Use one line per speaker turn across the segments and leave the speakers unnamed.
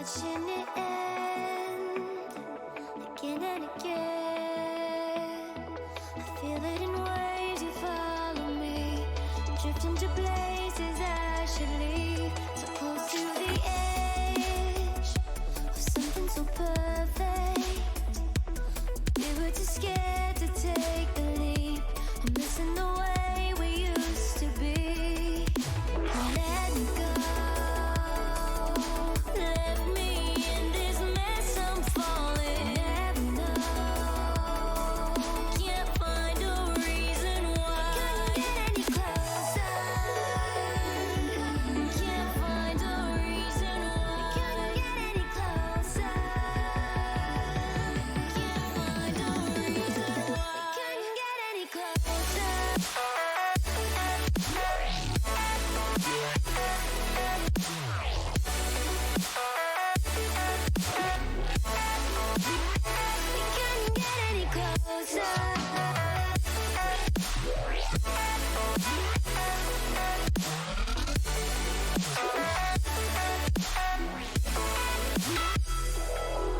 watching it end again and again. I feel it in waves, you follow me, drifting to places I should leave. So close to the edge of something so perfect. We were too scared to take the leap. I'm missing the way we used to be. Let me go, left me in this mess I'm falling. Never know, can't find a reason why. Couldn't get any closer, can't find a reason why. Couldn't get any closer, can't find a reason why. Couldn't get any closer. We couldn't get any closer.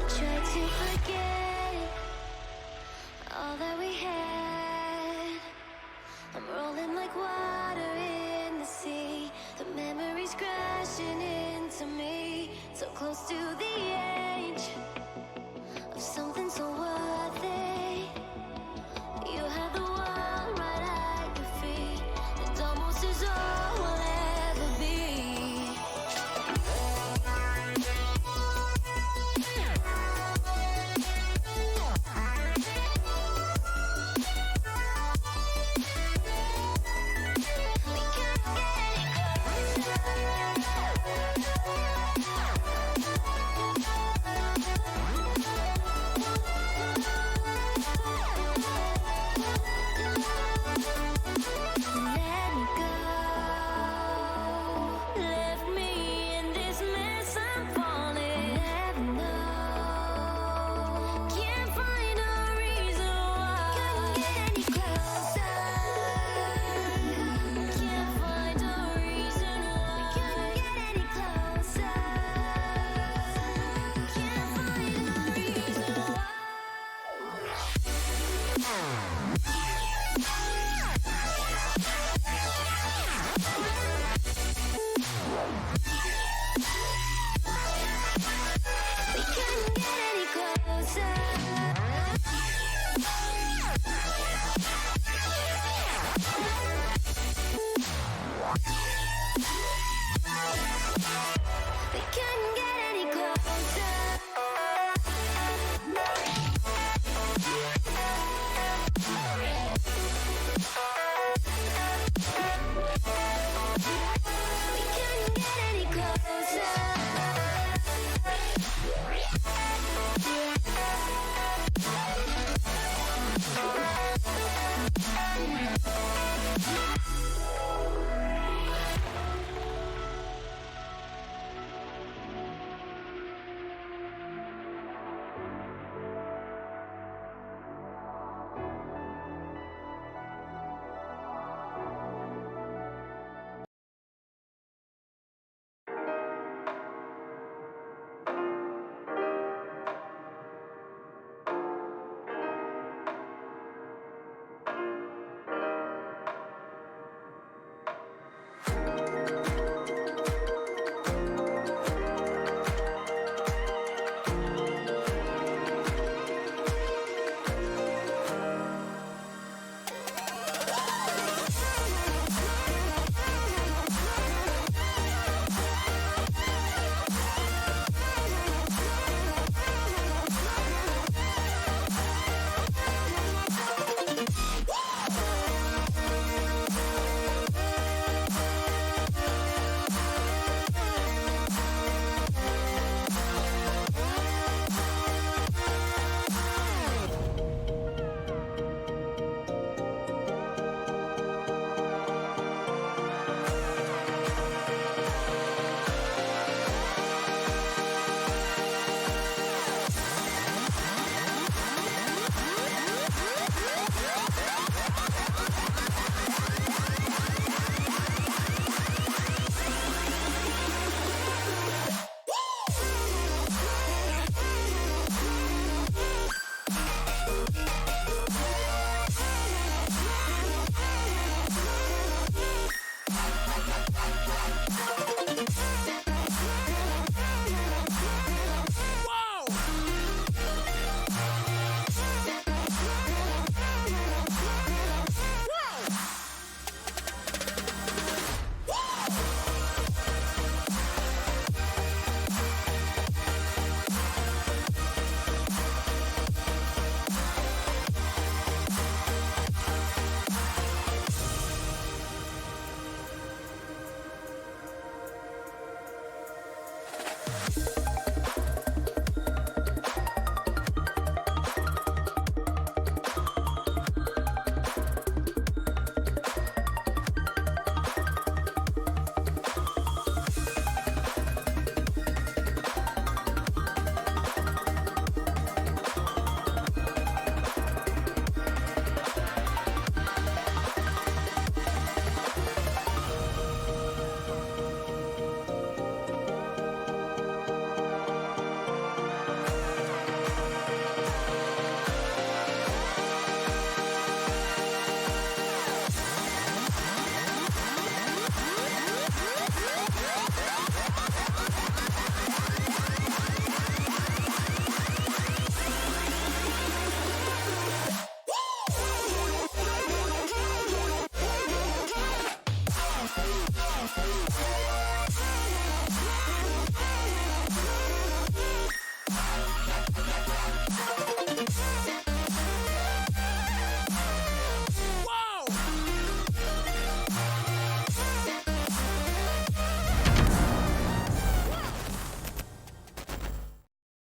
Tried to forget all that we had. I'm rolling like water in the sea. The memories crashing into me. So close to the edge of something so worth it. You have the world right at your feet. It almost is all we'll ever be. We can't get any closer.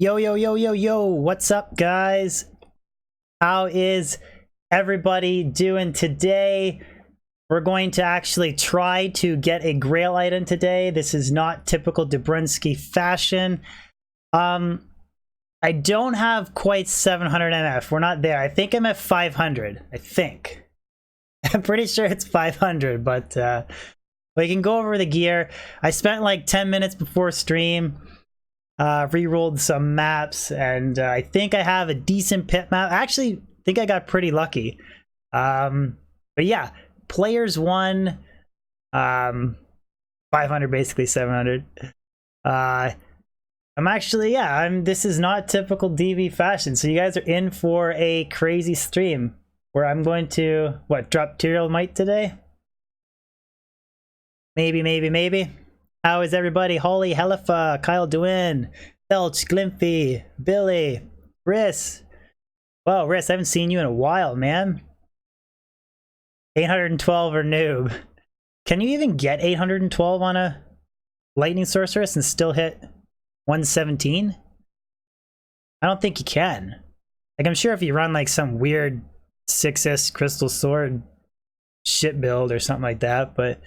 Yo, yo, yo, yo, yo, what's up, guys? How is everybody doing today? We're going to actually try to get a grail item today. This is not typical Dubrinsky fashion. I don't have quite 700 MF. We're not there. I think I'm at 500. I think. I'm pretty sure it's 500, but we can go over the gear. I spent like 10 minutes before stream. Rerolled some maps, and I think I have a decent pit map. Actually, I think I got pretty lucky. But yeah, players won 500, basically 700. I'm actually, yeah, this is not typical DB fashion, so you guys are in for a crazy stream where I'm going to, what, drop Tyrael Might today? Maybe. How is everybody? Holly, Helifa, Kyle Dewin, Belch, Glimpy, Billy, Riss. Wow, Riss, I haven't seen you in a while, man. 812 or noob. Can you even get 812 on a lightning sorceress and still hit 117? I don't think you can. Like, I'm sure if you run like some weird 6S crystal sword shit build or something like that, but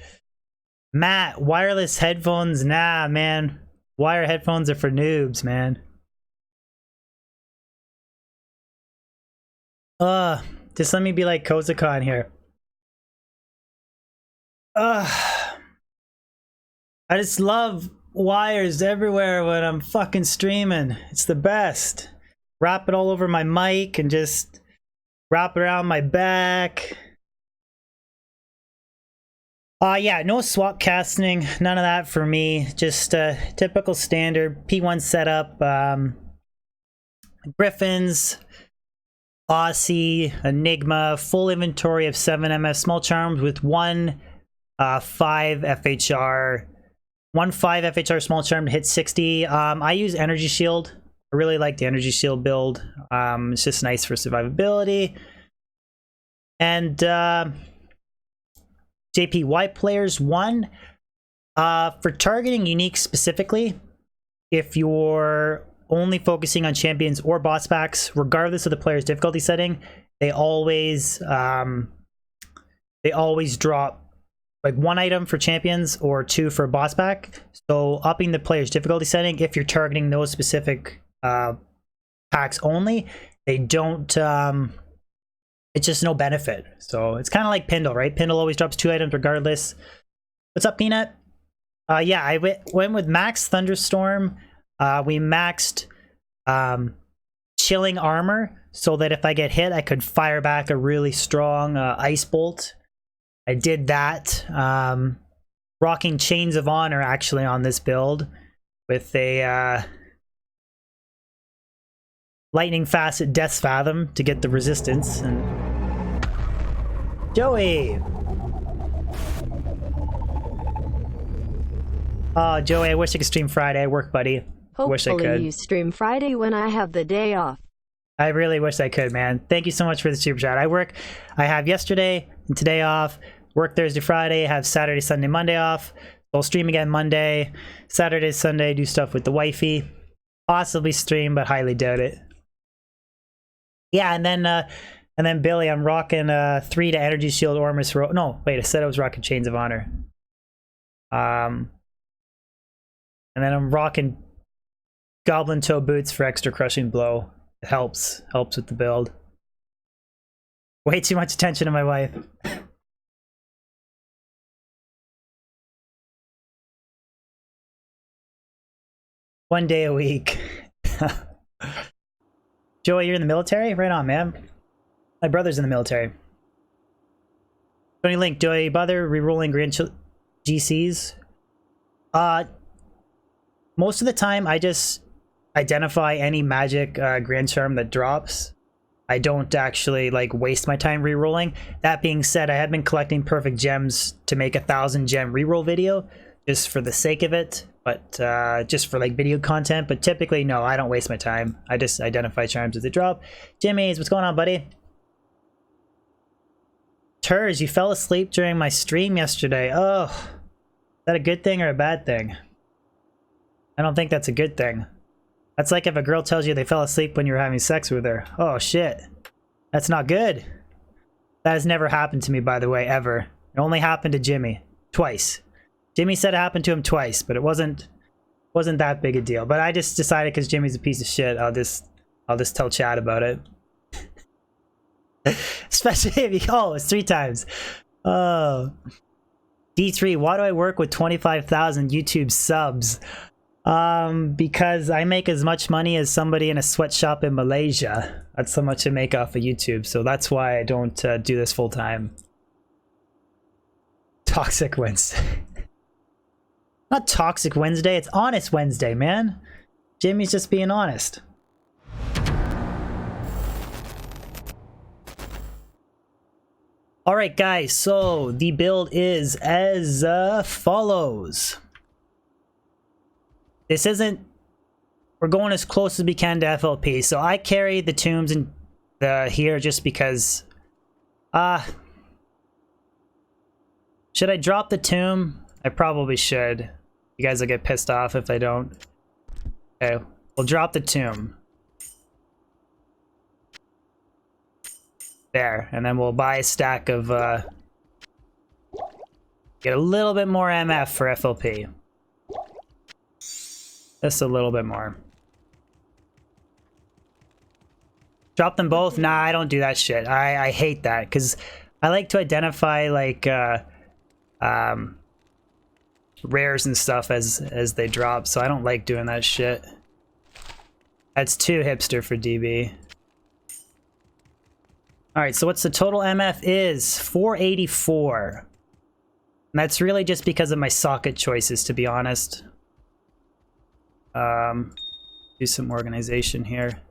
Matt, wireless headphones? Nah, man. Wire headphones are for noobs, man. Just let me be like Kozakon here. I just love wires everywhere when I'm fucking streaming. It's the best. Wrap it all over my mic and just wrap it around my back. Yeah, no swap casting, none of that for me. Just typical standard P1 setup. Griffins, Aussie, Enigma, full inventory of 7 MS small charms with 1 5 FHR. 1 5 FHR small charm to hit 60. I use Energy Shield. I really like the Energy Shield build. It's just nice for survivability. And JPY players 1. For targeting unique specifically, if you're only focusing on champions or boss packs, regardless of the player's difficulty setting, they always drop like 1 item for champions or 2 for a boss pack. So upping the player's difficulty setting, if you're targeting those specific packs only, they don't it's just no benefit. So it's kind of like Pindle, right? Pindle always drops 2 items regardless. What's up, Peanut? Yeah, I went with Max Thunderstorm. We maxed Chilling Armor so that if I get hit, I could fire back a really strong Ice Bolt. I did that. Rocking Chains of Honor actually on this build with a Lightning Facet Death's Fathom to get the resistance. And Joey! Oh, Joey, I wish I could stream Friday. I work, buddy.
Hopefully
wish I could.
You stream Friday when I have the day off.
I really wish I could, man. Thank you so much for the super chat. I have yesterday and today off. Work Thursday, Friday. Have Saturday, Sunday, Monday off. I'll stream again Monday. Saturday, Sunday, do stuff with the wifey. Possibly stream, but highly doubt it. Yeah, and then Billy, I'm rocking 3 to Energy Shield Ormus. No, wait, I said I was rocking Chains of Honor. And then I'm rocking Goblin Toe Boots for extra crushing blow. It helps with the build. Way too much attention to my wife. One day a week. Joey, you're in the military? Right on, man. My brother's in the military. Tony Link, do I bother rerolling Grand GCs? Most of the time, I just identify any magic Grand Charm that drops. I don't actually like waste my time rerolling. That being said, I have been collecting perfect gems to make a 1,000 gem reroll video just for the sake of it, but just for like video content. But typically, no, I don't waste my time. I just identify charms as they drop. Jimmy's, what's going on, buddy? Turs, you fell asleep during my stream yesterday. Oh, is that a good thing or a bad thing? I don't think that's a good thing. That's like if a girl tells you they fell asleep when you were having sex with her. Oh shit. That's not good. That has never happened to me, by the way, ever. It only happened to Jimmy. Twice. Jimmy said it happened to him twice, but it wasn't that big a deal. But I just decided because Jimmy's a piece of shit, I'll just tell Chad about it. Especially if he, oh, it's 3 times. Oh. D3, why do I work with 25,000 YouTube subs? Because I make as much money as somebody in a sweatshop in Malaysia. That's how much I make off of YouTube, so that's why I don't do this full time. Toxic Wednesday. Not Toxic Wednesday, it's Honest Wednesday, man. Jimmy's just being honest. Alright guys, so the build is as follows. This isn't... We're going as close as we can to FLP, so I carry the tombs in here just because... should I drop the tomb? I probably should. You guys will get pissed off if I don't. Okay, we'll drop the tomb. There, and then we'll buy a stack of, get a little bit more MF for FLP. Just a little bit more. Drop them both? Nah, I don't do that shit. I hate that, because I like to identify, like, rares and stuff as they drop, so I don't like doing that shit. That's too hipster for DB. Alright, so what's the total MF is? 484. And that's really just because of my socket choices, to be honest. Do some organization here.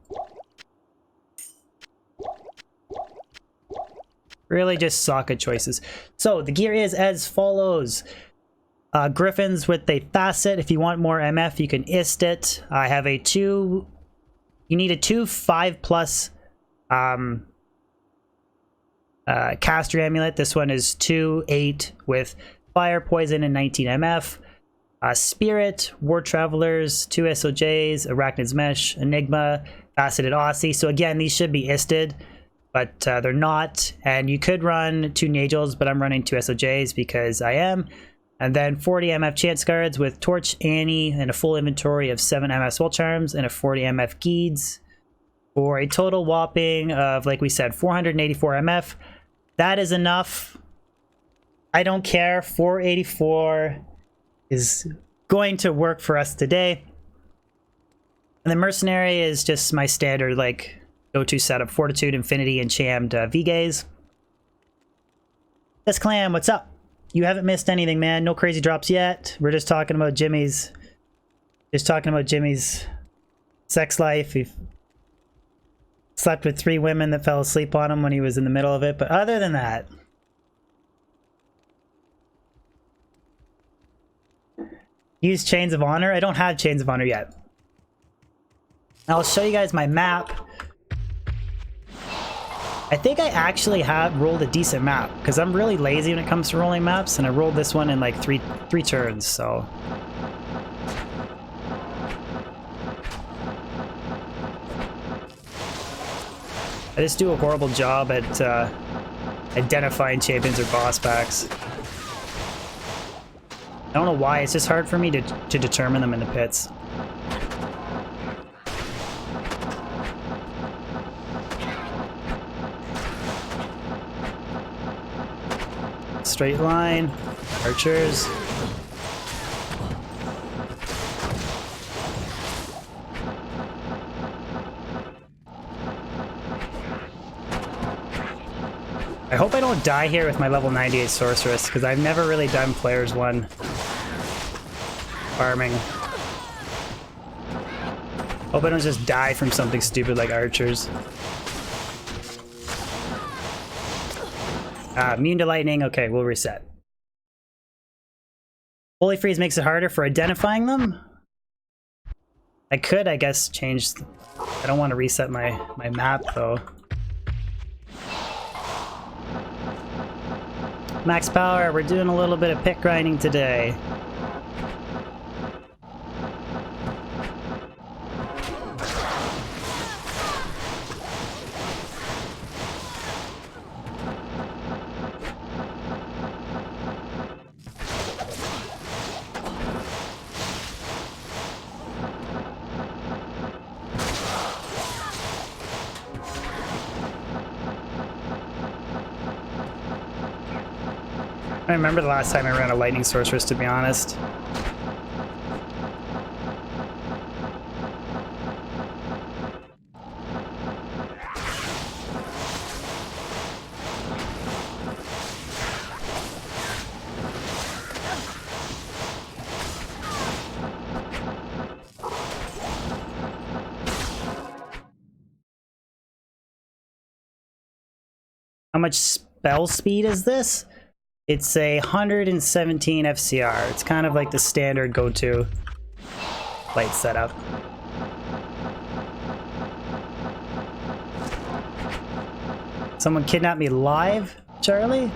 Really just socket choices. So the gear is as follows. Griffins with a facet. If you want more MF, you can ist it. I have a 2... You need a 2/5+ caster amulet. This one is 2/8 with fire, poison, and 19 MF. Spirit, War Travelers, 2 SOJs, Arachnid's Mesh, Enigma, Faceted Aussie. So again, these should be isted, but they're not. And you could run 2 Nagels, but I'm running 2 SOJs because I am. And then 40 MF Chance Guards with Torch, Annie, and a full inventory of 7 MF Soul Charms and a 40 MF Geeds. For a total whopping of, like we said, 484 MF. That is enough. I don't care. 484 is going to work for us today. And the Mercenary is just my standard, like, go-to setup. Fortitude, Infinity, and Chammed V-Gaze. Yes, Clam, what's up? You haven't missed anything, man. No crazy drops yet. We're just talking about Jimmy's... sex life. He slept with 3 women that fell asleep on him when he was in the middle of it. But other than that... Use Chains of Honor? I don't have Chains of Honor yet. I'll show you guys my map. I think I actually have rolled a decent map, because I'm really lazy when it comes to rolling maps, and I rolled this one in like three turns, so... I just do a horrible job at identifying champions or boss packs. I don't know why, it's just hard for me to determine them in the pits. Straight line, archers. I hope I don't die here with my level 98 sorceress, because I've never really done players 1 farming. Hope I don't just die from something stupid like archers. Immune to lightning. Okay, we'll reset. Holy Freeze makes it harder for identifying them? I could, I guess, change... I don't want to reset my map, though. Max power, we're doing a little bit of pit grinding today. I remember the last time I ran a lightning sorceress, to be honest. How much spell speed is this? It's a 117 FCR. It's kind of like the standard go-to light setup. Someone kidnapped me live, Charlie?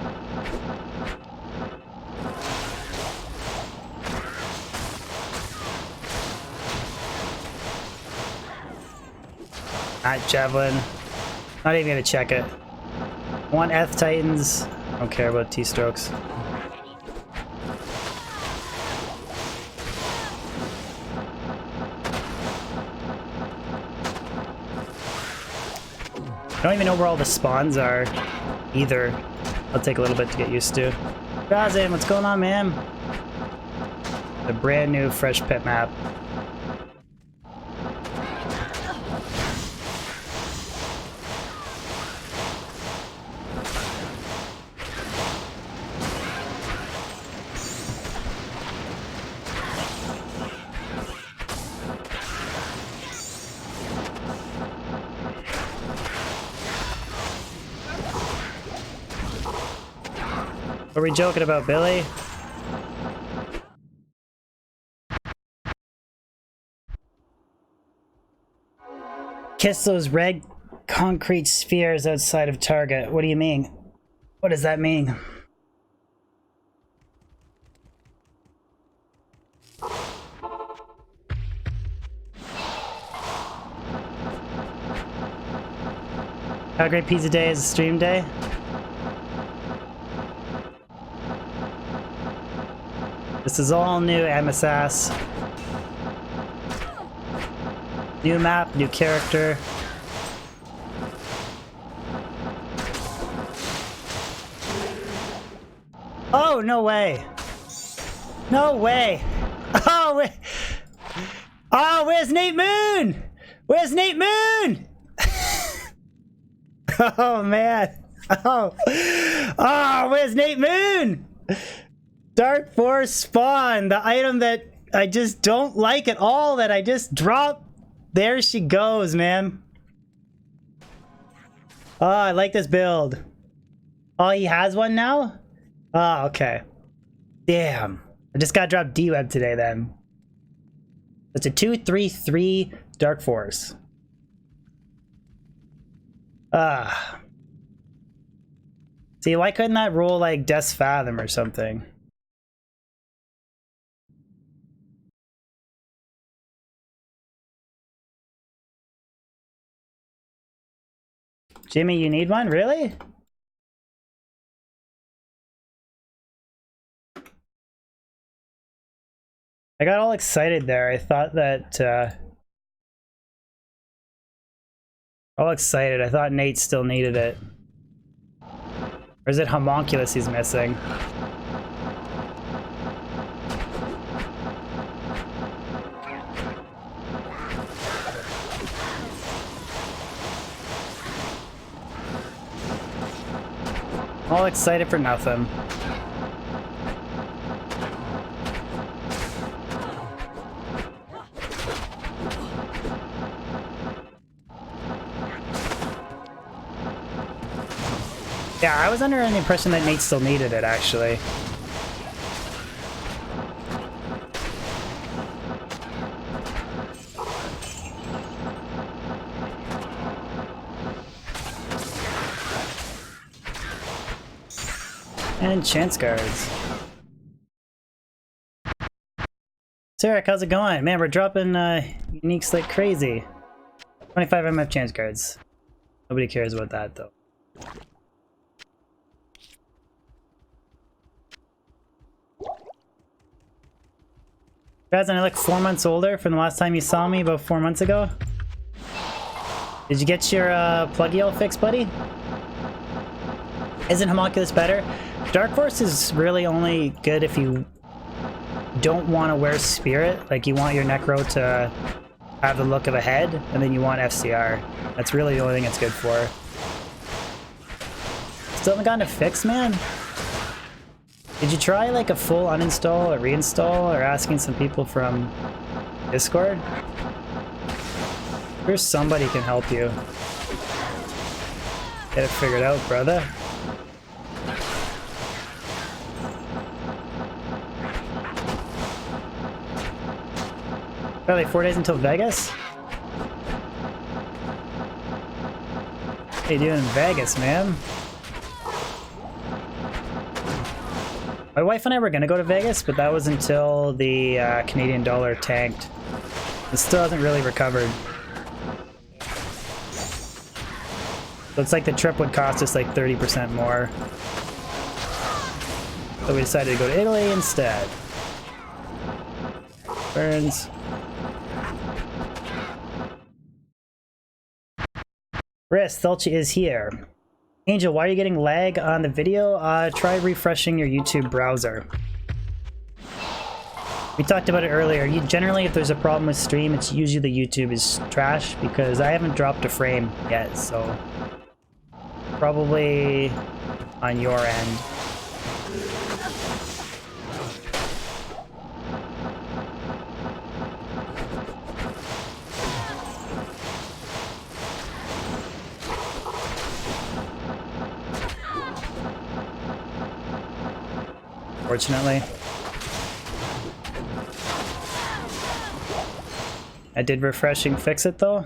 Not Javelin. Not even gonna check it. One Eth Titans. I don't care about T-strokes. I don't even know where all the spawns are either. I'll take a little bit to get used to. Razin, what's going on, man? A brand new fresh pet map. What are we joking about, Billy? Kiss those red concrete spheres outside of target. What do you mean? What does that mean? How great pizza day is a stream day? This is all new MSS. New map, new character. Oh, no way. No way. Oh, wait. Oh, where's Nate Moon? Where's Nate Moon? Oh, man. Oh. Oh, where's Nate Moon? Dark Force Spawn, the item that I just don't like at all, that I just dropped. There she goes, man. Oh, I like this build. Oh, he has one now? Oh, okay. Damn. I just got dropped D-Web today then. It's a 2/3/3 Dark Force. See, why couldn't that roll like Death's Fathom or something? Jimmy, you need one? Really? I got all excited there. I thought that, all excited. I thought Nate still needed it. Or is it Homunculus he's missing? All excited for nothing. Yeah, I was under the impression that Nate still needed it, actually. And chance guards. Sarek, how's it going? Man, we're dropping uniques like crazy. 25 MF chance guards. Nobody cares about that, though. Guys, I look 4 months older from the last time you saw me about 4 months ago. Did you get your plug yell fixed, buddy? Isn't Homunculus better? Dark Force is really only good if you don't want to wear Spirit. Like, you want your Necro to have the look of a head, and then you want FCR. That's really the only thing it's good for. Still haven't gotten a fix, man? Did you try, like, a full uninstall or reinstall, or asking some people from Discord? Sure, somebody can help you. Get it figured out, brother. Oh, like 4 days until Vegas? What are you doing in Vegas, man? My wife and I were gonna go to Vegas, but that was until the Canadian dollar tanked. It still hasn't really recovered. So it's like the trip would cost us like 30% more. So we decided to go to Italy instead. Burns. Riss, Thelchi is here. Angel, why are you getting lag on the video? Try refreshing your YouTube browser. We talked about it earlier. Generally, if there's a problem with stream, it's usually the YouTube is trash, because I haven't dropped a frame yet, so probably on your end. Fortunately. I did refreshing fix it though.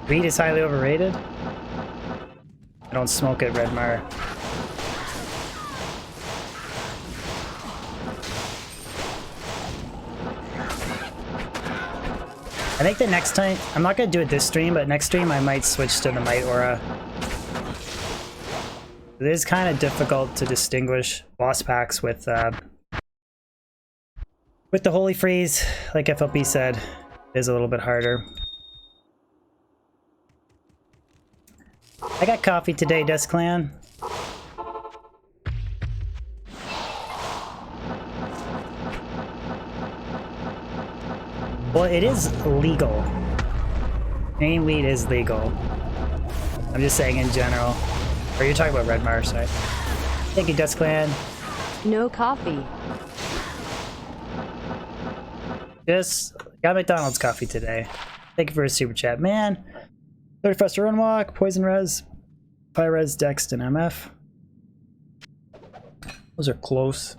Weed is highly overrated. I don't smoke at Redmar. I think the next time, I'm not gonna do it this stream, but next stream I might switch to the Might Aura. It is kind of difficult to distinguish boss packs with the Holy Freeze, like FLP said. It is a little bit harder. I got coffee today, Desk Clan. Well, it is legal. Any weed is legal. I'm just saying in general. Or you're talking about Redmar, sorry. Thank you, Desk Clan.
No coffee.
Just got McDonald's coffee today. Thank you for a super chat, man. 31st Run Walk, Poison Res, Pyres, Dext, and MF. Those are close.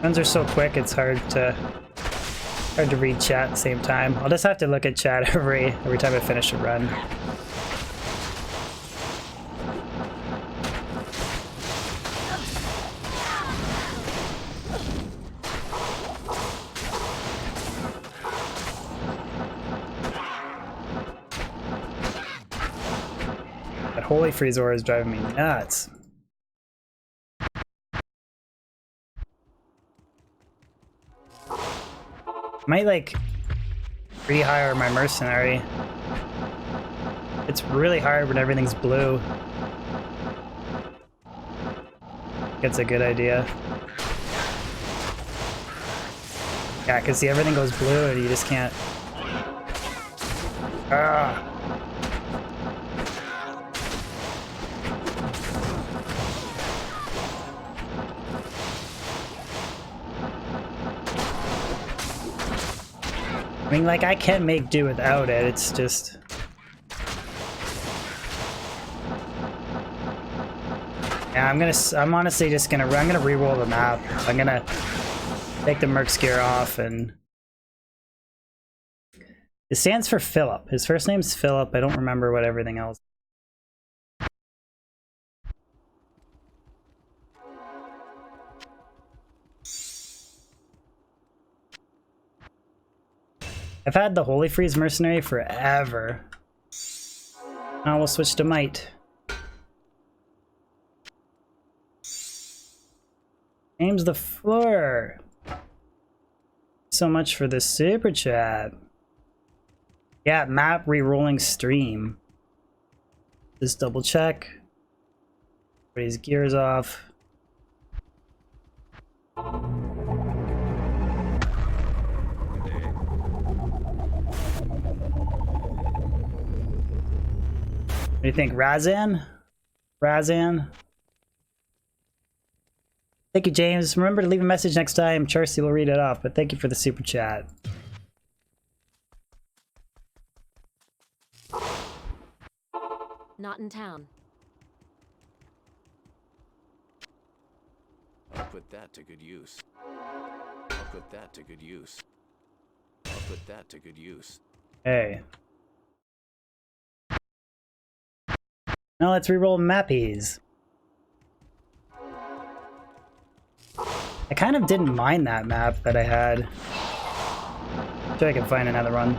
Runs are so quick, it's hard to read chat at the same time. I'll just have to look at chat every time I finish a run. That Holy Freeze aura is driving me nuts. Might like rehire my Mercenary. It's really hard when everything's blue. It's a good idea. Yeah, because see, everything goes blue and you just can't. Ah. I mean, like, I can make do without it, it's just... Yeah, I'm honestly just gonna re-roll the map. I'm gonna take the Merc's gear off and... It stands for Philip. His first name's Philip. I don't remember what everything else. I've had the Holy Freeze Mercenary forever. Now we'll switch to Might. James the Floor. So much for the super chat. Yeah, map re-rolling stream. Just double check. Put his gears off. What do you think, Razan? Razan? Thank you, James. Remember to leave a message next time. Charcy will read it off, but thank you for the super chat.
Not in town.
I'll put that to good use. I'll put that to good use. I'll put that to good use.
Hey. Now let's reroll Mappies. I kind of didn't mind that map that I had. Sure I can find another one.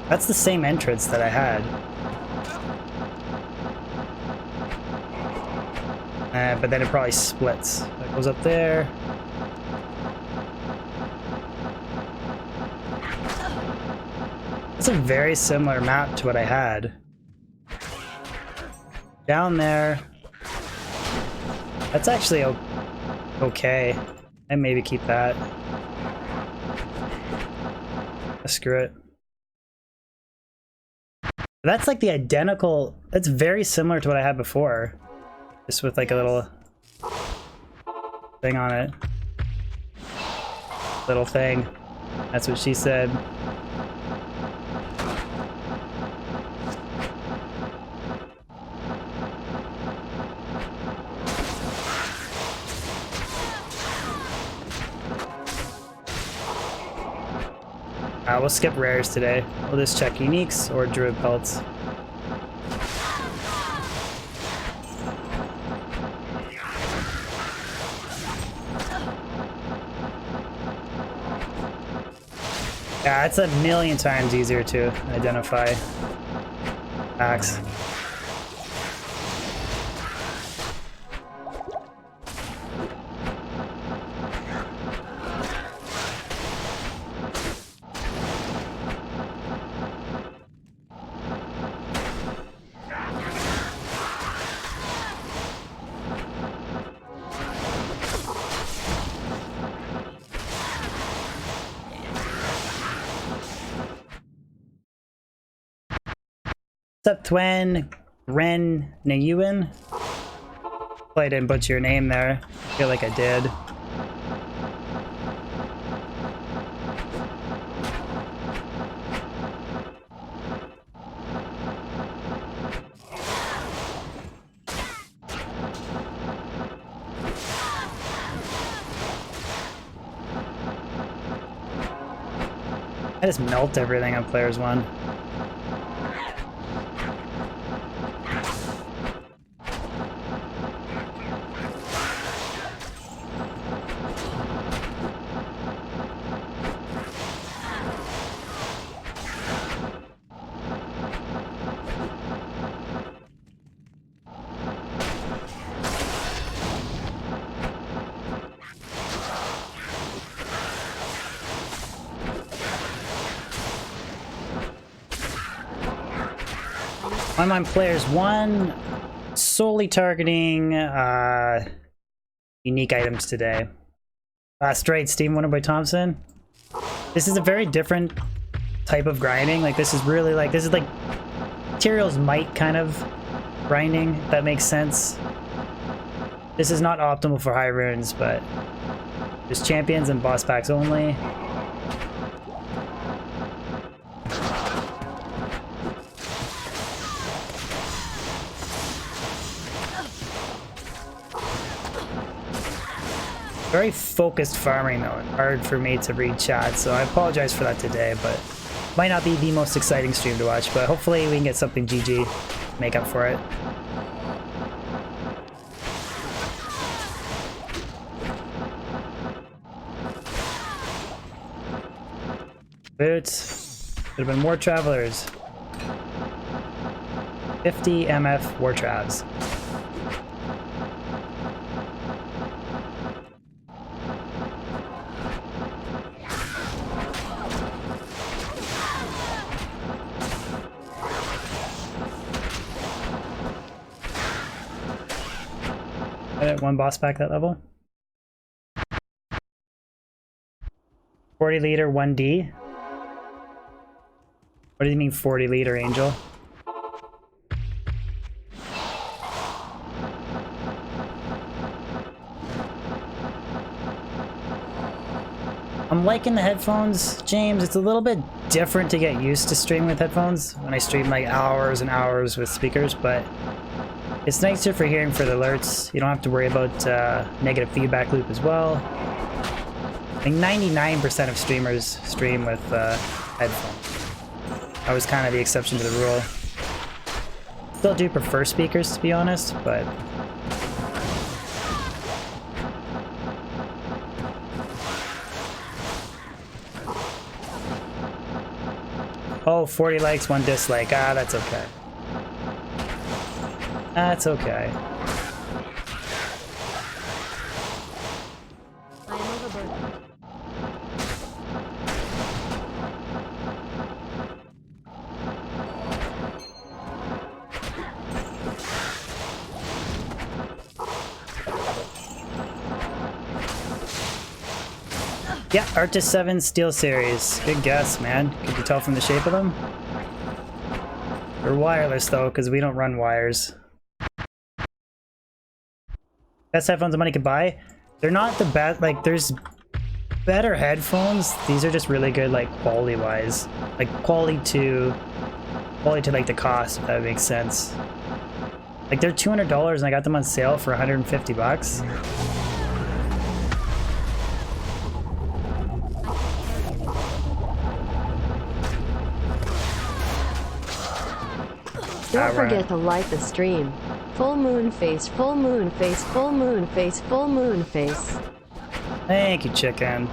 That's the same entrance that I had. But then it probably splits. That goes up there. It's a very similar map to what I had. Down there. That's actually okay. And maybe keep that. Screw it. That's like the identical... That's very similar to what I had before. Just with like a little thing on it. Little thing. That's what she said. We'll skip rares today. We'll just check uniques or druid pelts. Yeah, it's a million times easier to identify packs. What's up, Twen? Ren Nayuin? I didn't butcher your name there. I feel like I did. I just melt everything on players one. On players one, solely targeting unique items today. Straight Steam winner by Thompson. This is a very different type of grinding. Like this is really like, this is like Materials Might kind of grinding, if that makes sense. This is not optimal for high runes, but there's champions and boss packs only. Very focused farming though, and hard for me to read chat, so I apologize for that today, but might not be the most exciting stream to watch, but hopefully we can get something GG to make up for it. Boots. Could have been more travelers. 50 MF war travs. One boss pack that level. 40 liter 1D. What do you mean 40 liter, Angel? I'm liking the headphones, James. It's a little bit different to get used to streaming with headphones when I stream like hours and hours with speakers, but it's nicer for hearing for the alerts. You don't have to worry about negative feedback loop as well. I think 99% of streamers stream with headphones. I was kind of the exception to the rule. Still do prefer speakers, to be honest, but... Oh, 40 likes, 1 dislike. Ah, that's okay. That's okay.
I am overburdened.
Yeah, Arctis 7 Steel Series. Good guess, man. Could you tell from the shape of them? They're wireless though, because we don't run wires. Best headphones the money could buy. They're not the best, like there's better headphones. These are just really good, like quality wise. Like quality to like the cost, if that makes sense. Like they're $200 and I got them on sale for 150 bucks.
Don't forget to like the stream. Full moon face, full moon face, full moon face, full moon face.
Thank you, chicken.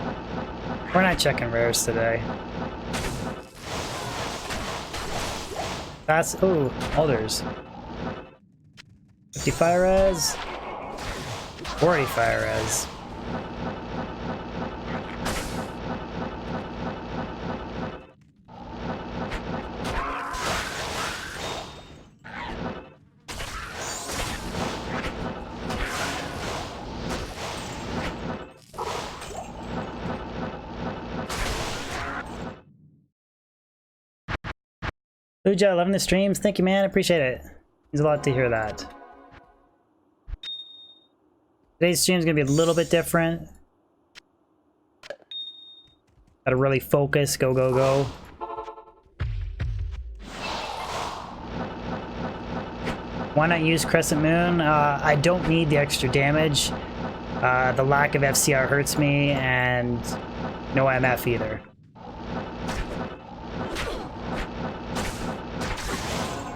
We're not checking rares today. That's ooh, others. 50 fire res, 40 fire res. Luja, loving the streams. Thank you, man. I appreciate it. Means a lot to hear that. Today's stream is going to be a little bit different. Gotta really focus. Go, go, go. Why not use Crescent Moon? I don't need the extra damage. The lack of FCR hurts me, and no MF either.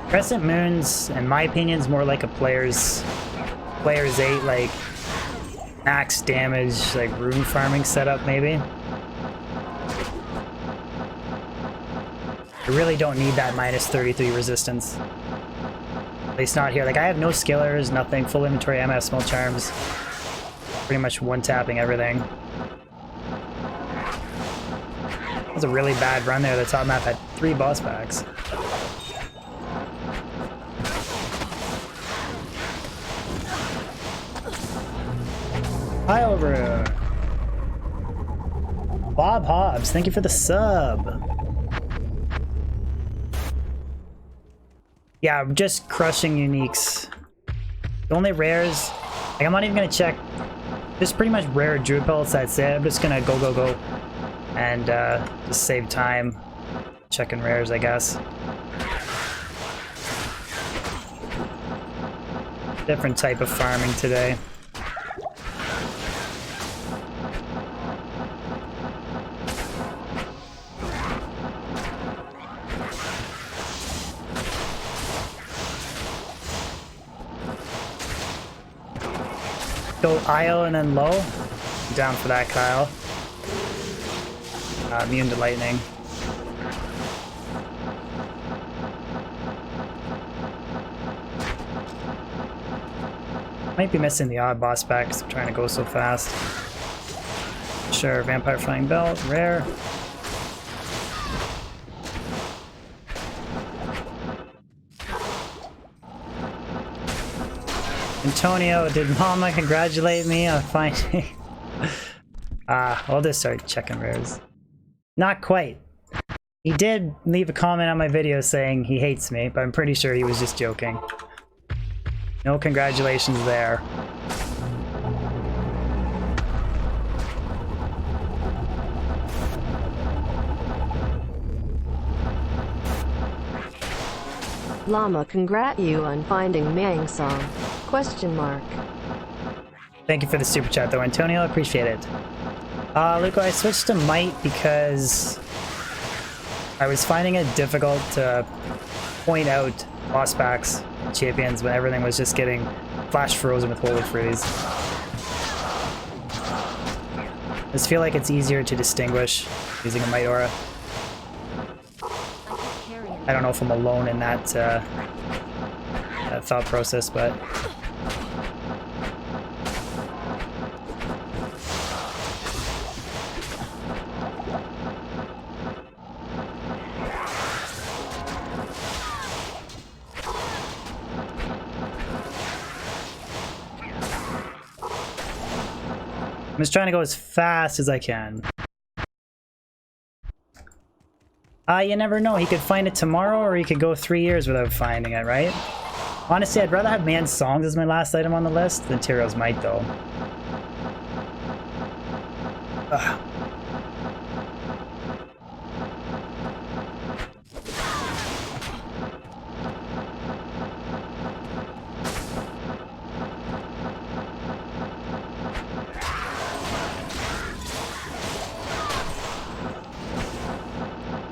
Crescent Moon's, in my opinion, is more like a player's 8, like max damage, like rune farming setup, maybe. I really don't need that minus 33 resistance. At least not here. Like, I have no skillers, nothing, full inventory, MF, small charms. Pretty much one-tapping everything. That was a really bad run there. The top map had 3 boss packs. Hi, over. Bob Hobbs, thank you for the sub. Yeah, I'm just crushing uniques. The only rares, like I'm not even gonna check. Just pretty much rare druid pellets, that's it. I'm just gonna go and just save time checking rares, I guess. Different type of farming today. Go IO and then low. Down for that, Kyle. Immune to lightning. Might be missing the odd boss back because I'm trying to go so fast. Sure, Vampire Flying Belt, rare. Antonio, did Mama congratulate me on finding... I'll just start checking rares. Not quite. He did leave a comment on my video saying he hates me, but I'm pretty sure he was just joking. No congratulations there.
Llama, congrat you on finding Mang Song. Question mark.
Thank you for the super chat though, Antonio. I appreciate it. Luco, I switched to Might because I was finding it difficult to point out boss backs and champions when everything was just getting flash frozen with Holy Freeze. I just feel like it's easier to distinguish using a Might Aura. I don't know if I'm alone in that, that thought process, but... I'm just trying to go as fast as I can. You never know. He could find it tomorrow, or he could go 3 years without finding it, right? Honestly, I'd rather have Man's Songs as my last item on the list than Tyrell's Might, though. Ugh.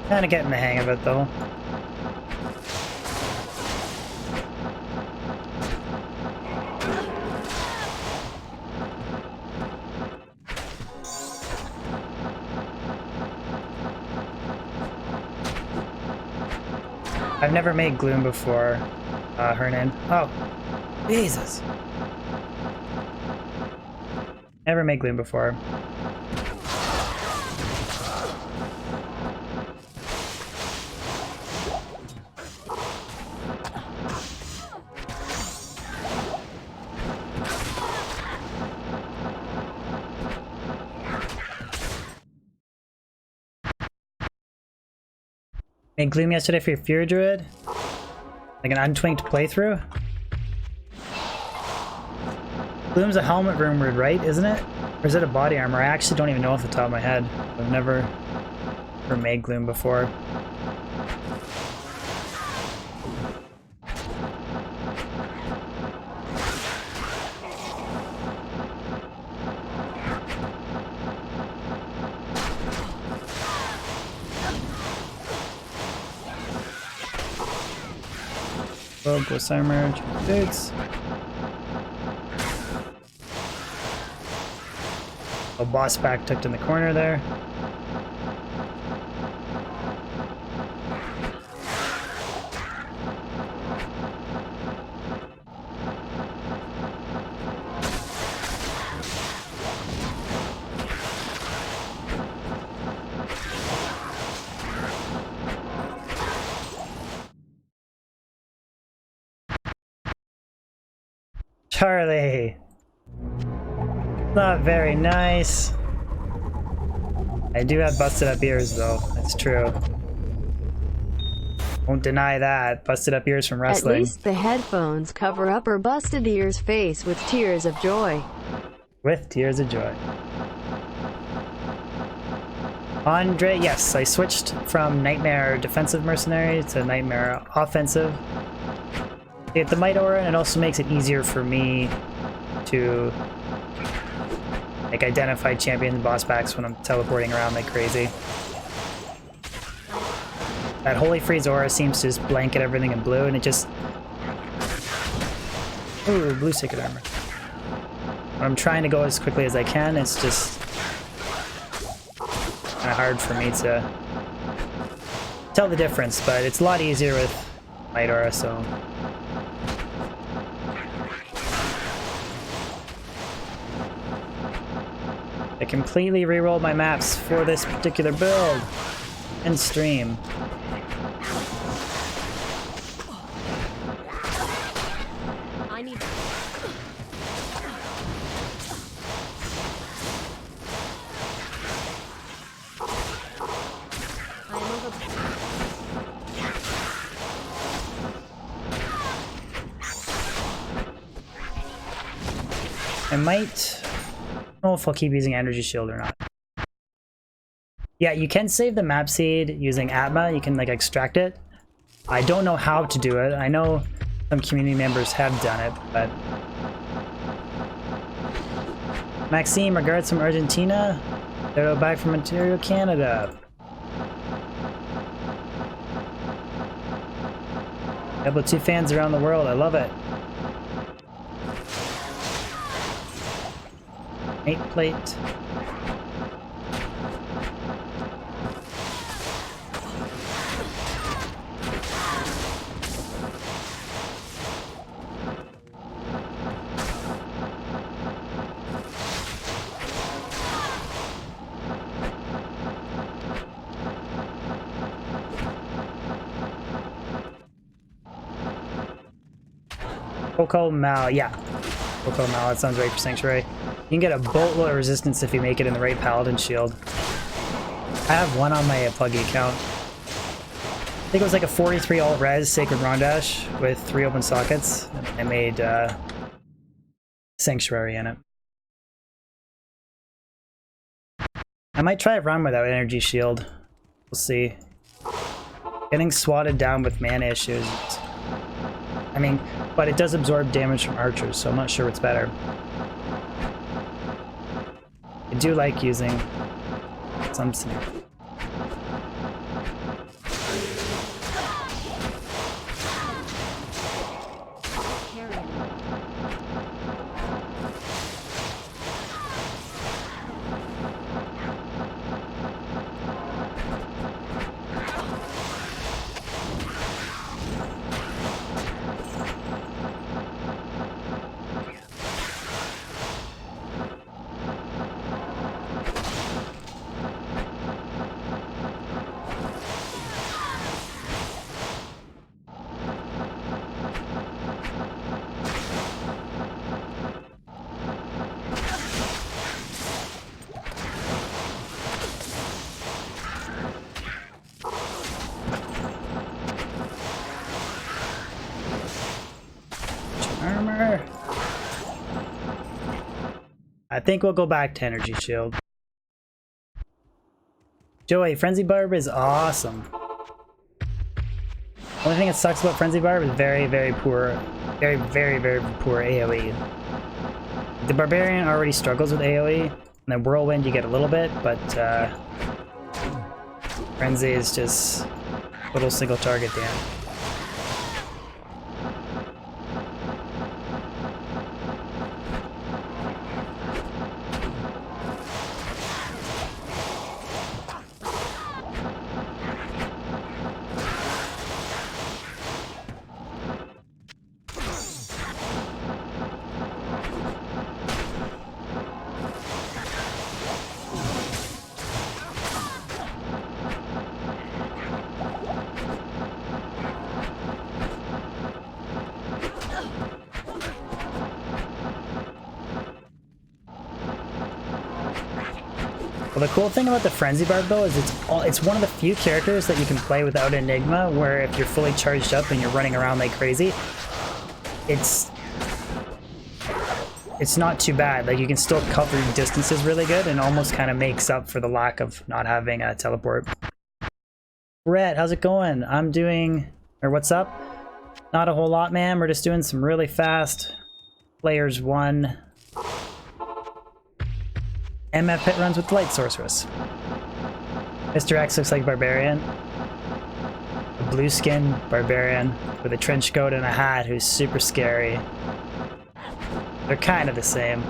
Kinda getting the hang of it, though. I've never made Gloom before, Hernan. Oh, Jesus. Never made Gloom before. Made Gloom yesterday for your Fury Druid? Like an untwinked playthrough? Gloom's a helmet rumored, right? Isn't it? Or is it a body armor? I actually don't even know off the top of my head. I've never made Gloom before. Ghost Armor, boots. A boss back tucked in the corner there. Charlie! Not very nice. I do have busted up ears though, that's true. Won't deny that. Busted up ears from
At
wrestling.
least the headphones cover up her busted ears face with tears of joy.
With tears of joy. Andre, yes, I switched from Nightmare Defensive Mercenary to Nightmare Offensive. Get the Might Aura, and it also makes it easier for me to like identify champion and boss packs when I'm teleporting around like crazy. That Holy Freeze aura seems to just blanket everything in blue, and it just... Ooh, blue sacred armor. When I'm trying to go as quickly as I can, it's just kind of hard for me to tell the difference, but it's a lot easier with Might Aura, so... I completely re-rolled my maps for this particular build in stream.
I need...
I might... I don't know if I'll keep using Energy Shield or not. Yeah, you can save the map seed using Atma. You can like extract it. I don't know how to do it. I know some community members have done it, but... Maxime, regards from Argentina. They're back from Ontario, Canada. Diablo 2 fans around the world. I love it. Mate plate. Coco Mal, yeah. Coco Mal, that sounds right for Sanctuary. You can get a boatload of resistance if you make it in the right Paladin shield. I have one on my Pluggy account. I think it was like a 43 alt res Sacred Rondash with 3 open sockets. I made Sanctuary in it. I might try a run without Energy Shield. We'll see. Getting swatted down with mana issues. I mean, but it does absorb damage from archers, so I'm not sure what's better. I do like using some snare. Armor. I think we'll go back to Energy Shield. Joey, Frenzy Barb is awesome. Only thing that sucks about Frenzy Barb is very, very poor, very poor AoE. The Barbarian already struggles with AoE, and then Whirlwind you get a little bit, but Frenzy is just little single target damage. Well, the cool thing about the Frenzy Barb though is it's one of the few characters that you can play without Enigma, where if you're fully charged up and you're running around like crazy, it's not too bad. Like you can still cover distances really good and almost kind of makes up for the lack of not having a teleport. Rhett, how's it going? I'm doing, or what's up? Not a whole lot, man. We're just doing some really fast players 1 MF pit runs with Light Sorceress. Mr. X looks like Barbarian. A blue skin Barbarian with a trench coat and a hat who's super scary. They're kind of the same.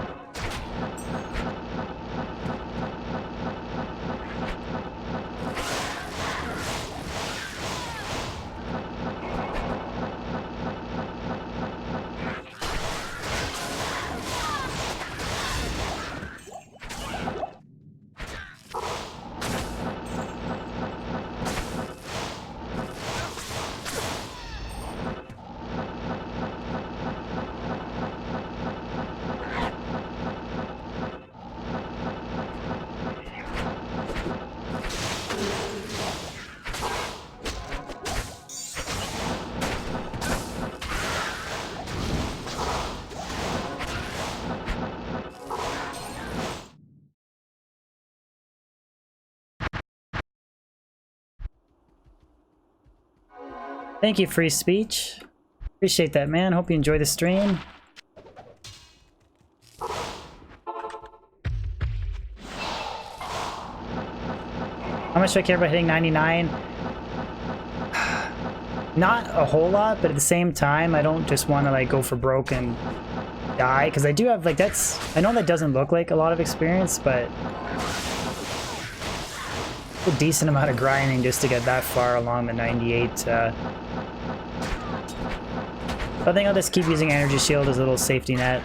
Thank you, Free Speech. Appreciate that, man. Hope you enjoy the stream. How much do I care about hitting 99? Not a whole lot, but at the same time, I don't just want to like go for broke and die, because I do have like I know that doesn't look like a lot of experience, but a decent amount of grinding just to get that far along the 98. I think I'll just keep using Energy Shield as a little safety net.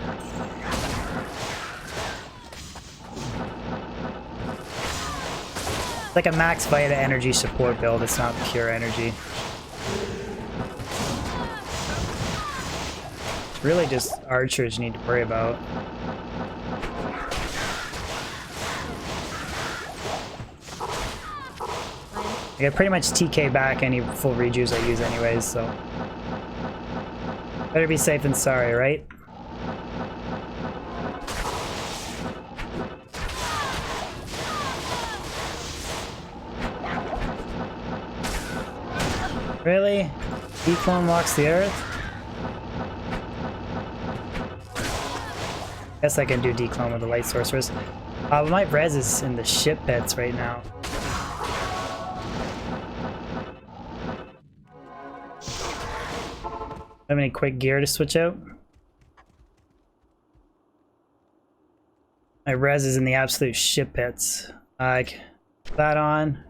It's like a max Vita energy support build, it's not pure energy. It's really just archers you need to worry about. I pretty much TK back any full rejues I use anyways, so... Better be safe than sorry, right? Really? Declone walks the earth? Guess I can do declone with the Light Sorceress. My res is in the shit pits right now. Have any quick gear to switch out? My res is in the absolute shit pits. Like, that on.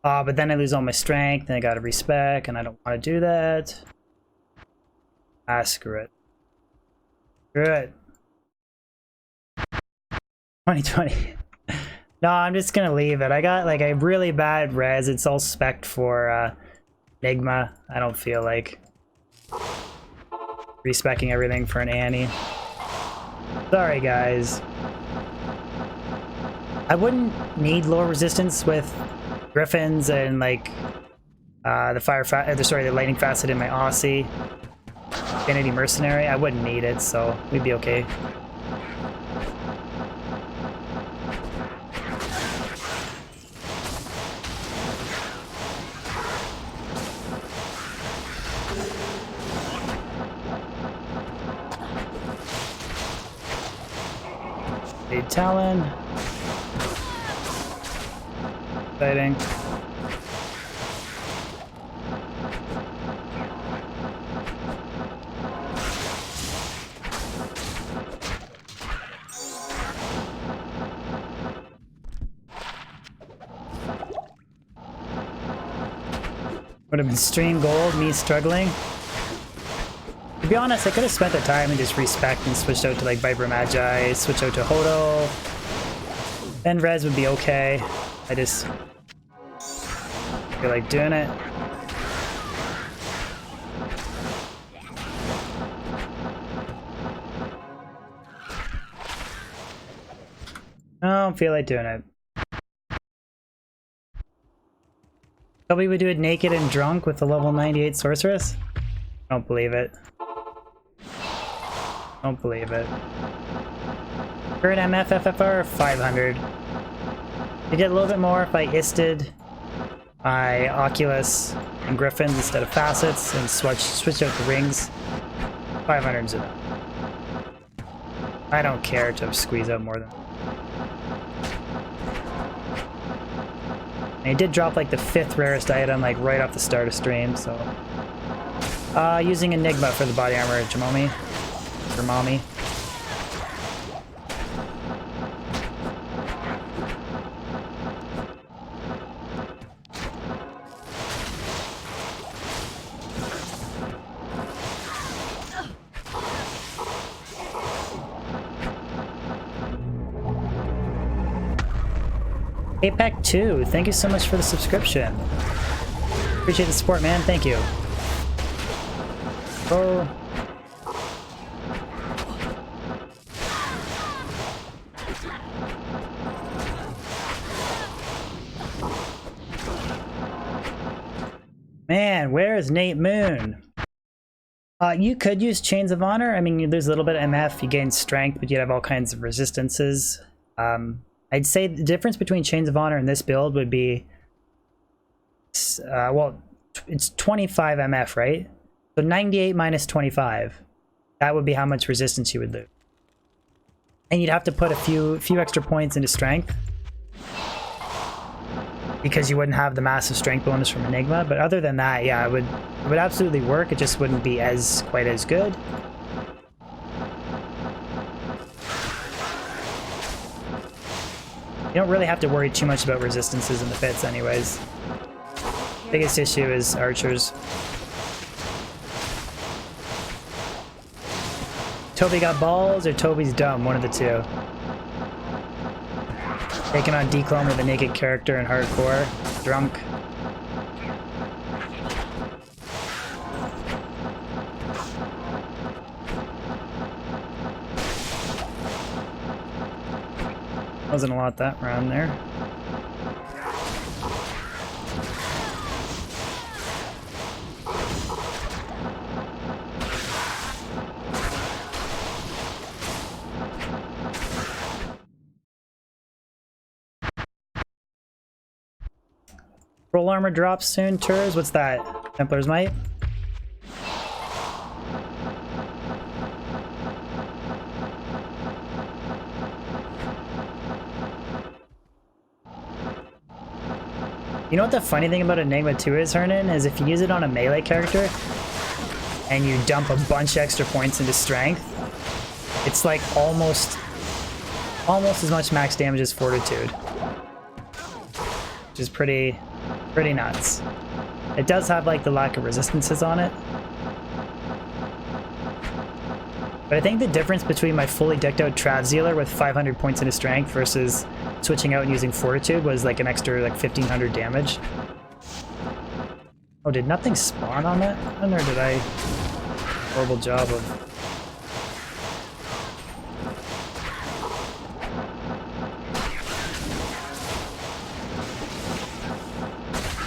But then I lose all my strength and I gotta respec and I don't want to do that. Screw it. Screw it. 2020. No, I'm just gonna leave it. I got like a really bad res. It's all spec'd for Enigma. I don't feel like respecking everything for an Annie. Sorry, guys. I wouldn't need lower resistance with Griffins and like the lightning facet in my Aussie Infinity Mercenary. I wouldn't need it, so we'd be okay. Talon. Exciting. Would have been stream gold, me struggling. To be honest, I could have spent the time and just respec and switched out to like Viper Magi, switch out to Hodo. Then res would be okay. I just feel like doing it. I don't feel like doing it. Toby would do it naked and drunk with the level 98 sorceress? Don't believe it. Don't believe it. Current MFFFR 500. You get a little bit more if I isted my Oculus and Griffins instead of facets and switch out the rings. 500's enough. I don't care to squeeze out more than. And he did drop like the 5th rarest item like right off the start of stream, so. Using Enigma for the body armor, Jamomi. For mommy. APEC 2, thank you so much for the subscription. Appreciate the support, man. Thank you. Oh. Man, where is Nate Moon? You could use Chains of Honor. I mean, there's a little bit of MF, you gain strength, but you'd have all kinds of resistances. I'd say the difference between Chains of Honor and this build would be, well, it's 25 MF, right? So 98 minus 25. That would be how much resistance you would lose. And you'd have to put a few extra points into strength, because you wouldn't have the massive strength bonus from Enigma. But other than that, yeah, it would absolutely work. It just wouldn't be quite as good. You don't really have to worry too much about resistances in the pits anyways. Biggest issue is archers. Toby got balls or Toby's dumb, one of the two. Taking on Declone with a naked character in hardcore. Drunk. Wasn't a lot that round there. Roll armor drops soon, Turs. What's that? Templar's Might? You know what the funny thing about Enigma 2 is, Hernan? Is if you use it on a melee character and you dump a bunch of extra points into strength, it's like almost as much max damage as Fortitude. Which is pretty nuts. It does have like the lack of resistances on it. But I think the difference between my fully decked out Trav Zealer with 500 points into strength versus switching out and using Fortitude was like an extra like 1500 damage. Oh, did nothing spawn on that? Or did I? Horrible job of.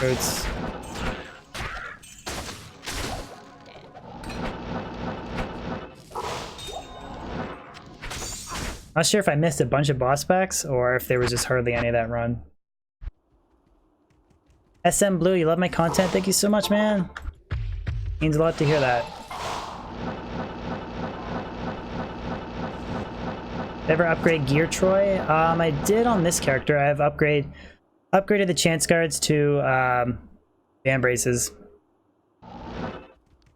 Roots. Not sure if I missed a bunch of boss packs or if there was just hardly any of that run. SM Blue, you love my content? Thank you so much, man. Means a lot to hear that. Ever upgrade gear, Troy? I did on this character. I have upgraded the chance guards to band braces.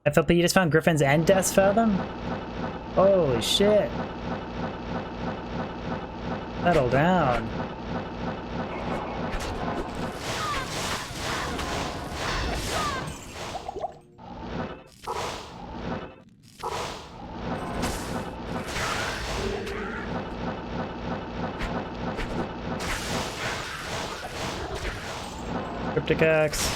FLP, you just found Griffins and Death's Fathom? Holy shit. Settle down. Cryptic Axe.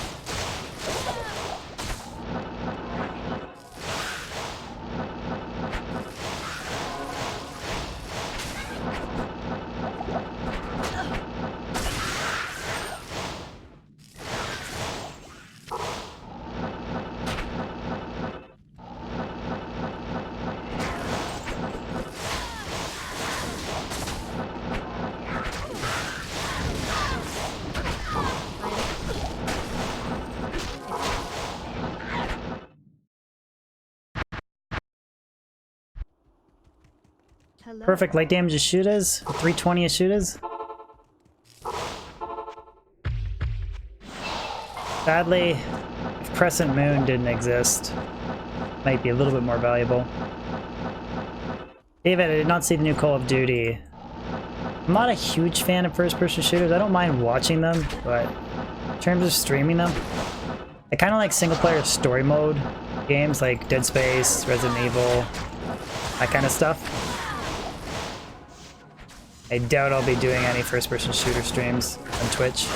Perfect light damage as shooters. 320 as shooters. Sadly, if Crescent Moon didn't exist, might be a little bit more valuable. David, I did not see the new Call of Duty. I'm not a huge fan of first-person shooters. I don't mind watching them, but in terms of streaming them, I kind of like single-player story mode games like Dead Space, Resident Evil, that kind of stuff. I doubt I'll be doing any first-person shooter streams on Twitch.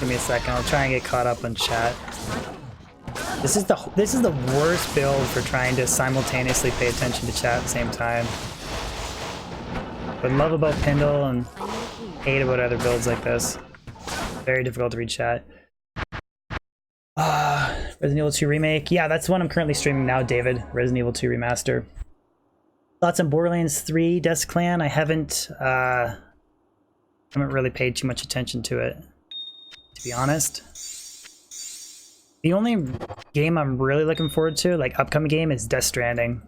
Give me a second, I'll try and get caught up on chat. This is the worst build for trying to simultaneously pay attention to chat at the same time. What I love about Pindle and hate about other builds like this. Very difficult to read chat. Resident Evil 2 Remake. Yeah, that's the one I'm currently streaming now, David. Resident Evil 2 Remaster. Thoughts on Borderlands 3 Death Clan? I haven't really paid too much attention to it, to be honest. The only game I'm really looking forward to, like upcoming game, is Death Stranding.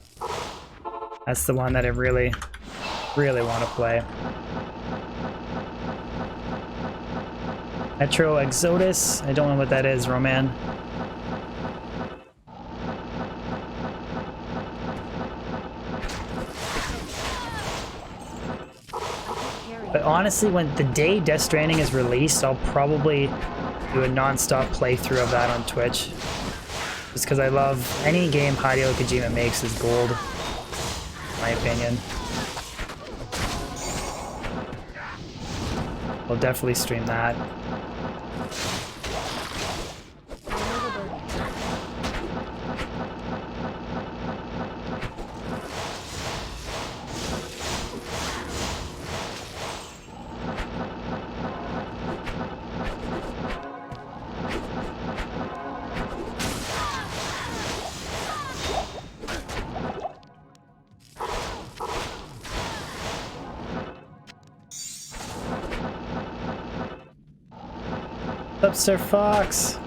That's the one that I really, really want to play. Metro Exodus? I don't know what that is, Roman. But honestly, when the day Death Stranding is released, I'll probably do a non-stop playthrough of that on Twitch. Just because I love any game Hideo Kojima makes is gold, in my opinion. I'll definitely stream that. What's up, Sir Fox?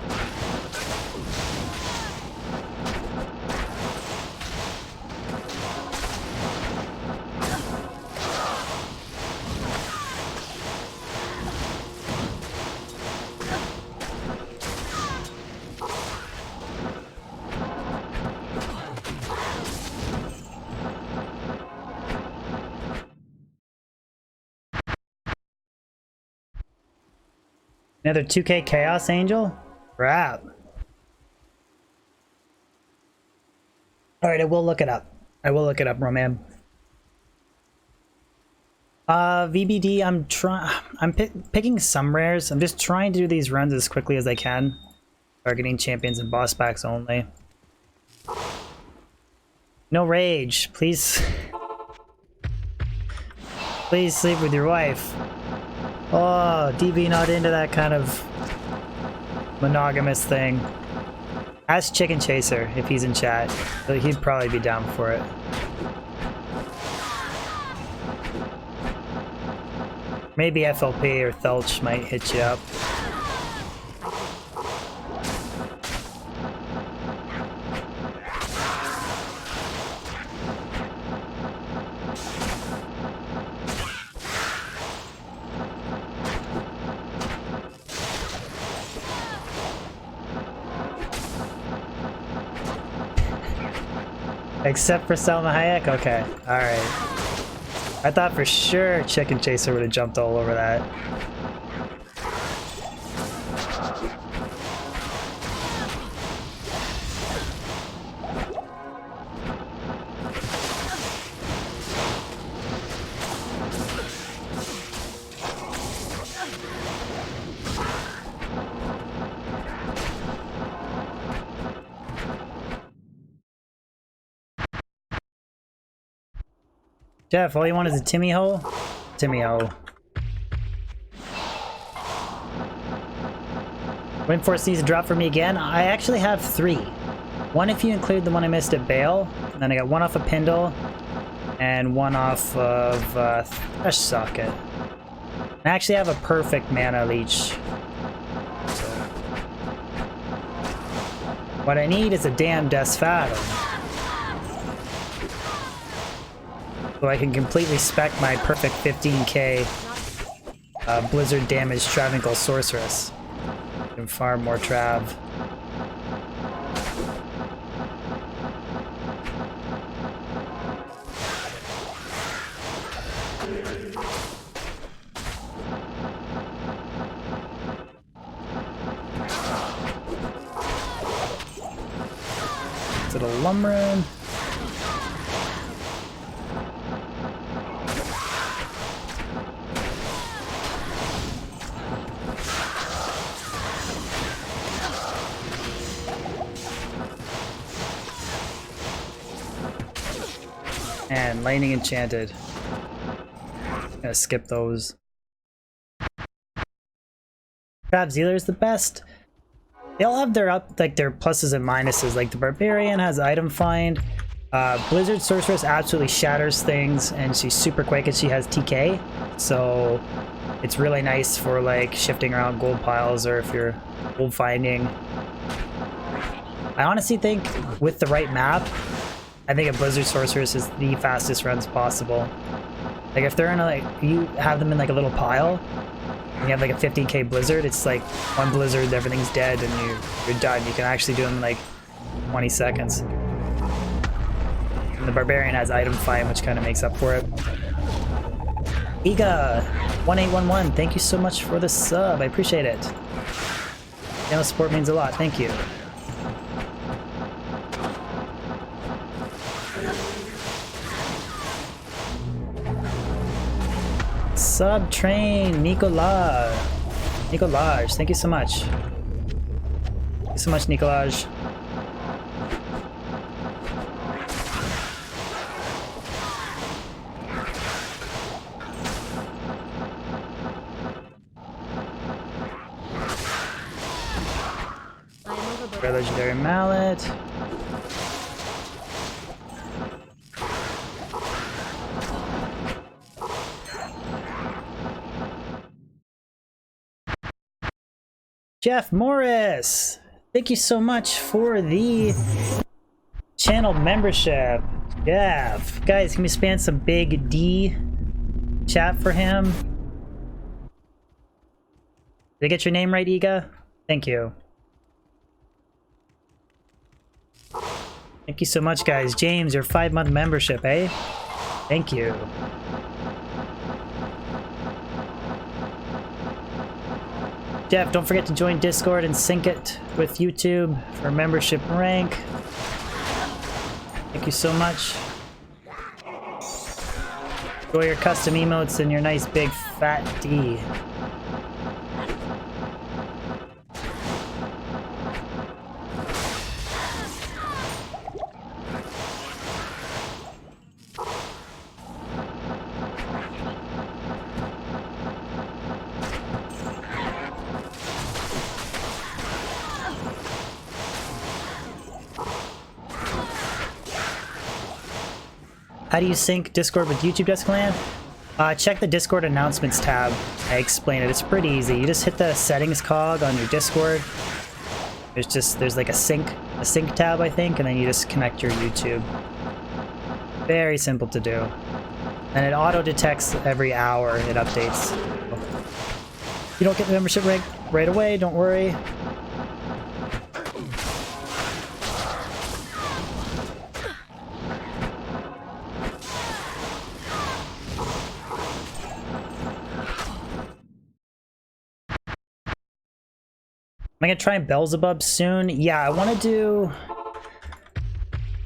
Another 2K Chaos Angel? Crap. Alright, I will look it up. I will look it up, Roman. VBD, I'm picking some rares. I'm just trying to do these runs as quickly as I can. Targeting champions and boss packs only. No rage, please. Please sleep with your wife. Oh, DB not into that kind of monogamous thing. Ask Chicken Chaser if he's in chat. He'd probably be down for it. Maybe FLP or Thelch might hit you up. Except for Selma Hayek? Okay, alright. I thought for sure Chicken Chaser would have jumped all over that. Jeff, all you want is a Timmy Ho? Timmy Ho. Windforce needs to drop for me again. I actually have 3. 1 if you include the one I missed at Bale. And then I got 1 off of Pindle. And 1 off of Thresh Socket. I actually have a perfect mana leech. So what I need is a damn Desfatum. So I can completely spec my perfect 15k Blizzard damage Travincal Sorceress. And farm more Trav. To the Lumrun. And Lightning Enchanted. Gonna skip those. Trav Zealer is the best. They all have their their pluses and minuses. Like the Barbarian has item find. Blizzard Sorceress absolutely shatters things, and she's super quick, and she has TK. So it's really nice for like shifting around gold piles, or if you're gold finding. I honestly think with the right map, I think a Blizzard Sorceress is the fastest runs possible. Like if they're in a you have them in like a little pile, and you have like a 15k Blizzard, it's like 1 Blizzard, everything's dead, and you're done. You can actually do them in like 20 seconds. And the Barbarian has item find, which kind of makes up for it. Iga1811, thank you so much for the sub. I appreciate it. Channel support means a lot. Thank you. Sub train Nicolaj, thank you so much. Thank you so much, Nicolaj. Rare legendary mallet. Jeff Morris, thank you so much for the channel membership. Jeff, guys, can we spam some big D chat for him? Did I get your name right, Iga? Thank you. Thank you so much, guys. James, your 5-month membership, eh? Thank you. Jeff, don't forget to join Discord and sync it with YouTube for membership rank. Thank you so much. Enjoy your custom emotes and your nice big fat D. How do you sync Discord with YouTube, Desclan? Check the Discord announcements tab. I explain it. It's pretty easy. You just hit the settings cog on your Discord. There's like a sync tab, I think, and then you just connect your YouTube. Very simple to do. And it auto detects every hour it updates. You don't get the membership rank right away, don't worry. Am I gonna try Beelzebub soon? Yeah, I want to do...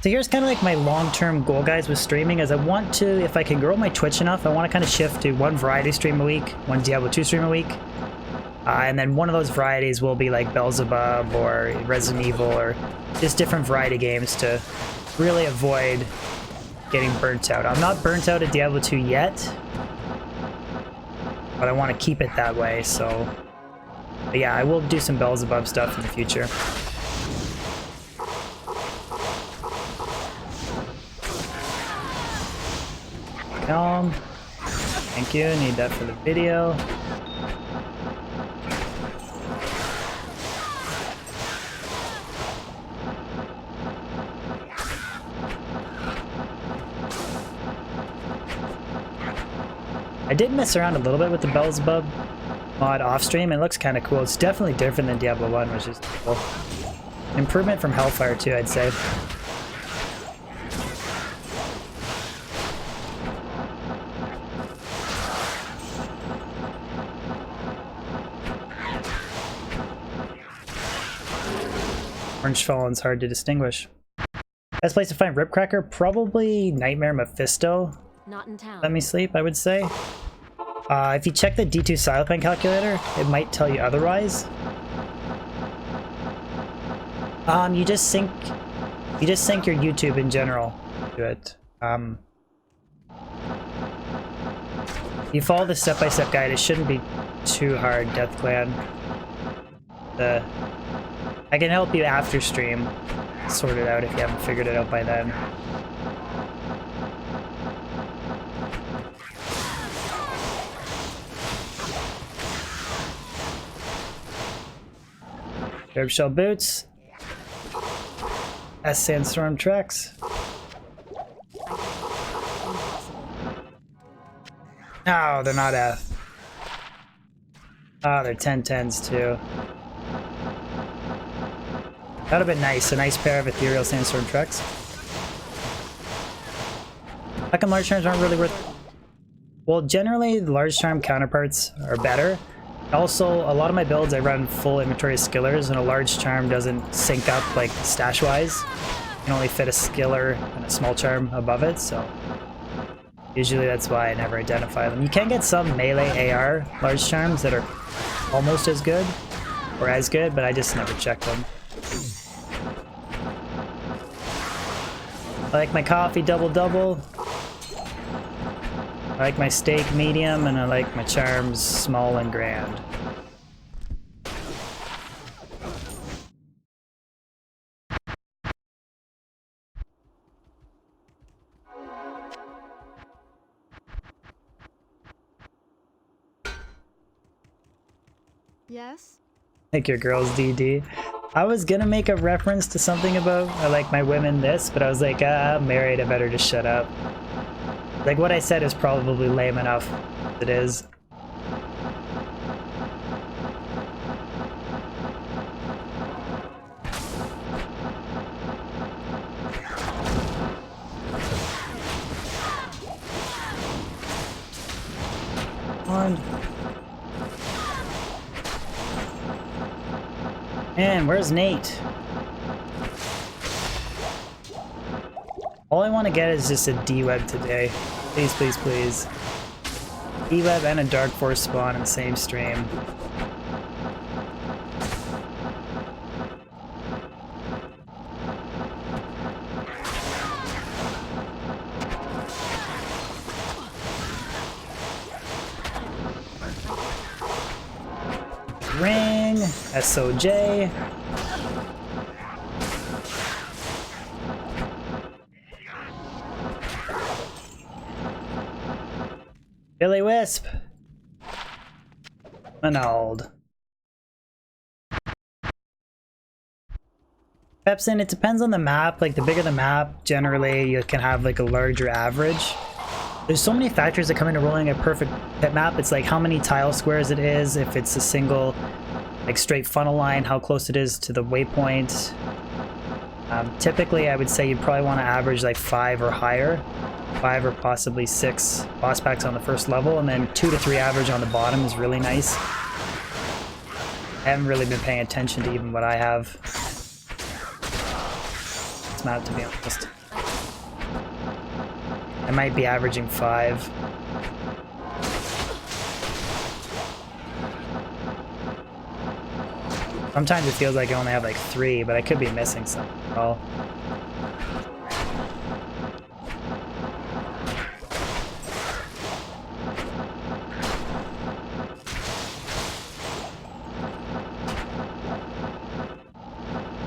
So here's kind of like my long-term goal, guys, with streaming, is I want to, if I can grow my Twitch enough, I want to kind of shift to 1 variety stream a week, 1 Diablo 2 stream a week. And then one of those varieties will be like Beelzebub or Resident Evil or just different variety games to really avoid getting burnt out. I'm not burnt out at Diablo 2 yet, but I want to keep it that way, so... But yeah, I will do some bells above stuff in the future. Calm. Thank you, need that for the video. I did mess around a little bit with the Beelzebub mod off stream. It looks kind of cool. It's definitely different than Diablo 1, which is cool. Improvement from Hellfire too, I'd say. Orange Fallen's hard to distinguish. Best place to find Ripcracker? Probably Nightmare Mephisto.
Not in town.
Let me sleep, I would say. If you check the D2 Silopen calculator, it might tell you otherwise. You just sync your YouTube in general to it. You follow the step-by-step guide, it shouldn't be too hard, Death Clan. I can help you after stream sort it out if you haven't figured it out by then. Herb Shell Boots. S Sandstorm Tracks. No, they're not F. Oh, they're 10-10s too. That would have been nice. A nice pair of Ethereal Sandstorm Tracks. How come large charms aren't really worth... Well, generally, the large charm counterparts are better. Also, a lot of my builds I run full inventory of skillers, and a large charm doesn't sync up like stash-wise. You can only fit a skiller and a small charm above it, so usually that's why I never identify them. You can get some melee AR large charms that are almost as good, or as good, but I just never check them. I like my coffee double-double. I like my steak medium, and I like my charms small and grand.
Yes?
Like your girls, DD. I was gonna make a reference to something about I like my women this, but I was like, I'm married, I better just shut up. Like, what I said is probably lame enough as it is. On. Man, where's Nate? All I want to get is just a D-Web today. Please, please, please. D-Web and a Dark Force spawn in the same stream. Ring, SOJ. Billy Wisp. Manald. Pepsin, it depends on the map. Like, the bigger the map, generally you can have like a larger average. There's so many factors that come into rolling a perfect pit map. It's like how many tile squares it is, if it's a single like straight funnel line, how close it is to the waypoint. Typically I would say you'd probably want to average like 5 or higher. 5 or possibly 6 boss packs on the first level, and then 2 to 3 average on the bottom is really nice. I haven't really been paying attention to even what I have. It's map, to be honest. I might be averaging 5. Sometimes it feels like I only have like 3, but I could be missing some. Oh.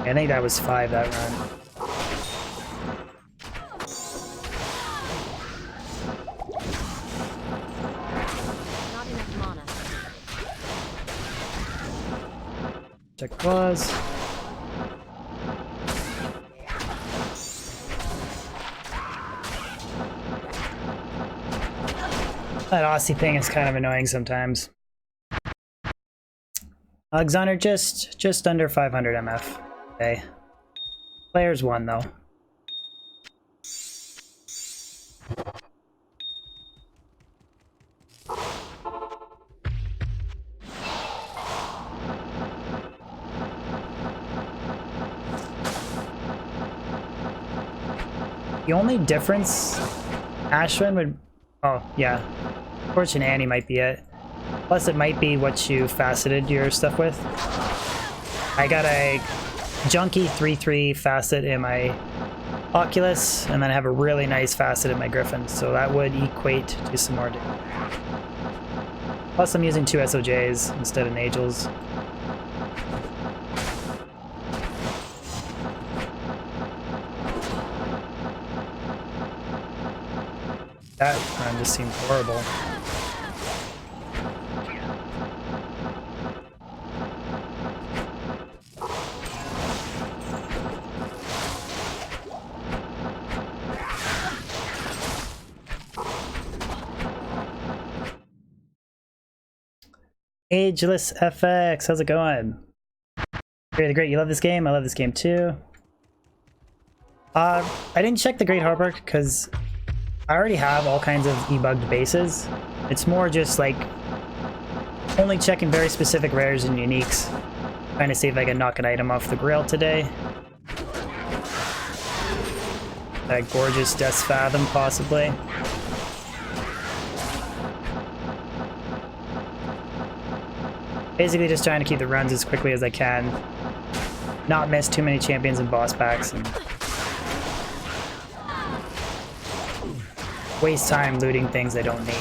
I think that was 5 that run.
Not enough mana.
Check claws. That Aussie thing is kind of annoying sometimes. Alexander just under 500 MF. Okay. Players 1 though. The only difference Ashwin would... Oh, yeah. Fortune Annie might be it. Plus it might be what you faceted your stuff with. I got a junky 3/3 facet in my Oculus, and then I have a really nice facet in my Griffin, so that would equate to some more damage. Plus I'm using 2 SOJs instead of Nagels. That run just seemed horrible. Ageless FX, how's it going? Really great, you love this game? I love this game too. I didn't check the Great Harbor because I already have all kinds of debugged bases. It's more just like only checking very specific rares and uniques. Trying to see if I can knock an item off the grail today. That gorgeous Death's Fathom, possibly. Basically just trying to keep the runs as quickly as I can. Not miss too many champions and boss packs. And waste time looting things I don't need.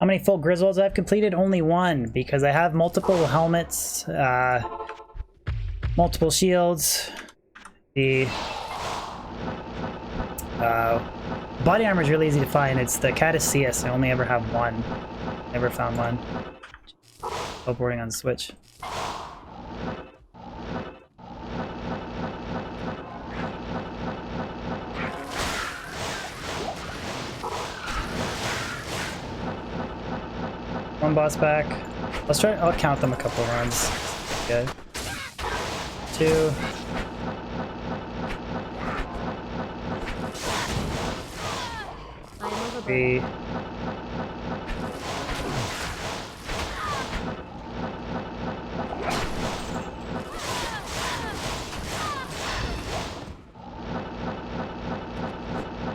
How many full Griswolds I've completed? Only 1, because I have multiple helmets, multiple shields. The body armor is really easy to find. It's the Caduceus. I only ever have 1. Never found one. Teleporting on the Switch. One boss back. Let's try. I'll count them a couple runs. Good. 2.
I am overburdened.
3.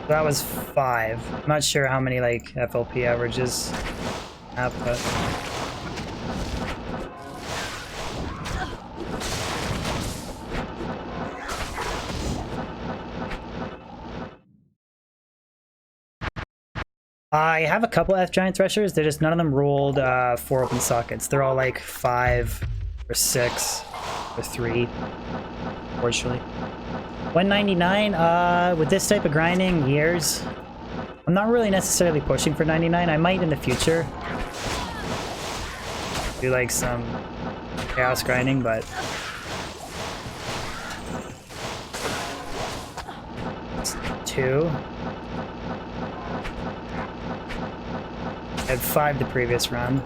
That was 5. I'm not sure how many like FLP averages have, but I have a couple F Giant Threshers. They're just none of them rolled 4 open sockets. They're all like 5 or 6 or 3, fortunately. 199 with this type of grinding, years. I'm not really necessarily pushing for 99. I might in the future do like some chaos grinding, but it's 2. I had 5 the previous run.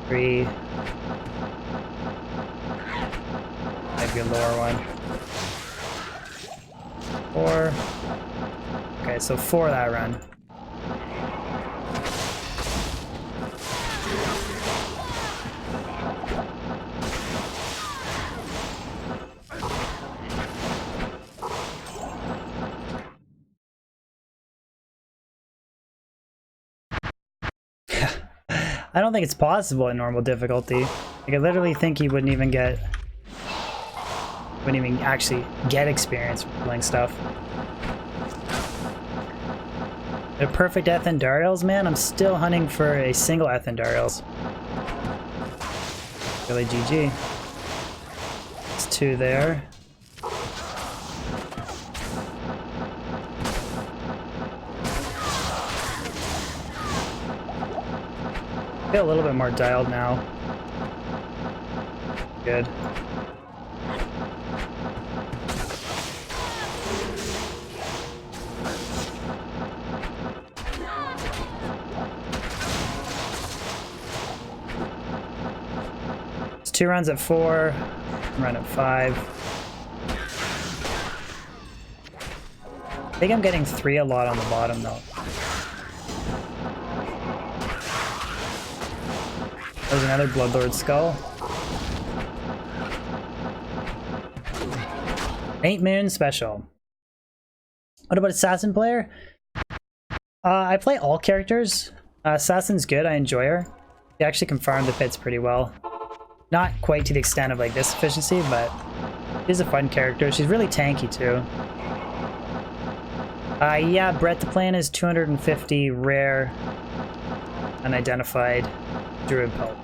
Three. Maybe a lower one. 4. Okay, so 4 that run. I don't think it's possible in normal difficulty. Like, I literally think he wouldn't even actually get experience from playing stuff. The perfect Ethendariels, man. I'm still hunting for a single Ethendariels. Really GG. It's 2 there. I feel a little bit more dialed now. Good. It's 2 runs at 4, run at 5. I think I'm getting 3 a lot on the bottom though. There's another Bloodlord skull. 8 moon special. What about Assassin player? I play all characters. Assassin's good, I enjoy her. She actually can farm the pits pretty well. Not quite to the extent of like this efficiency, but she's a fun character. She's really tanky too. Yeah, Brett, the plan is 250 rare unidentified druid pelt.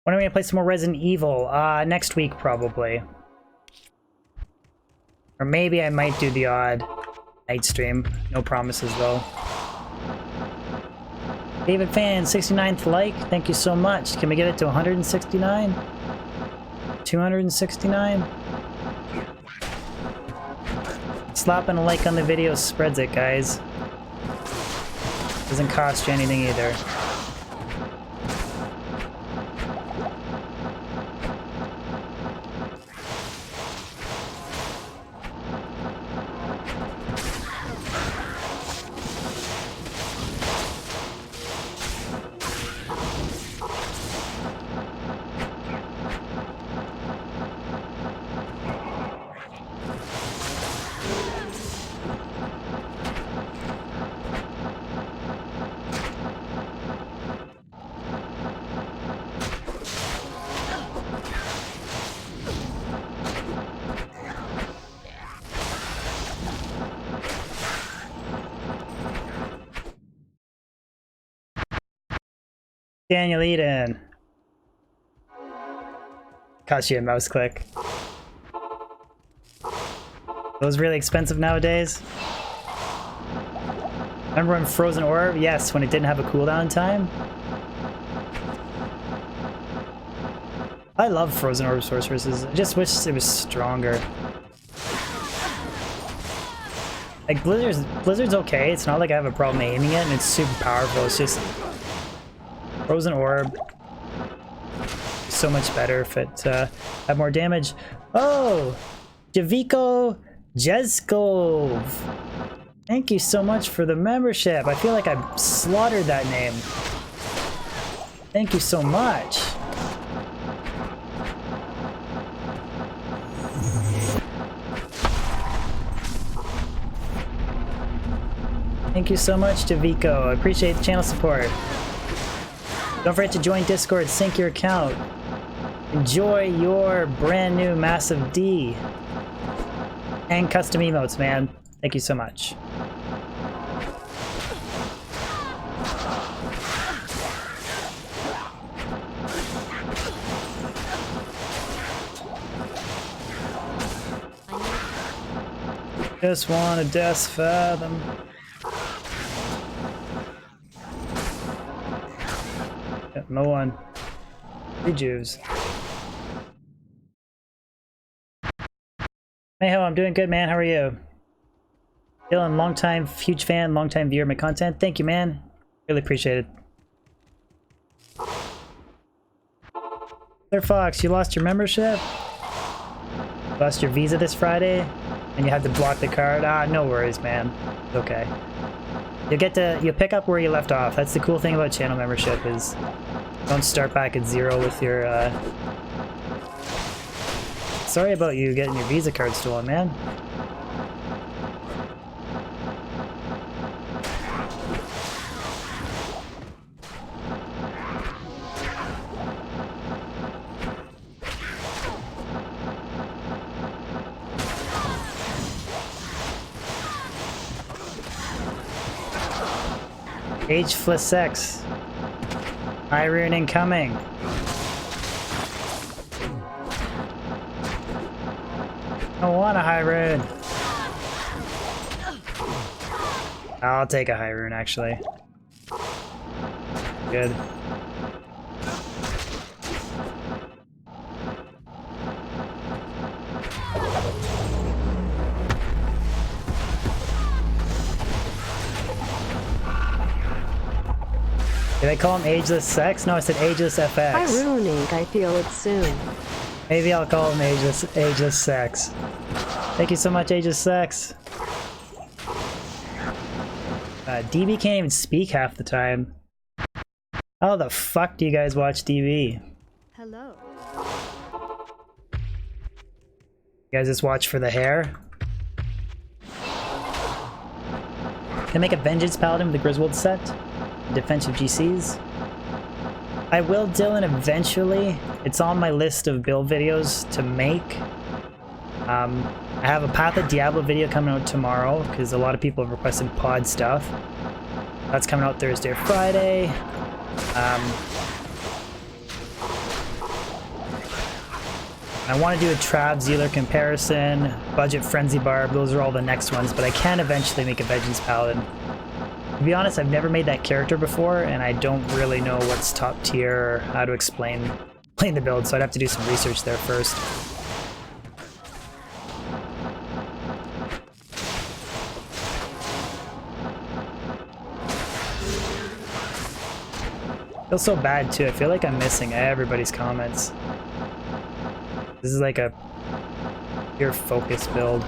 When are we gonna play some more Resident Evil? Next week probably. Or maybe I might do the odd night stream. No promises though. David Fan, 69th like. Thank you so much. Can we get it to 169? 269? Slapping a like on the video spreads it, guys. Doesn't cost you anything either. Daniel Eden. Cost you a mouse click. Those really expensive nowadays. Remember when Frozen Orb? Yes, when it didn't have a cooldown time. I love Frozen Orb sorceresses. I just wish it was stronger. Like Blizzard's okay. It's not like I have a problem aiming it, and it's super powerful. It's just Frozen Orb. So much better if it had more damage. Oh, Javiko Jeskov. Thank you so much for the membership. I feel like I slaughtered that name. Thank you so much. Thank you so much, Javiko. I appreciate the channel support. Don't forget to join Discord, sync your account. Enjoy your brand new Massive D. And custom emotes, man. Thank you so much.
I
Just want a death fathom. Yeah, no one. Rejuves. Hey ho, I'm doing good, man. How are you? Dylan, long time, huge fan, long time viewer of my content. Thank you, man. Really appreciate it. Sir Fox, you lost your membership? Lost your visa this Friday? And you had to block the card? Ah, no worries, man. It's okay. You'll pick up where you left off. That's the cool thing about channel membership is don't start back at 0 with your, Sorry about you getting your visa card stolen, man. H Flissex. Irene incoming. I want a high rune. I'll take a high rune, actually. Good. Did I call him Ageless Sex? No, I said Ageless FX.
Hi, Rune Inc. I feel it soon.
Maybe I'll call him Ageless Sex. Thank you so much, Ageless Sex. DB can't even speak half the time. How the fuck do you guys watch DB?
Hello.
You guys just watch for the hair? Can I make a Vengeance Paladin with the Griswold set? Defensive GCs? I will, Dylan, eventually. It's on my list of build videos to make. I have a Path of Diablo video coming out tomorrow because a lot of people have requested pod stuff. That's coming out Thursday or Friday. I want to do a Trav Zealer comparison, Budget Frenzy Barb, those are all the next ones, but I can eventually make a Vengeance Paladin. To be honest, I've never made that character before, and I don't really know what's top tier or how to explain the build, so I'd have to do some research there first. I feel so bad too. I feel like I'm missing everybody's comments. This is like a pure focus build.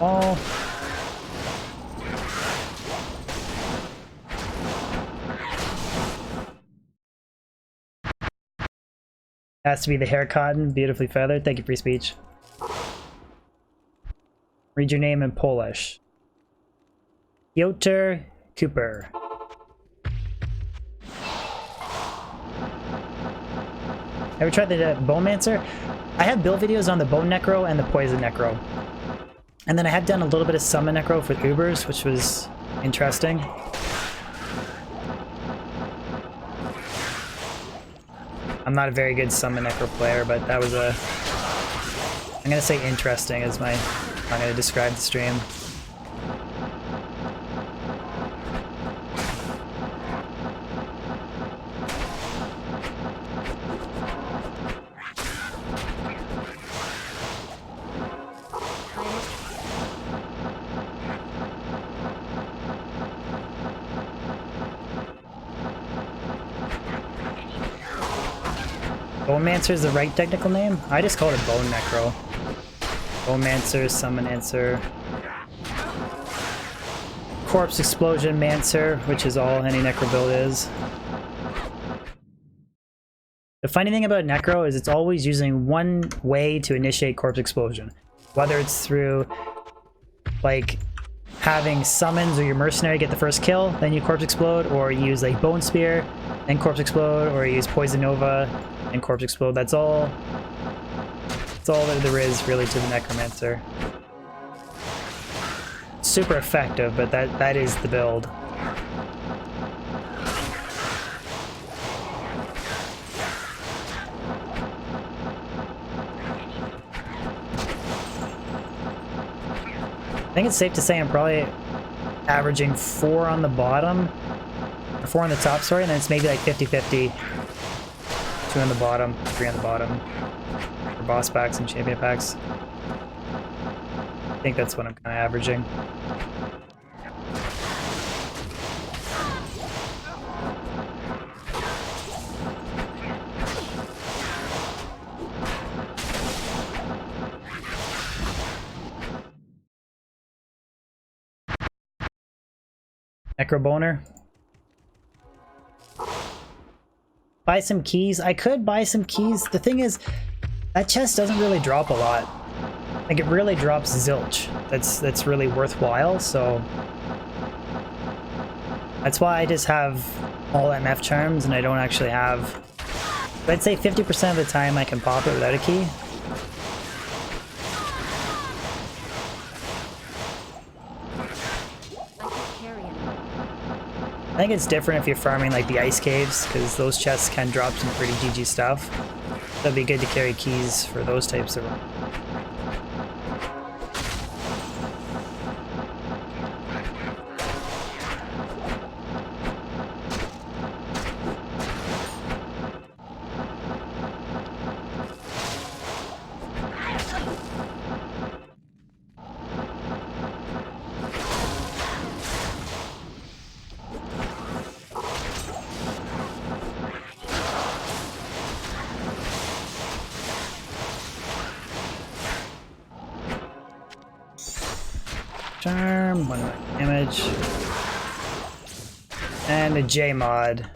Oh. Has to be the hair cotton, beautifully feathered. Thank you, free speech. Read your name in Polish. Piotr Cooper. Ever tried the Bowmancer? I have build videos on the Bone Necro and the Poison Necro. And then I have done a little bit of Summon Necro with Ubers, which was interesting. I'm not a very good Summon Necro player, but that was a... I'm gonna say interesting is my... I'm gonna describe the stream. Bowmancer is the right technical name? I just called it Bone Necro. Bowmancer, Summon Answer. Corpse Explosion Mancer, which is all any Necro build is. The funny thing about Necro is it's always using one way to initiate Corpse Explosion. Whether it's through, like, having summons or your Mercenary get the first kill, then you Corpse Explode, or you use, like, Bone Spear, and Corpse Explode, or you use Poison Nova, and Corpse Explode. That's all that there is, really, to the Necromancer. Super effective, but that is the build. think it's safe to say I'm probably averaging 4 on the bottom, or 4 on the top, sorry, and then it's maybe like 50-50. 2 on the bottom, 3 on the bottom for boss packs and champion packs. I think that's what I'm kind of averaging. Necroboner. Buy some keys. I could buy some keys. The thing is, that chest doesn't really drop a lot. Like, it really drops zilch. That's really worthwhile, so that's why I just have all MF charms and I don't actually have... I'd say 50% of the time I can pop it without a key. I think it's different if you're farming like the ice caves, because those chests can drop some pretty GG stuff. That'd be good to carry keys for those types of... Charm, 1 damage. And a J mod.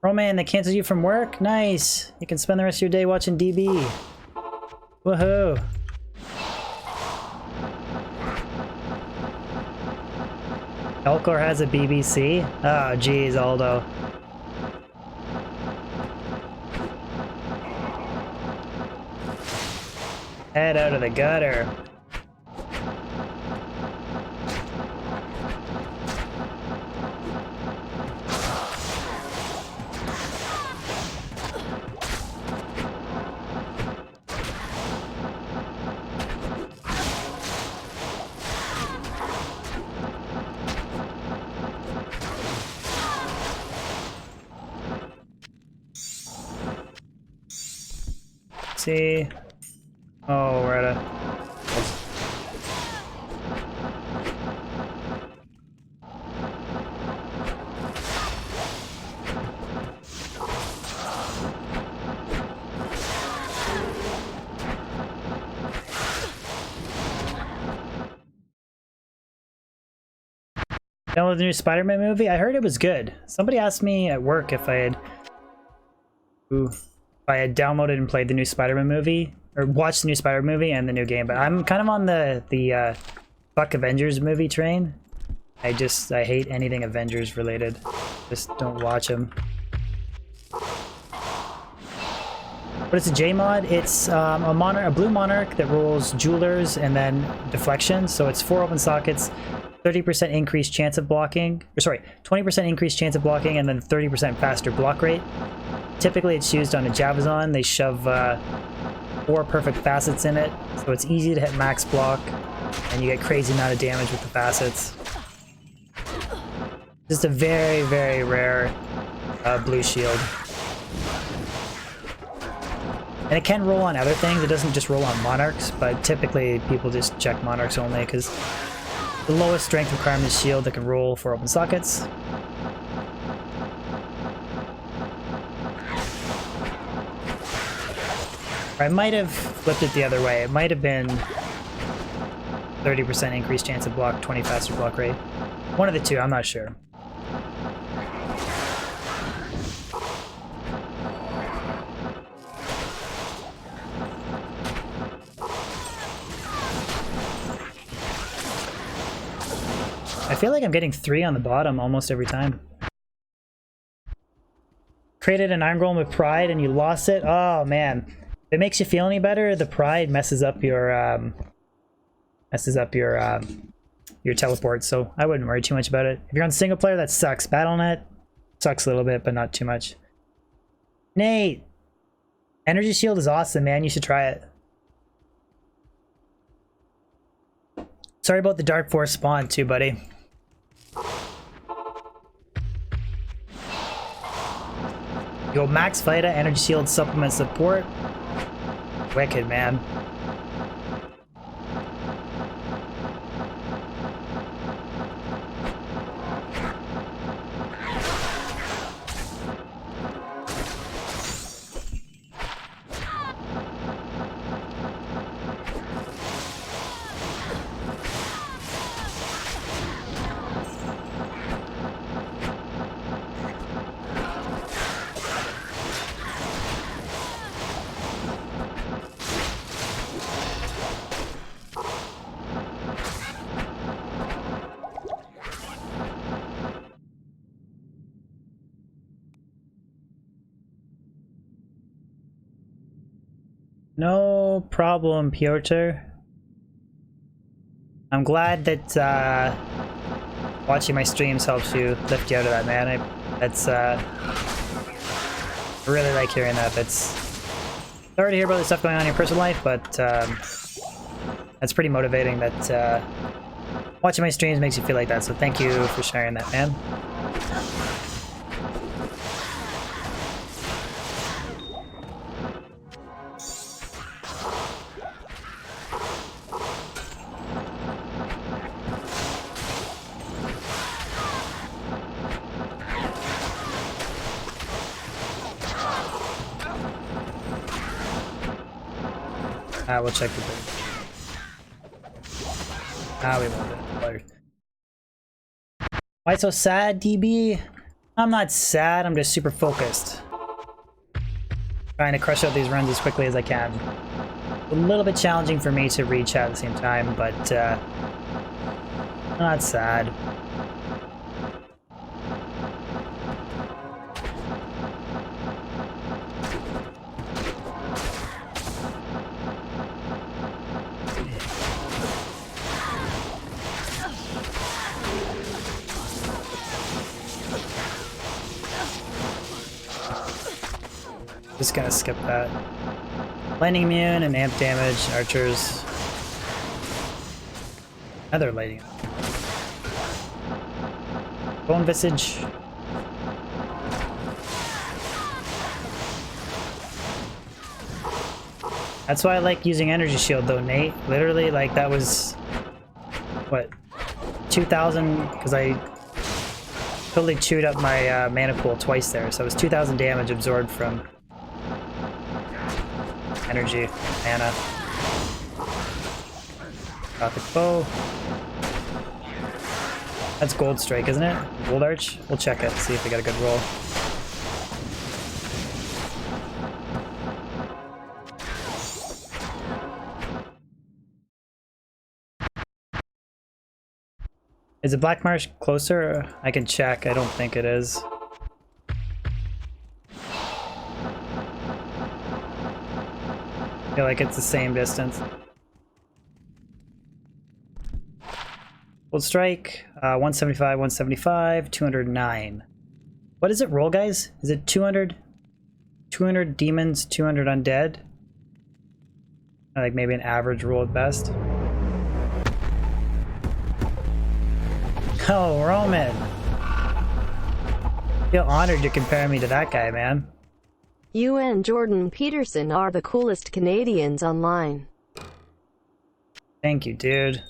Oh man, they canceled you from work? Nice! You can spend the rest of your day watching DB. Woohoo! Elcor has a BBC? Oh geez, Aldo. Head out of the gutter. See? Oh, we're at a... Download the new Spider-Man movie? I heard it was good. Somebody asked me at work if I had... if I had downloaded and played the new Spider-Man movie, or watched the new Spider-Man movie and the new game, but I'm kind of on the fuck Avengers movie train. I hate anything Avengers related. Just don't watch them. But it's a J mod. It's a blue monarch that rolls jewelers and then deflection. So it's 4 open sockets, 30% increased chance of blocking, or sorry, 20% increased chance of blocking, and then 30% faster block rate. Typically it's used on a Javazon. They shove 4 perfect facets in it, so it's easy to hit max block, and you get crazy amount of damage with the facets. Just a very, very rare blue shield. And it can roll on other things. It doesn't just roll on monarchs, but typically people just check monarchs only because the lowest strength requirement is shield that can roll 4 open sockets. I might have flipped it the other way. It might have been 30% increased chance of block, 20 faster block rate. One of the two, I'm not sure. I feel like I'm getting 3 on the bottom almost every time. Created an Iron Golem with pride and you lost it? Oh man. If it makes you feel any better, the pride messes up your teleport, so I wouldn't worry too much about it. If you're on single player, that sucks. Battle.net sucks a little bit, but not too much. Nate! Energy Shield is awesome, man. You should try it. Sorry about the Dark Force spawn too, buddy. Yo, Max Vita, Energy Shield supplement support. Wicked, man. No problem, Piotr. I'm glad that watching my streams helps you lift you out of that, man. I really like hearing that. It's sorry to hear about the stuff going on in your personal life, but that's pretty motivating that watching my streams makes you feel like that. So thank you for sharing that, man. We'll check the thing. We won't. Why so sad, DB? I'm not sad, I'm just super focused. Trying to crush out these runs as quickly as I can. A little bit challenging for me to reach at the same time, but I'm not sad. Just gonna skip that. Lightning immune and amp damage, archers. Another lightning. Bone visage. That's why I like using energy shield though, Nate. Literally, like that was what 2,000 because I totally chewed up my mana pool twice there, so it was 2,000 damage absorbed from energy, mana. Gothic bow. That's gold strike, isn't it? Gold arch? We'll check it, see if we got a good roll. Is it Black Marsh closer? I can check. I don't think it is. I feel like it's the same distance. Gold strike, 175, 175, 209. What does it roll, guys? Is it 200? 200 demons, 200 undead? Like maybe an average roll at best. Oh, Roman! I feel honored you're comparing me to that guy, man.
You and Jordan Peterson are the coolest Canadians online.
Thank you, dude.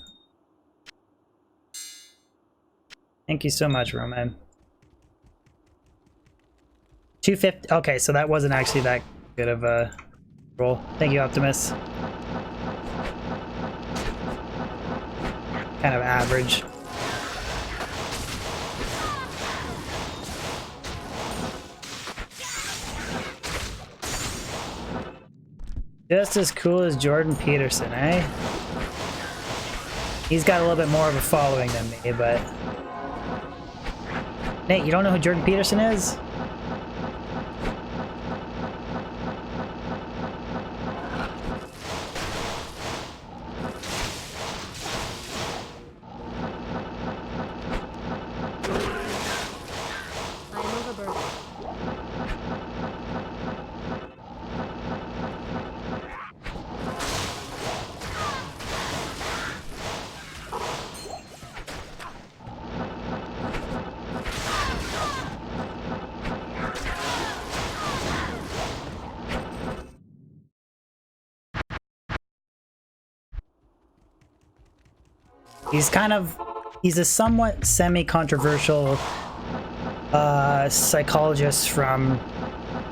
Thank you so much, Roman. 250. Okay, so that wasn't actually that good of a roll. Thank you, Optimus. Kind of average. Just as cool as Jordan Peterson, eh? He's got a little bit more of a following than me, but... Nate, you don't know who Jordan Peterson is? He's a somewhat semi-controversial psychologist from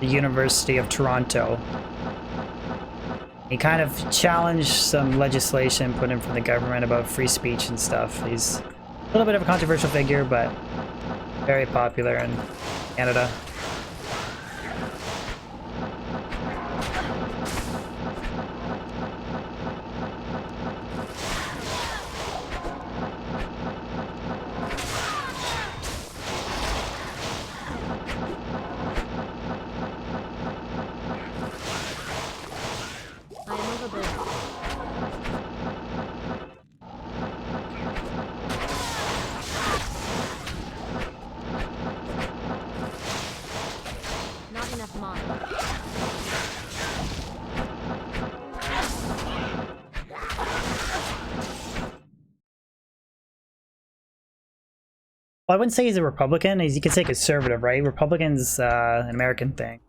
the University of Toronto. He kind of challenged some legislation put in from the government about free speech and stuff. He's a little bit of a controversial figure, but very popular in Canada. Well, I wouldn't say he's a Republican. You could say conservative, right? Republican's an American thing.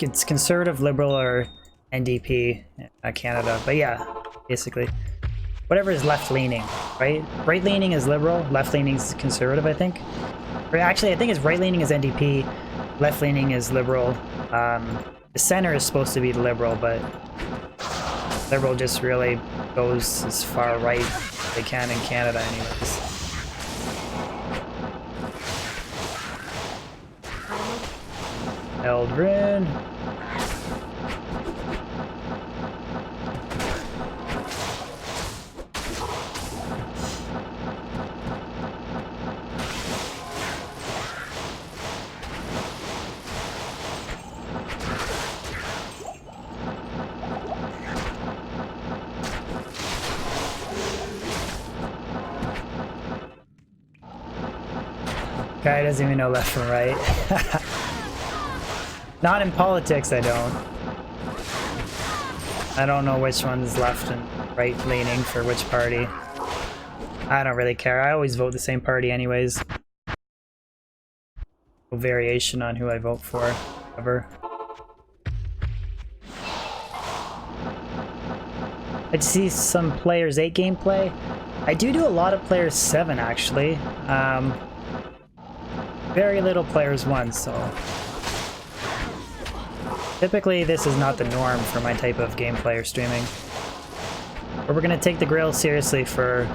It's conservative, liberal, or NDP in Canada. But yeah, basically. Whatever is left-leaning, right? Right-leaning is liberal, left-leaning is conservative, I think. Or actually, I think it's right-leaning is NDP, left-leaning is liberal. The center is supposed to be liberal, but liberal just really goes as far right as they can in Canada anyways. Eldrin. Guy doesn't even know left from right. Not in politics, I don't. I don't know which one's left and right leaning for which party. I don't really care. I always vote the same party anyways. No variation on who I vote for, ever. I'd see some Players 8 gameplay. I do a lot of Players 7 actually. Very little Players 1, so... Typically, this is not the norm for my type of gameplay or streaming. But we're gonna take the grill seriously for,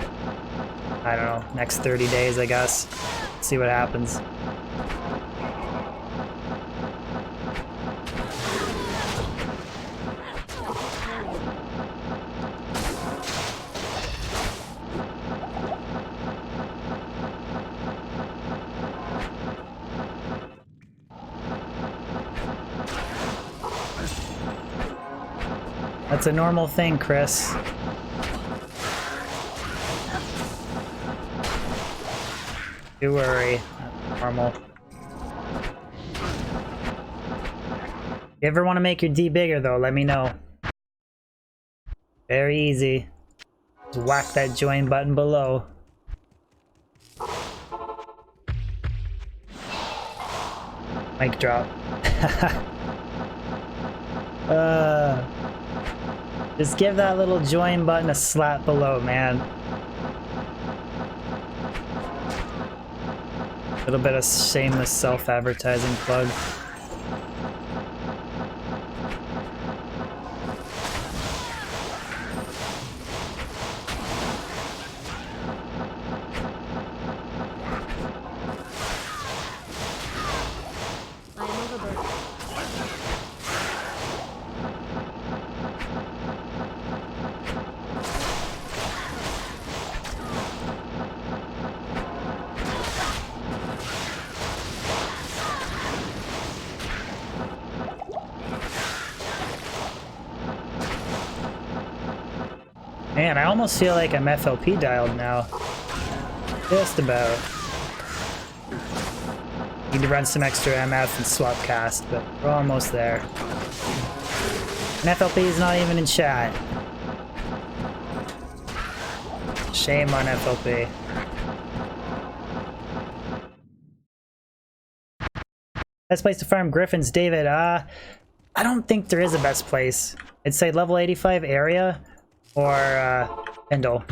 I don't know, next 30 days, I guess. See what happens. That's a normal thing, Chris. Don't worry. That's normal. You ever want to make your D bigger, though, let me know. Very easy. Just whack that join button below. Mic drop. Just give that little join button a slap below, man. A little bit of shameless self-advertising plug. Man, I almost feel like I'm FLP dialed now. Just about. Need to run some extra MF and swap cast, but we're almost there. And FLP is not even in chat. Shame on FLP. Best place to farm griffins, David. I don't think there is a best place. I'd say level 85 area or Pendle.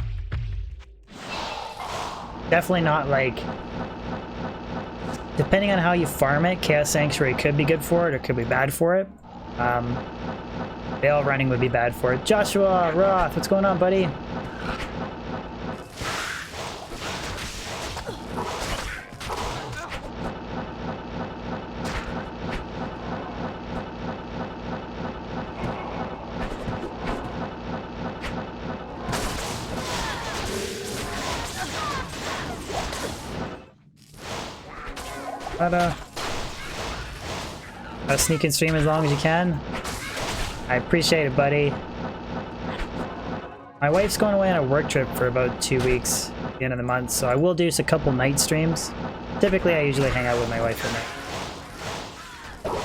Definitely not like, depending on how you farm it, Chaos Sanctuary could be good for it or could be bad for it. Veil running would be bad for it. Joshua Roth, what's going on, buddy? Sneak and stream as long as you can. I appreciate it, buddy. My wife's going away on a work trip for about 2 weeks at the end of the month, so I will do just a couple night streams. Typically, I usually hang out with my wife at night.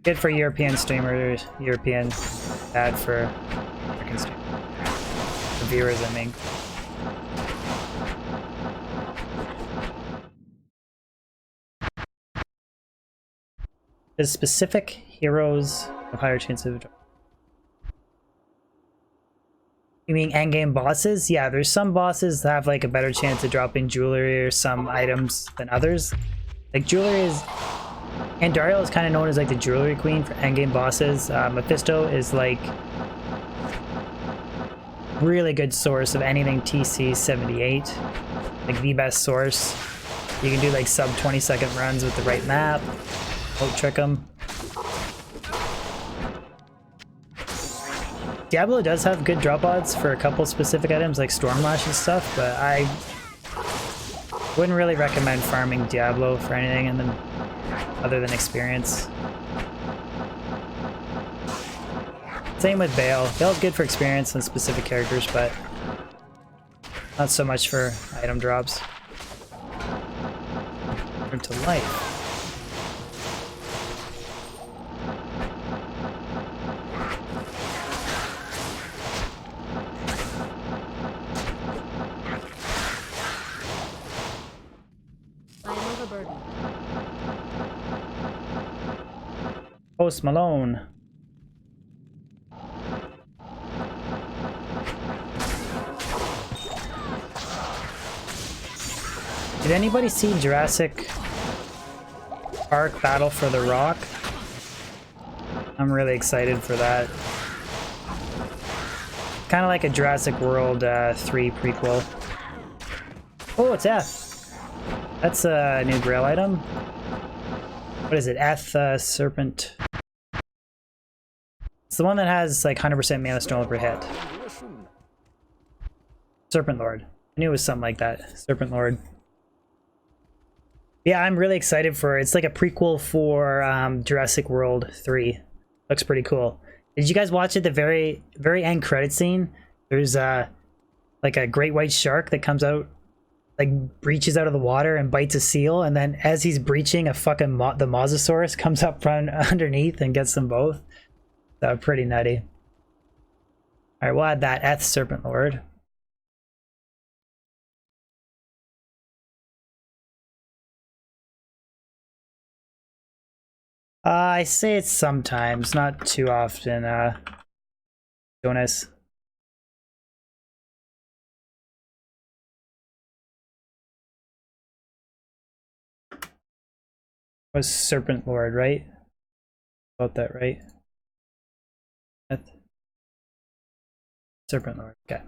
Good for European streamers, European, bad for American streamers. For viewers, I mean. Does specific heroes have higher chance of... You mean endgame bosses? Yeah, there's some bosses that have like a better chance of dropping jewelry or some items than others. Like jewelry is... Andariel is kind of known as like the jewelry queen for endgame bosses. Mephisto is like... really good source of anything TC 78. Like the best source. You can do like sub 20-second runs with the right map. Won't trick them. Diablo does have good drop odds for a couple specific items like Stormlash and stuff, but I wouldn't really recommend farming Diablo for anything and then other than experience. Same with Veil. Veil's good for experience on specific characters, but not so much for item drops. Turn to life. Post Malone. Did anybody see Jurassic Park Battle for the Rock? I'm really excited for that. Kind of like a Jurassic World 3 prequel. Oh, it's F. That's a new Grail item. What is it? F Serpent. It's the one that has like 100% mana stone per hit. Serpent Lord. I knew it was something like that. Serpent Lord. Yeah, I'm really excited for it. It's like a prequel for Jurassic World 3. Looks pretty cool. Did you guys watch it? The very end credit scene? There's like a great white shark that comes out, like breaches out of the water and bites a seal, and then as he's breaching, a fucking the Mosasaurus comes up from underneath and gets them both. So pretty nutty. All right, we'll add that Eth Serpent Lord. I say it sometimes, not too often, Jonas. Was Serpent Lord, right? About that, right? Serpent Lord, okay.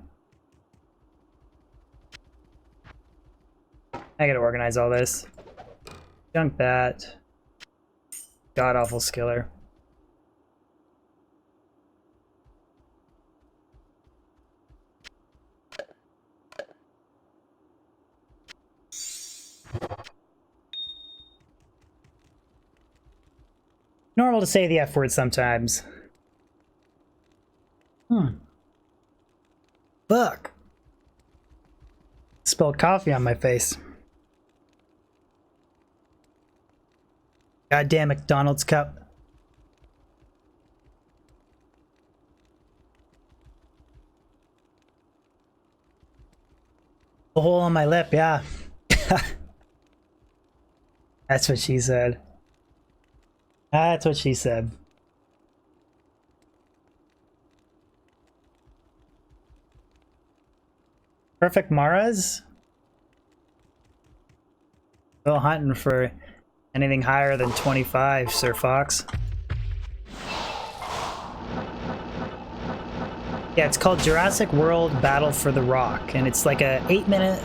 I gotta organize all this. Junk that. God awful skiller. Normal to say the F word sometimes. Fuck. Spilled coffee on my face. Goddamn McDonald's cup. A hole on my lip, yeah. That's what she said. That's what she said. Perfect Maras? Still hunting for anything higher than 25, Sir Fox. Yeah, it's called Jurassic World Battle for the Rock, and it's like a 8-minute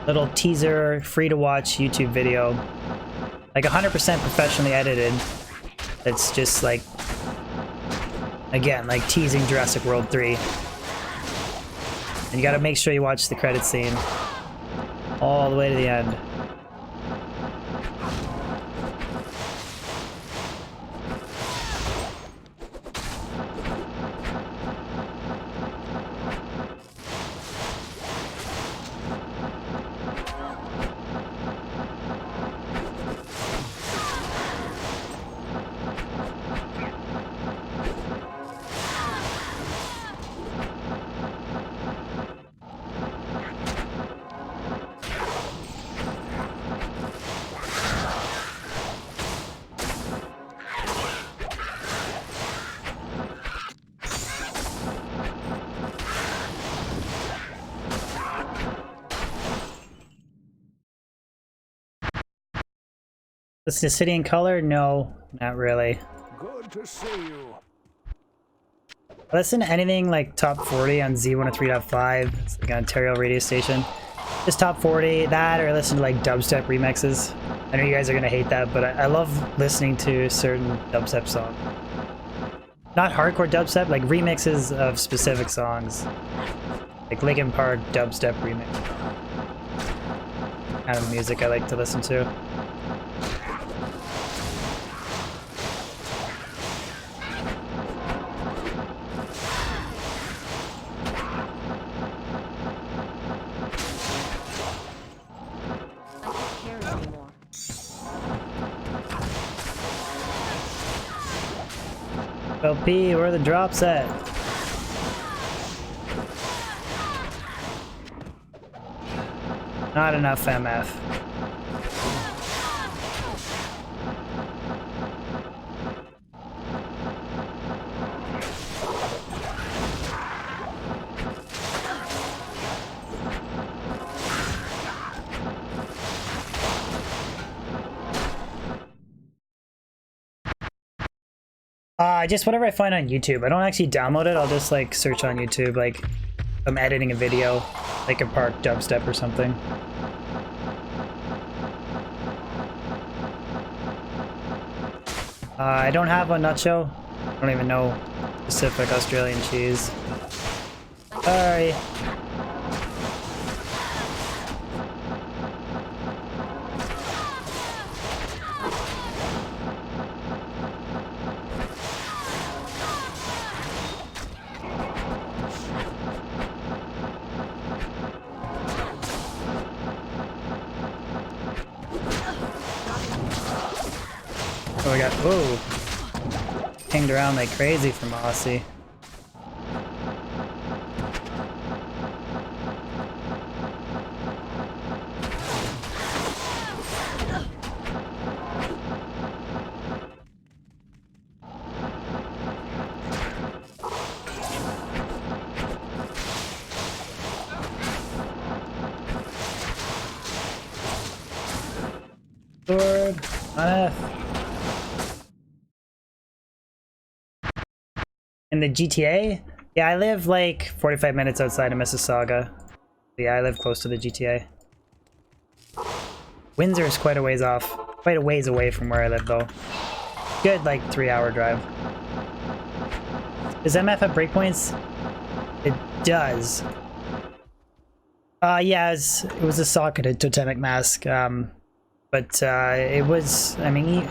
little teaser, free-to-watch YouTube video. Like 100% professionally edited. It's just like, again, like teasing Jurassic World 3. And you gotta make sure you watch the credit scene all the way to the end. Listen to City in Color? No, not really.
Good to see you.
Listen to anything like top 40 on Z103.5. It's like an Ontario radio station. Just top 40, that, or listen to like dubstep remixes. I know you guys are gonna hate that, but I love listening to certain dubstep songs. Not hardcore dubstep, like remixes of specific songs. Like Linkin Park dubstep remix. Kind of music I like to listen to. LP, where are the drops at? Not enough MF. Just whatever I find on YouTube. I don't actually download it. I'll just like search on YouTube, like if I'm editing a video, like a park dubstep or something. I don't have a nacho. I don't even know Pacific Australian cheese. Sorry. Oh, we got, whoa, pinged around like crazy from Aussie. Sword on F. In the GTA? Yeah, I live like 45 minutes outside of Mississauga. Yeah, I live close to the GTA. Windsor is quite a ways off. Quite a ways away from where I live though. Good like 3-hour drive. Does MF have breakpoints? It does. Yeah, it was a socketed totemic mask. But it was, I mean,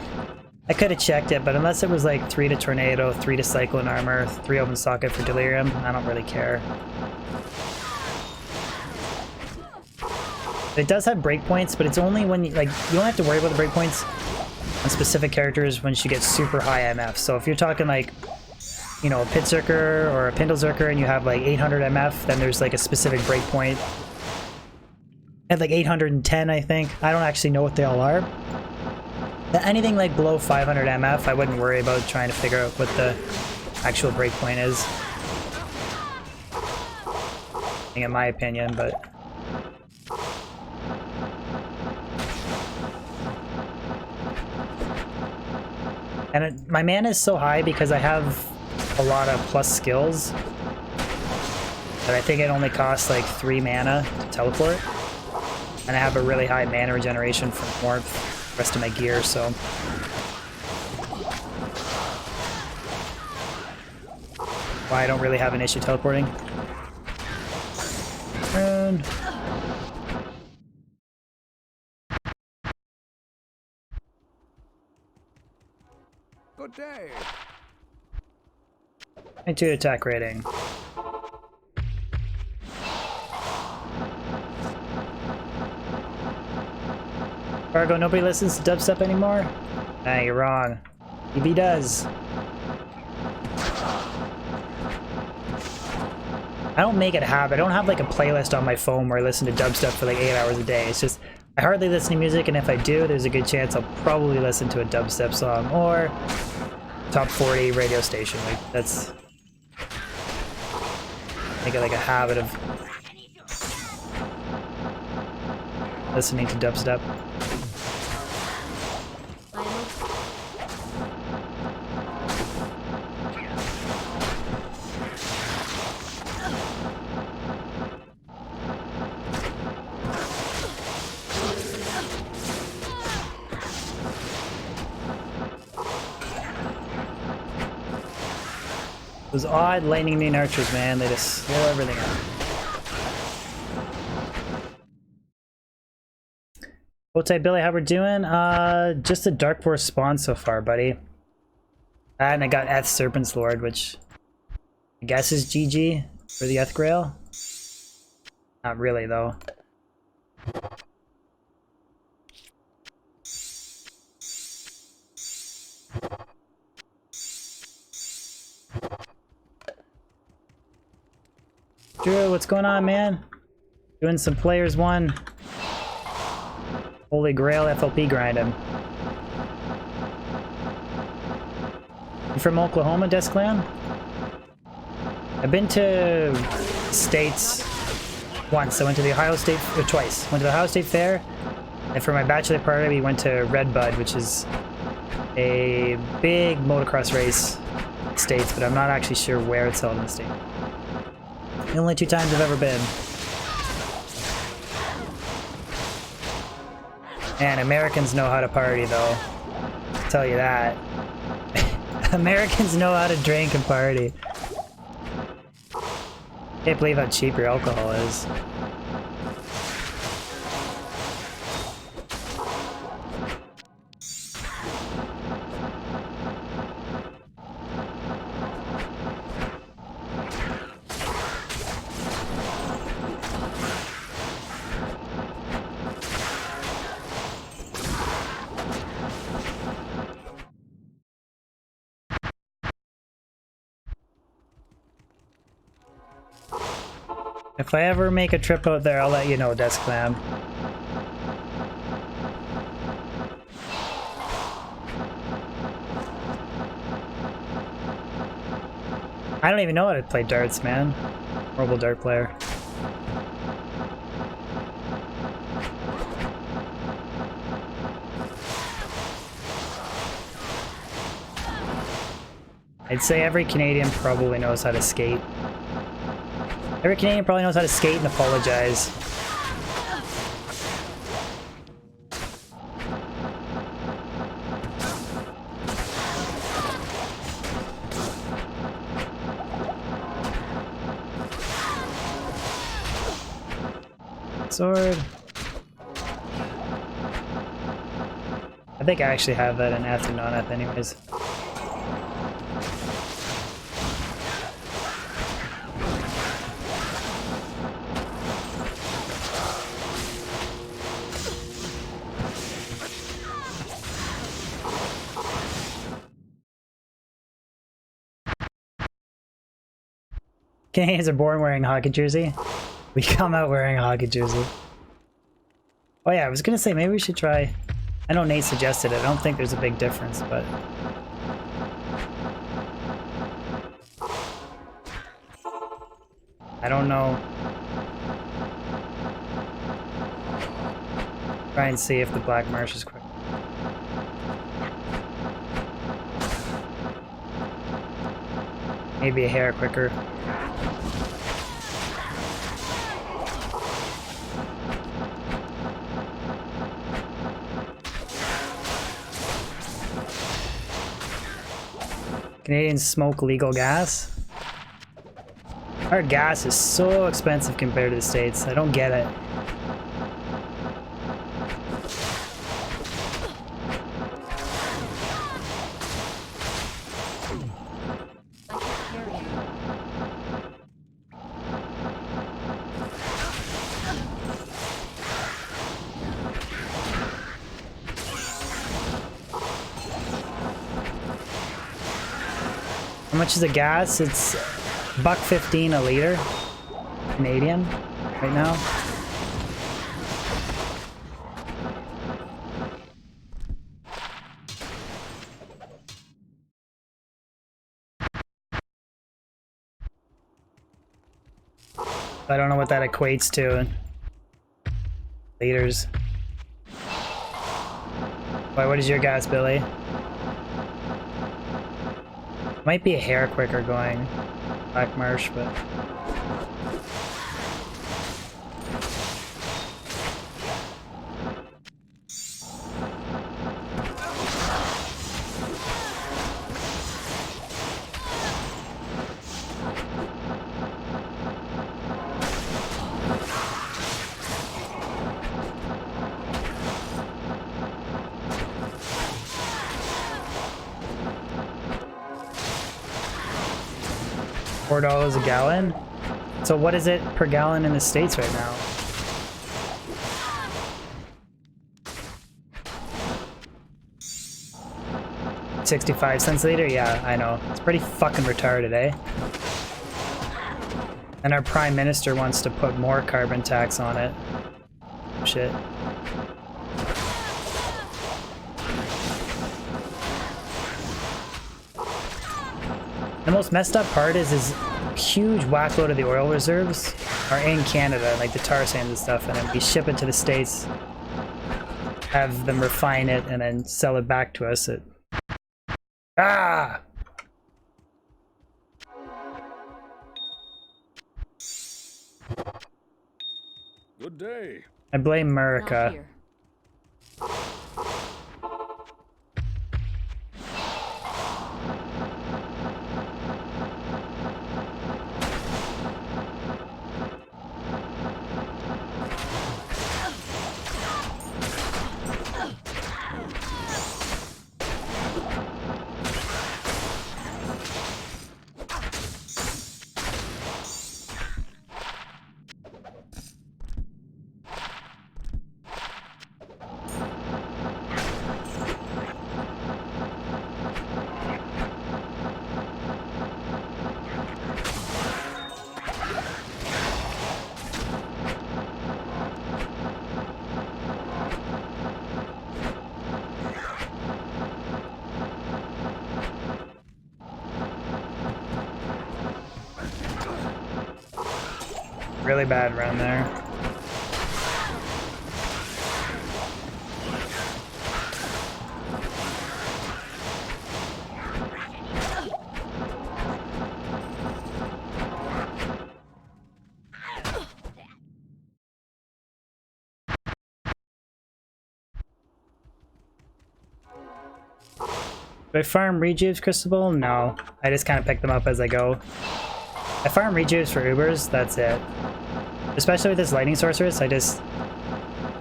I could have checked it, but unless it was like 3 to Tornado, 3 to Cyclone Armor, 3 open socket for Delirium, I don't really care. It does have breakpoints, but it's only when you, like, you don't have to worry about the breakpoints on specific characters once you get super high MF. So if you're talking like, you know, a Pit Zerker or a Pindle Zerker and you have like 800 MF, then there's like a specific breakpoint. At like 810, I think. I don't actually know what they all are. But anything like below 500 MF, I wouldn't worry about trying to figure out what the actual breakpoint is. In my opinion, but... And my mana is so high because I have a lot of plus skills. But I think it only costs like 3 mana to teleport. And I have a really high mana regeneration from Warmth, the rest of my gear, so... why I don't really have an issue teleporting. And...
Good day.
22 attack rating. Fargo, nobody listens to dubstep anymore? Nah, you're wrong. EV does. I don't make it a habit. I don't have like a playlist on my phone where I listen to dubstep for like 8 hours a day. It's just, I hardly listen to music, and if I do, there's a good chance I'll probably listen to a dubstep song or top 40 radio station. Like, that's... make it like a habit of listening to dubstep. Those odd lightning mean archers, man, they just slow everything up. What's up, Billy? How we're doing? Just a Dark Force spawn so far, buddy. And I got Eth Serpent's Lord, which I guess is GG for the Eth Grail. Not really, though. Drew, what's going on, man? Doing some Players 1 Holy Grail FLP grinding. You from Oklahoma, Desclan? I've been to States once. I went to the Ohio State, or twice. Went to the Ohio State Fair, and for my bachelor party we went to Redbud, which is a big motocross race in the States, but I'm not actually sure where it's held in the state. The only 2 times I've ever been. And Americans know how to party, though. I'll tell you that. Americans know how to drink and party. Can't believe how cheap your alcohol is. If I ever make a trip out there, I'll let you know, Desk Clam. I don't even know how to play darts, man. Horrible dart player. I'd say every Canadian probably knows how to skate. Every Canadian probably knows how to skate and apologize. Sword. I think I actually have that in Eth and non-Eth anyways. Canadians are born wearing a hockey jersey. We come out wearing a hockey jersey. Oh yeah, I was gonna say maybe we should try. I know Nate suggested it. I don't think there's a big difference, but I don't know. Try and see if the Black Marsh is quick. Maybe a hair quicker. Canadians smoke legal gas? Our gas is so expensive compared to the States. I don't get it. How much is the gas? It's $1.15 a liter Canadian right now. I don't know what that equates to in liters. Why, what is your gas, Billy? Might be a hair quicker going Black Marsh, but... $4 a gallon? So what is it per gallon in the States right now? $0.65 a liter? Yeah, I know. It's pretty fucking retarded, eh? And our Prime Minister wants to put more carbon tax on it. Shit. The most messed up part is huge whackload of the oil reserves are in Canada, like the tar sands and stuff, and then we ship it to the States, have them refine it, and then sell it back to us at... Ah!
Good day.
I blame
Not
America.
here.
Really bad run there. Do I farm rejuves, Crystal? No. I just kind of pick them up as I go. I farm rejuves for Ubers, that's it. Especially with this Lightning Sorceress, I just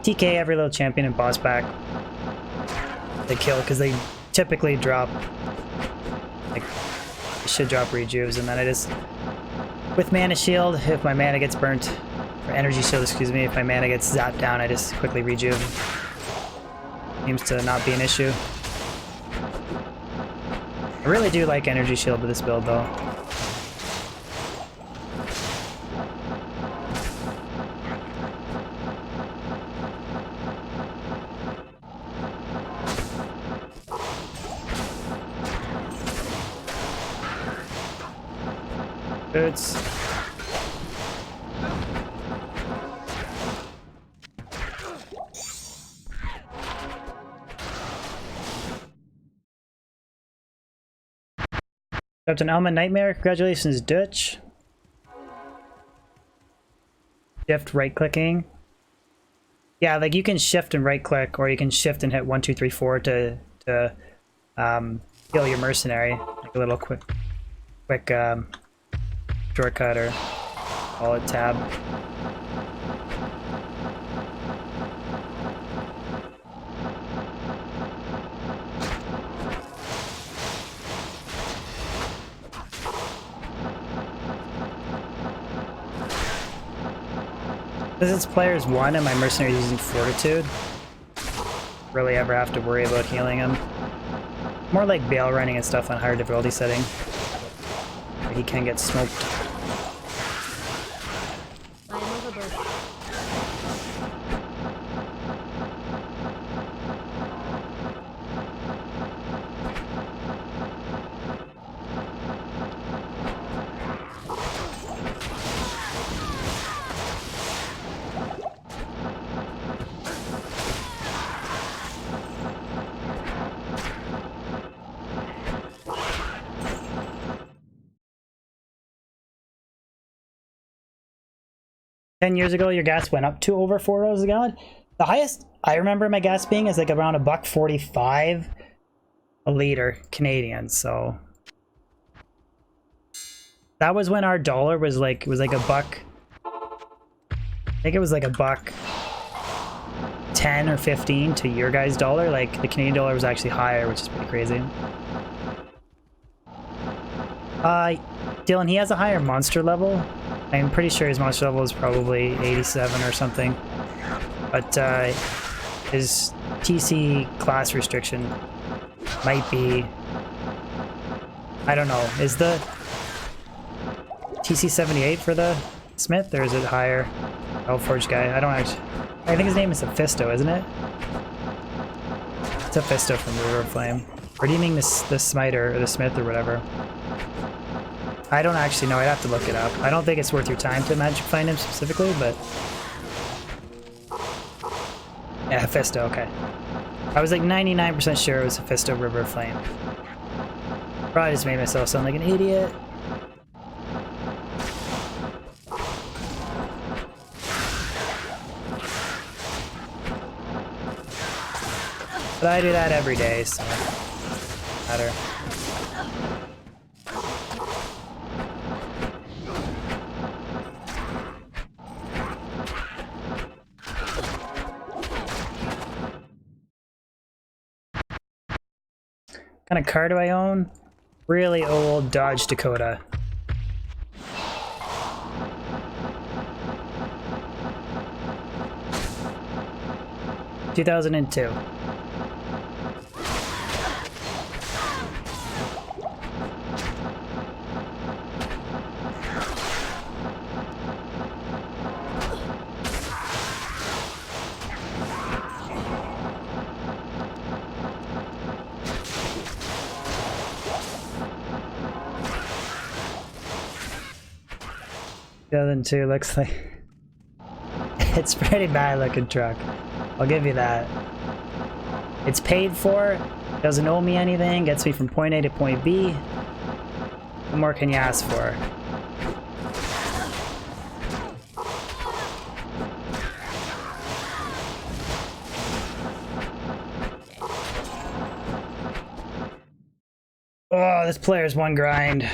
TK every little champion and boss back. They kill, because they typically drop, like, they should drop rejuves, and then I just, with Mana Shield, if my mana gets burnt, or Energy Shield, excuse me, if my mana gets zapped down, I just quickly rejuve. Seems to not be an issue. I really do like Energy Shield with this build, though. Boots. Captain Elma Nightmare, congratulations, Dutch. Shift right clicking. Yeah, like you can shift and right click, or you can shift and hit 1, 2, 3, 4 to kill your mercenary. Like a little quick shortcut, or call it tab. Because it's players 1 and my mercenary is using fortitude, really ever have to worry about healing him. More like bail running and stuff on higher difficulty setting, where he can get smoked.
I'm overboard.
Years ago, your gas went up to over $4 a gallon. The highest I remember my gas being is like around $1.45 a liter Canadian. So that was when our dollar was like, a buck. I think it was like $1.10 or 15 to your guys' dollar. Like the Canadian dollar was actually higher, which is pretty crazy. Dylan, he has a higher monster level. I'm pretty sure his monster level is probably 87 or something. But his TC class restriction might be... I don't know. Is the TC 78 for the Smith, or is it higher? Elforge guy. I don't actually... I think his name is Hephisto, isn't it? It's Hephisto from River of Flame. Or do you mean the Smiter, or the Smith, or whatever? I don't actually know. I'd have to look it up. I don't think it's worth your time to magic find him specifically, but... Yeah, Hephisto, okay. I was like 99% sure it was Hephisto River of Flame. Probably just made myself sound like an idiot. But I do that every day, so... matter. What kind of car do I own? Really old Dodge Dakota. – 2002. Too looks like it's a pretty bad looking truck. I'll give you that. It's paid for, doesn't owe me anything, gets me from point A to point B. What more can you ask for? Oh, this player's one grind.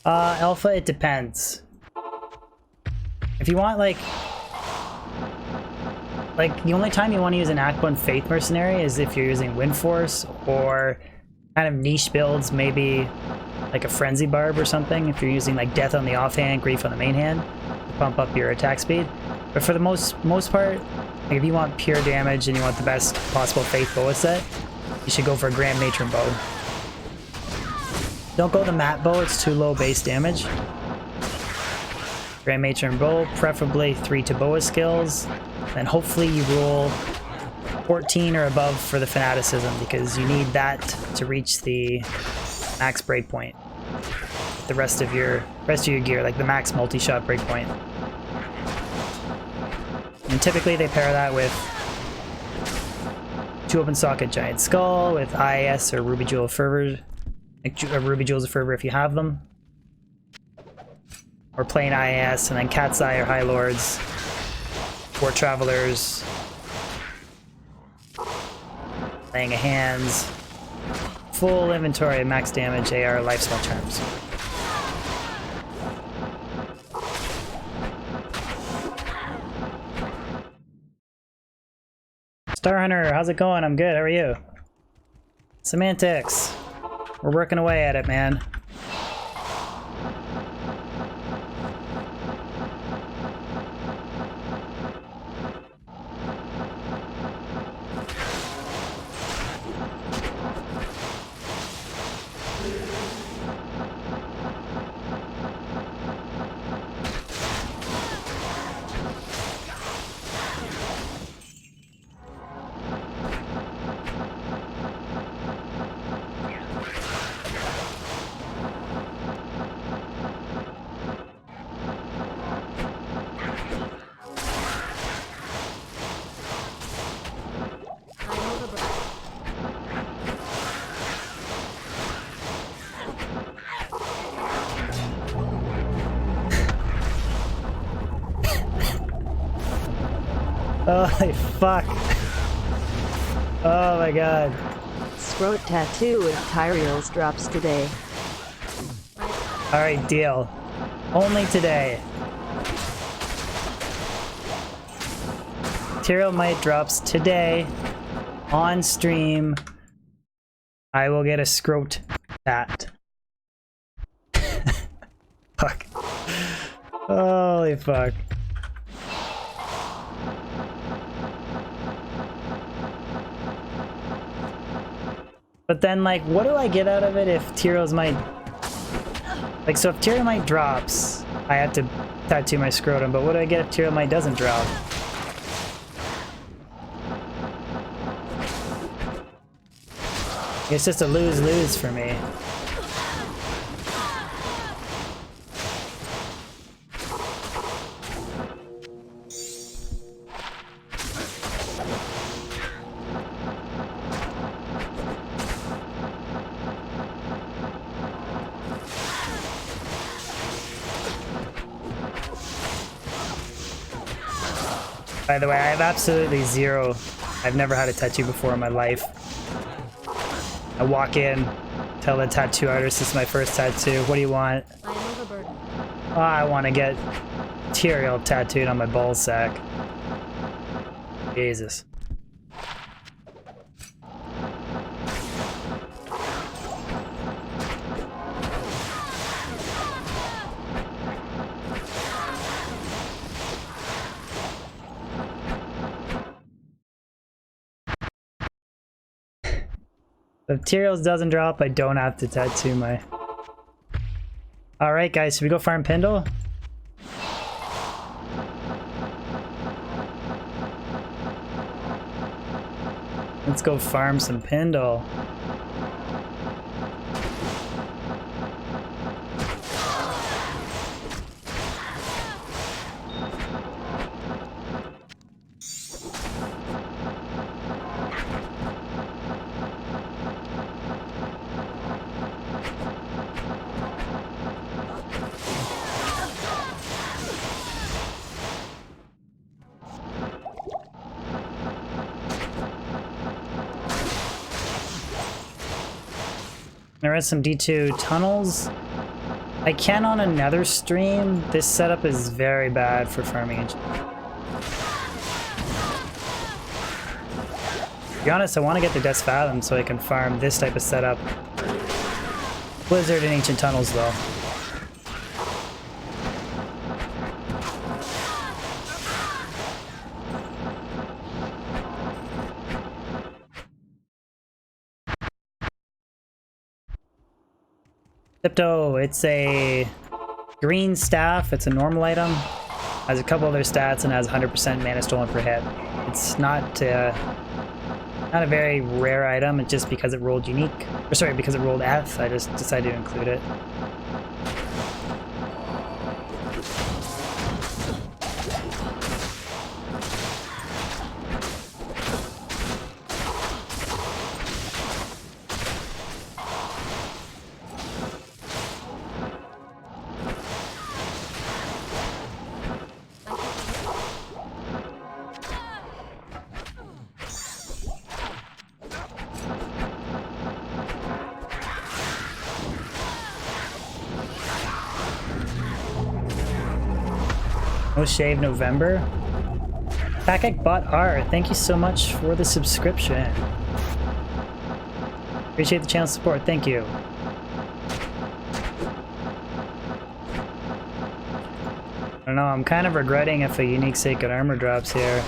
Alpha, it depends. If you want, like the only time you want to use an Act 1 Faith Mercenary is if you're using Wind Force, or kind of niche builds, maybe like a Frenzy Barb or something, if you're using like Death on the offhand, Grief on the main hand, to bump up your attack speed. But for the most part, like if you want pure damage and you want the best possible Faith bow set, you should go for a Grand Matron bow. Don't go the Mat bow, it's too low base damage. Grand Matron bow, preferably 3 to boa skills. Then hopefully you roll 14 or above for the Fanaticism, because you need that to reach the max breakpoint. The rest of your gear, like the max multi-shot breakpoint. And typically they pair that with 2 open socket giant skull with IS or ruby jewel of fervor, like ruby jewels of fervor if you have them, or plain IS, and then cat's eye or high lords, or travelers, laying of hands, full inventory of max damage AR lifespell charms. Star Hunter, how's it going? I'm good, how are you? Semantics. We're working away at it, man. Holy fuck. Oh my god.
Scrote tattoo with Tyraels drops today.
Alright, deal. Only today. Material Might drops today on stream. I will get a scrote tat. Fuck. Holy fuck. But then, like, what do I get out of it if Tyrael's Might... Like, so if Tyrael Might drops, I have to tattoo my scrotum, but what do I get if Tyrael Might doesn't drop? It's just a lose-lose for me. By the way, I have absolutely zero. I've never had a tattoo before in my life. I walk in, tell the tattoo artist it's my first tattoo. What do you want?
I am overburdened.
Oh, I want to get Tyrael tattooed on my ball sack. Jesus. If Tyrael's doesn't drop, I don't have to tattoo my... Alright guys, should we go farm Pindle? Let's go farm some Pindle. There are some D2 tunnels. I can on another stream. This setup is very bad for farming. To be honest, I want to get the Death's Fathom so I can farm this type of setup. Blizzard and Ancient Tunnels though. Tiptoe, it's a green staff, it's a normal item, has a couple other stats and has 100% mana stolen per hit. It's not a very rare item, it's just because it rolled unique, or sorry, because it rolled F, I just decided to include it. No Shave November. Packek Bot R, thank you so much for the subscription. Appreciate the channel support, thank you. I don't know, I'm kind of regretting if a unique sacred armor drops here.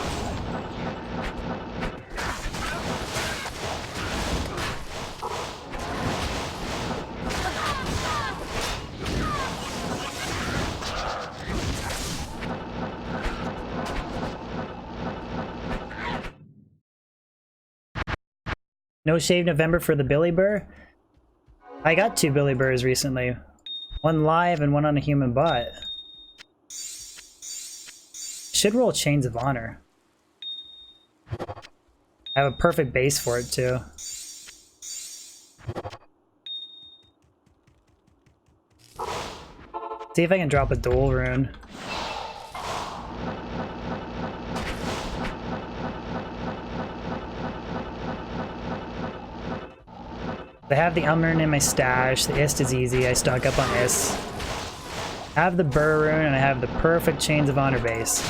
No Shave November for the Billy Burr? I got 2 Billy Burrs recently. One live and one on a human bot. Should roll Chains of Honor. I have a perfect base for it too. See if I can drop a dual rune. I have the Umrun in my stash, the Ist is easy, I stock up on Ist. I have the Burr rune and I have the perfect Chains of Honor base.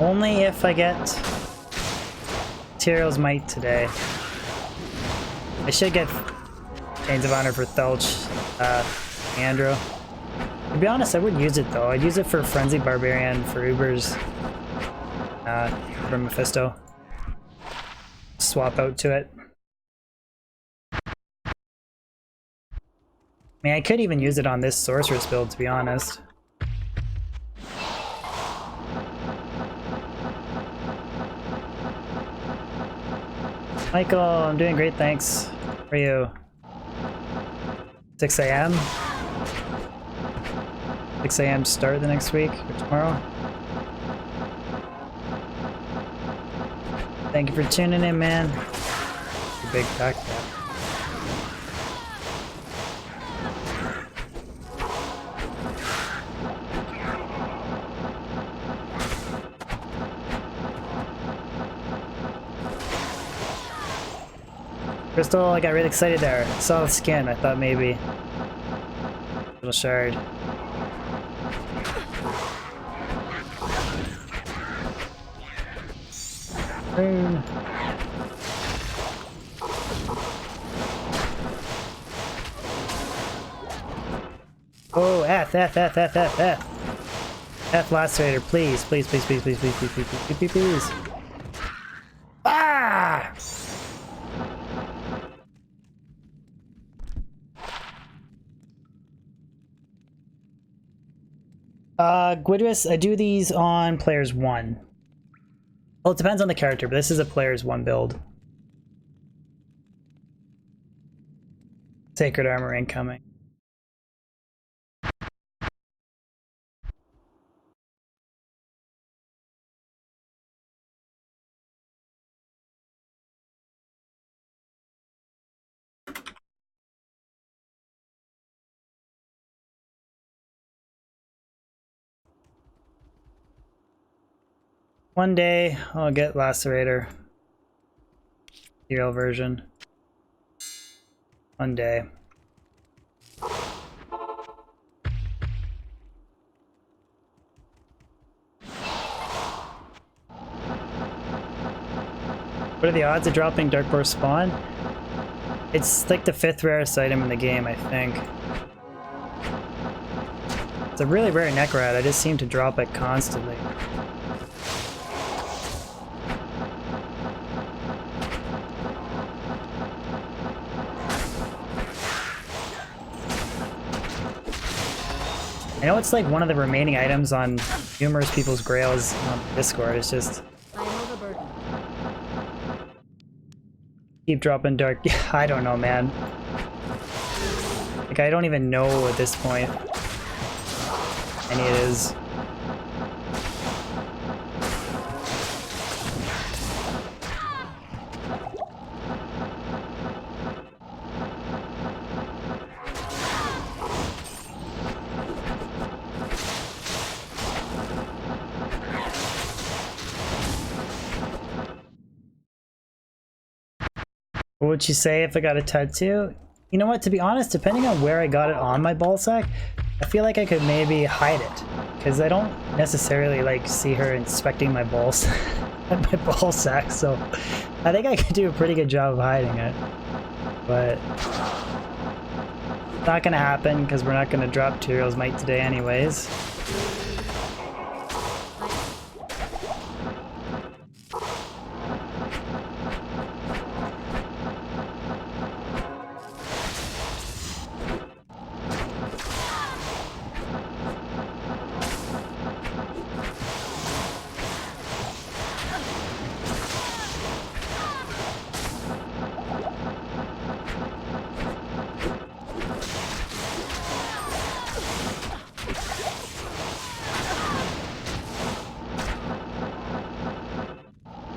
Only if I get Tyrell's Might today. I should get Chains of Honor for Thelch, Andrew. To be honest, I wouldn't use it though. I'd use it for Frenzy Barbarian, for Uber's, for Mephisto. Swap out to it. I mean, I could even use it on this Sorceress build, to be honest. Michael, I'm doing great, thanks. How are you? 6 a.m.? 6 a.m. start the next week or tomorrow? Thank you for tuning in, man. Your big pack. Crystal, I got really excited there. I saw the skin, I thought maybe. Little shard. Rune. Oh, F. F Lacerator, please. Please. Ah! Gwydris, I do these on players 1. Well, it depends on the character, but this is a players 1 build. Sacred Armor incoming. One day, I'll get Lacerator. Serial version. One day. What are the odds of dropping Darkboar Spawn? It's like the 5th rarest item in the game, I think. It's a really rare Necrad, I just seem to drop it constantly. I know it's like one of the remaining items on numerous people's grails on Discord. It's just keep dropping dark. I don't know, man. Like I don't even know at this point. Any it is. What would you say if I got a tattoo? You know what, to be honest, depending on where I got it on my ball sack, I feel like I could maybe hide it. Because I don't necessarily like see her inspecting my balls my ball sack, so I think I could do a pretty good job of hiding it. But it's not gonna happen because we're not gonna drop Tyrell's Might today anyways.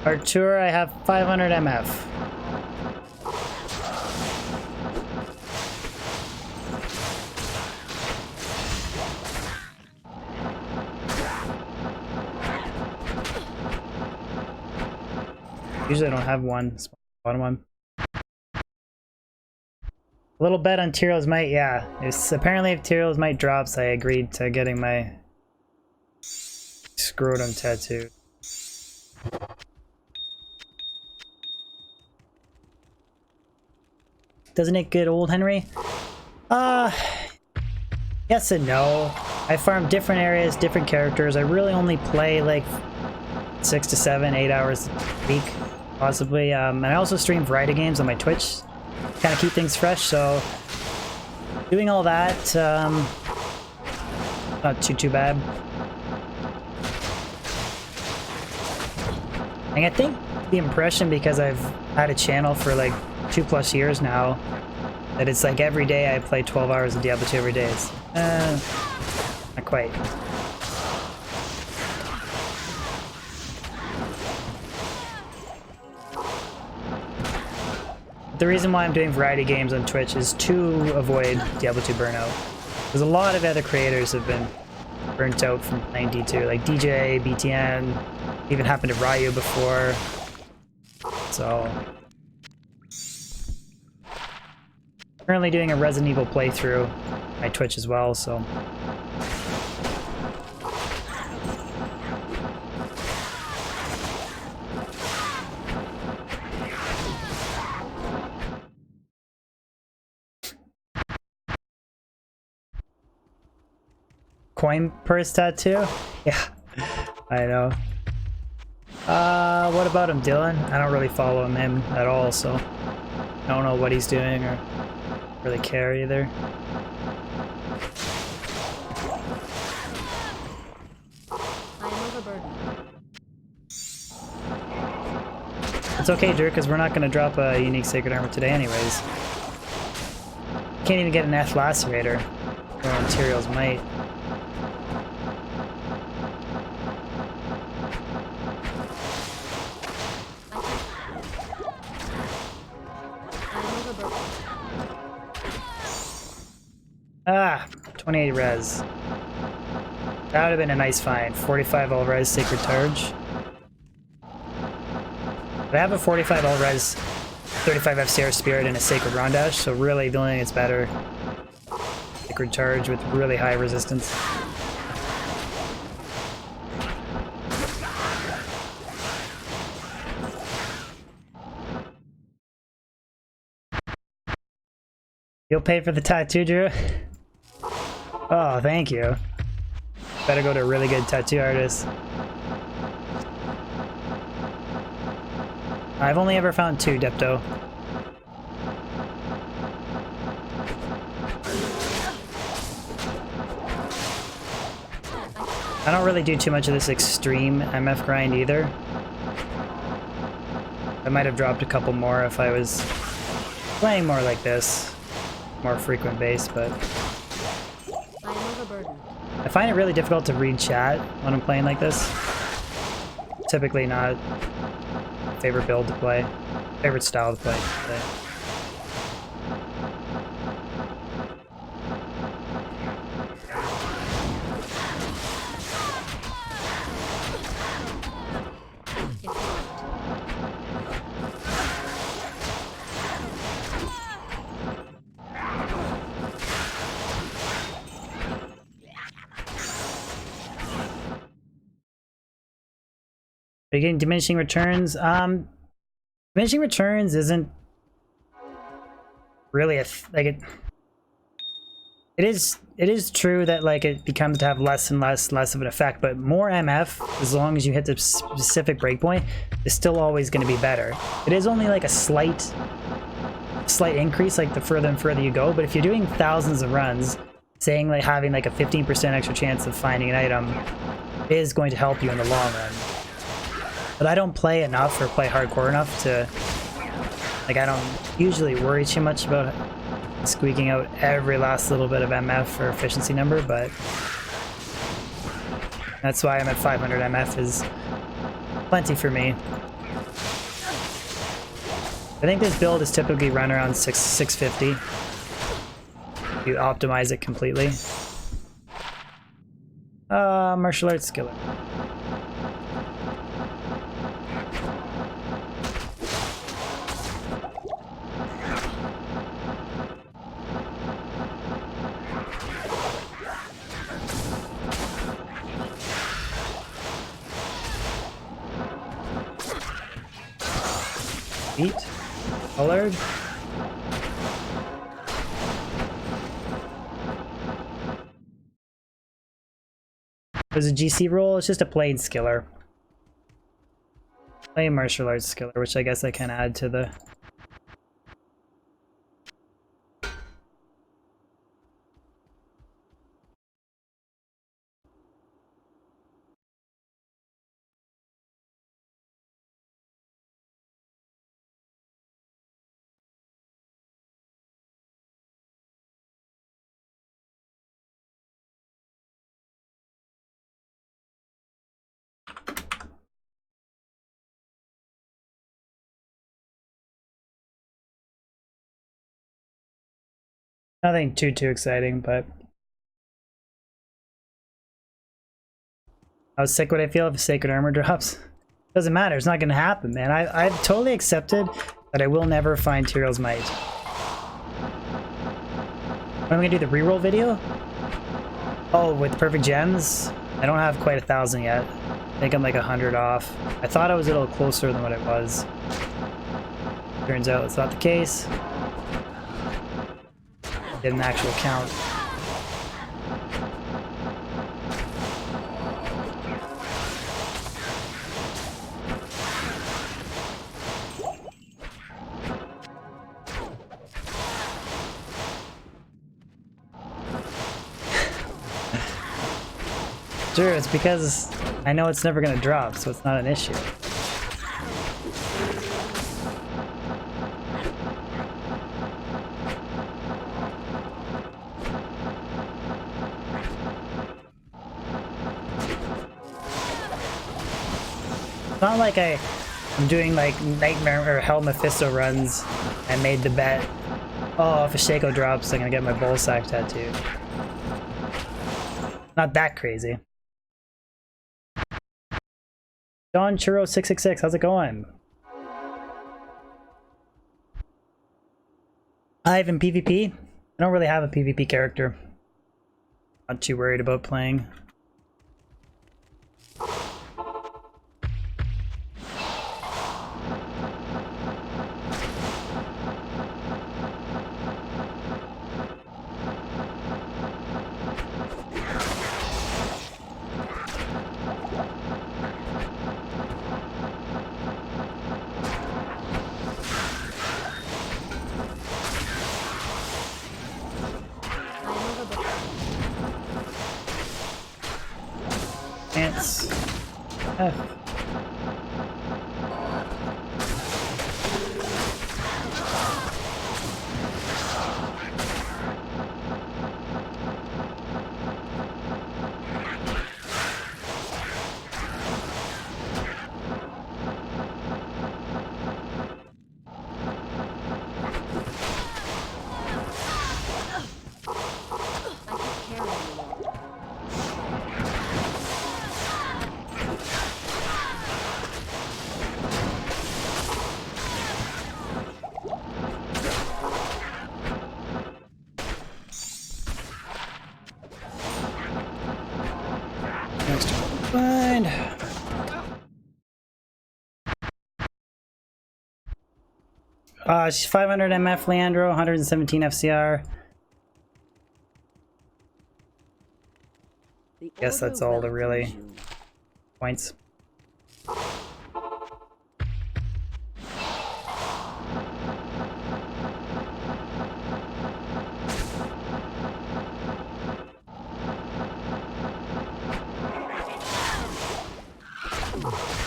Artur, I have 500 MF. Usually I don't have one. Bottom one. A little bet on Tyrell's Might, yeah. It's apparently if Tyrell's Might drops, I agreed to getting my scrotum tattoo. Doesn't it get old, Henry? Yes and no. I farm different areas, different characters. I really only play like 6 to 7, 8 hours a week, possibly. And I also stream variety games on my Twitch, kind of keep things fresh. So doing all that, not too bad. And I think the impression, because I've had a channel for like 2+ years now, that it's like every day I play 12 hours of Diablo 2 every day. It's, not quite. The reason why I'm doing variety games on Twitch is to avoid Diablo 2 burnout. Because a lot of other creators have been burnt out from playing D2, like DJ, BTN, even happened to Ryu before. So currently doing a Resident Evil playthrough on my Twitch as well, so coin purse tattoo? Yeah, I know. What about him, Dylan? I don't really follow him at all, so I don't know what he's doing or really care either.
I'm overburdened.
It's okay, Drew, because we're not going to drop a unique sacred armor today anyways. Can't even get an F lacerator or Materials Might. Ah, 28 res. That would have been a nice find. 45 all res Sacred Charge. But I have a 45 all res 35 FCR Spirit and a Sacred Rondash, so really the only thing that's better. Sacred Charge with really high resistance. You'll pay for the tattoo, Drew? Oh, thank you. Better go to a really good tattoo artist. I've only ever found 2, Depto. I don't really do too much of this extreme MF grind either. I might have dropped a couple more if I was playing more like this. More frequent base, but
I am overburdened.
I find it really difficult to read chat when I'm playing like this. Typically not favorite build to play, favorite style to play. Are you getting diminishing returns? Diminishing returns isn't really a like it. It is true that like it becomes to have less and less of an effect, but more MF, as long as you hit the specific breakpoint, is still always going to be better. It is only like a slight increase, like the further and further you go. But if you're doing thousands of runs, saying like having like a 15% extra chance of finding an item is going to help you in the long run. But I don't play enough or play hardcore enough to, like, I don't usually worry too much about squeaking out every last little bit of MF or efficiency number, but that's why I'm at 500 MF is plenty for me. I think this build is typically run around 650. You optimize it completely. Martial arts skiller. Eat. Colored. There's a GC roll, it's just a plain skiller. Plain martial arts skiller, which I guess I can add to the... Nothing too exciting, but how sick would I feel if Sacred Armor drops? Doesn't matter, it's not gonna happen, man. I've totally accepted that I will never find Tyrell's Might. When am I gonna do the reroll video? Oh, with perfect gems? I don't have quite 1,000 yet. I think I'm like 100 off. I thought I was a little closer than what I was. Turns out it's not the case. Did an actual count. Sure, it's because I know it's never gonna drop, so it's not an issue. It's not like I'm doing like Nightmare or Hell Mephisto runs and made the bet, oh, if a Shaco drops, I'm gonna get my bull sack tattoo. Not that crazy. Don Churro 666, how's it going? I've in PvP. I don't really have a PvP character. Not too worried about playing. Ants. F. Extra bind. She's 500 MF Leandro, 117 FCR. Guess that's all the really points.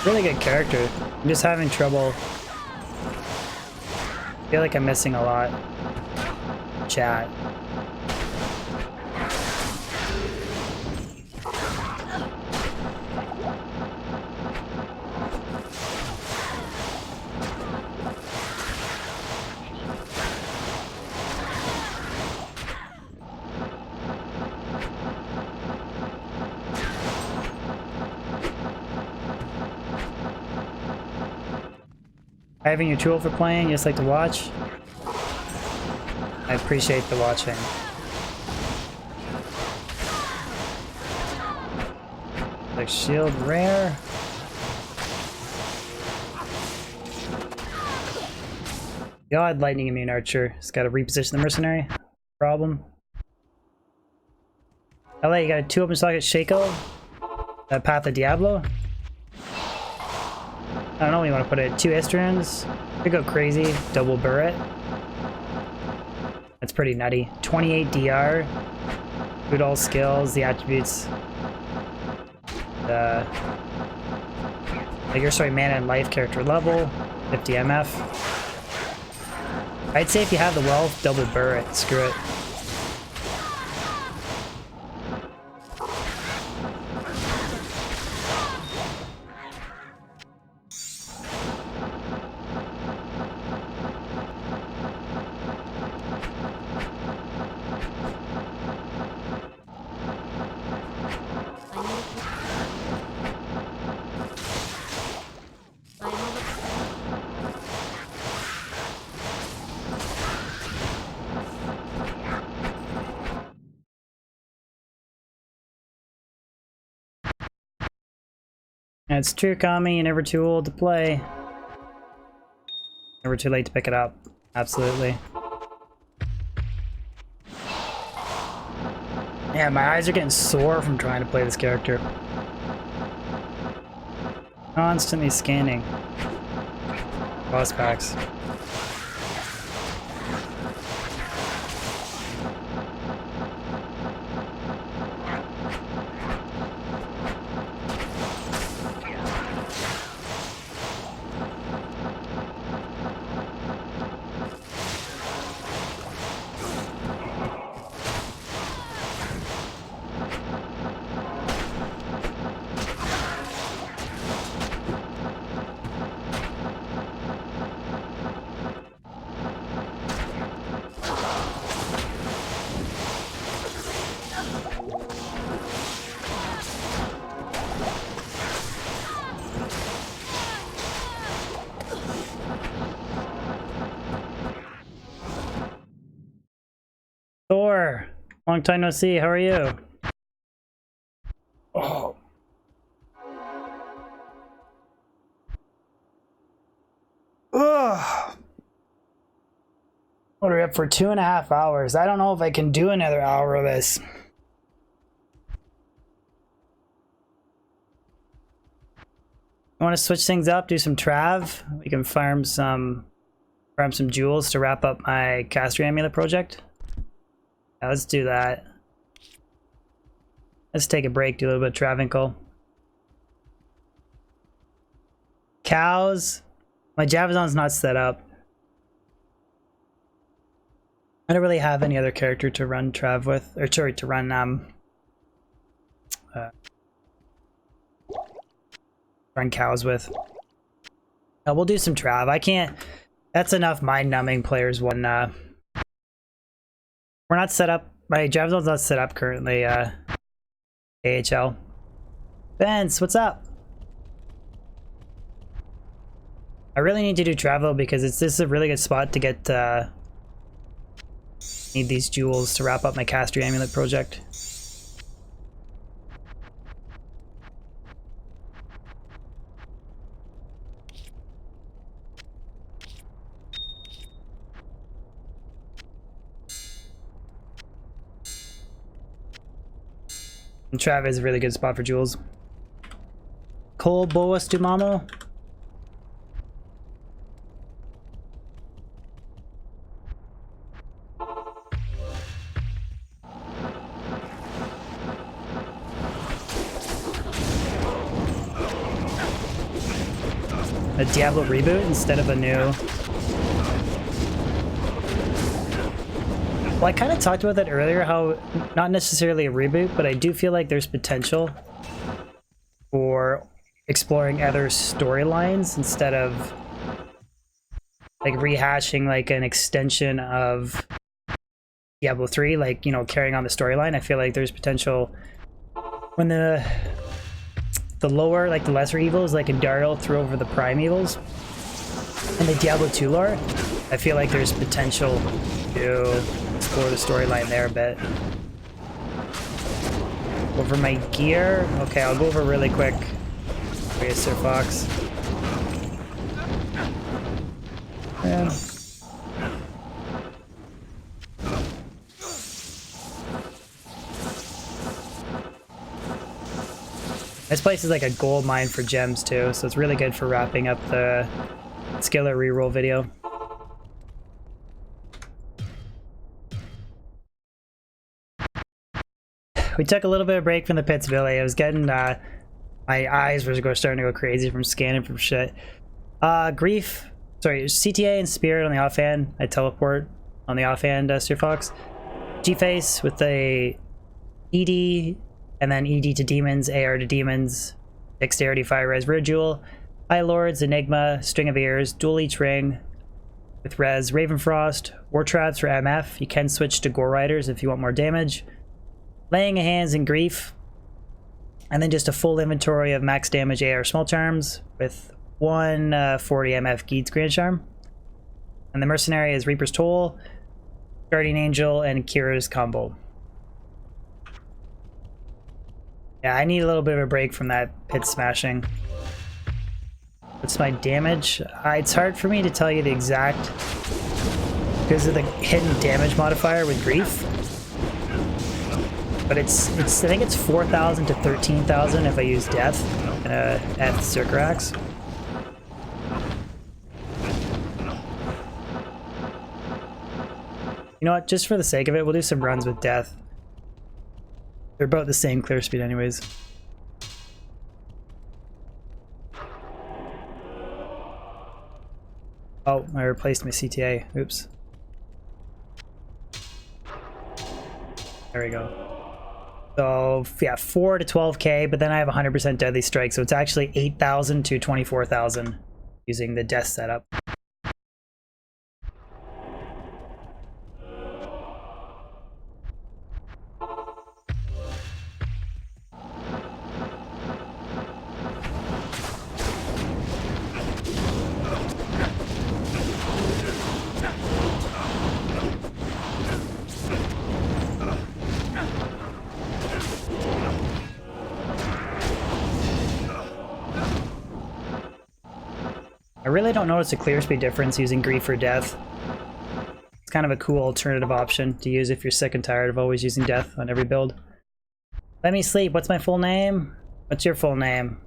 Really good character. I'm just having trouble. I feel like I'm missing a lot. Chat. Having your tool for playing, you just like to watch? I appreciate the watching. Like shield rare. God, lightning immune archer. Just gotta reposition the mercenary. Problem. LA, you got a 2 open socket Shaco? Path of Diablo? I don't know what you want to put it. 2 Istrians. Could go crazy. Double Burret. That's pretty nutty. 28 DR. Good all skills, the attributes. Like your story mana and life character level. 50 MF. I'd say if you have the wealth, double Burret. Screw it. It's true, Kami. You're never too old to play. Never too late to pick it up. Absolutely. Yeah, my eyes are getting sore from trying to play this character. Constantly scanning. Boss packs. Thor, long time no see. How are you? Oh. Ugh. What are we up for? 2.5 hours. I don't know if I can do another hour of this. I want to switch things up, do some Trav. We can farm some jewels to wrap up my Caster Amulet project. Yeah, let's do that. Let's take a break, do a little bit of Travincal. Cows. My Javazon's not set up. I don't really have any other character to run Trav with, or sorry, to run cows with. We'll do some Trav. I can't. That's enough mind-numbing players when we're not set up. My Javazon's not set up currently. AHL. Vince, what's up? I really need to do travel because this is a really good spot to get need these jewels to wrap up my Caster Amulet project. And Trav is a really good spot for jewels. Cole Boas Dumamo. A Diablo reboot instead of a new. Well, I kind of talked about that earlier, how not necessarily a reboot, but I do feel like there's potential for exploring other storylines instead of like rehashing like an extension of Diablo 3, like, you know, carrying on the storyline. I feel like there's potential when the lower, like the lesser evils, like Indariel threw over the prime evils in the Diablo 2 lore. I feel like there's potential to explore the storyline there a bit. Over my gear. Okay, I'll go over really quick. Racer Fox. Yeah. This place is like a gold mine for gems too, so it's really good for wrapping up the Skiller reroll video. We took a little bit of break from the pits, Billy. I was getting, my eyes were starting to go crazy from scanning from shit. Grief, sorry, CTA and Spirit on the offhand. I teleport on the offhand, Sir Fox. G-Face with the ED, and then ED to demons, AR to demons, Dexterity, Fire Res, Rare Jewel, High Lords, Enigma, String of Ears, Dual Each Ring with Res, Ravenfrost, War Traps for MF. You can switch to Gore Riders if you want more damage. Laying of Hands and Grief, and then just a full inventory of max damage AR small charms with 140 MF Geed's Grand Charm. And the Mercenary is Reaper's Toll, Guardian Angel, and Kira's combo. Yeah, I need a little bit of a break from that pit smashing. What's my damage? It's hard for me to tell you the exact because of the hidden damage modifier with Grief. But it's I think it's 4,000 to 13,000 if I use Death at Circarax. You know what? Just for the sake of it, we'll do some runs with Death. They're about the same clear speed anyways. Oh, I replaced my CTA. Oops. There we go. So yeah, 4 to 12k, but then I have 100% Deadly Strike, so it's actually 8,000 to 24,000 using the Death setup. I really don't notice a clear speed difference using Grief or Death. It's kind of a cool alternative option to use if you're sick and tired of always using Death on every build. Let me sleep. What's my full name? What's your full name?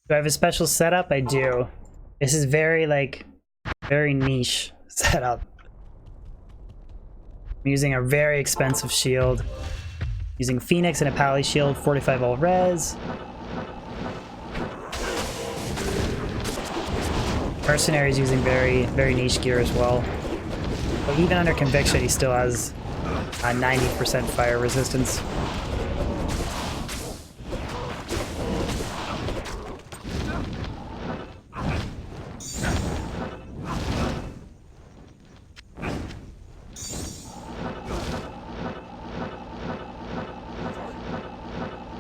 Do I have a special setup? I do. This is very, like, very niche setup. I'm using a very expensive shield. Using Phoenix and a Pally shield, 45 all res. Mercenary is using very, very niche gear as well. But even under Conviction, he still has 90% fire resistance.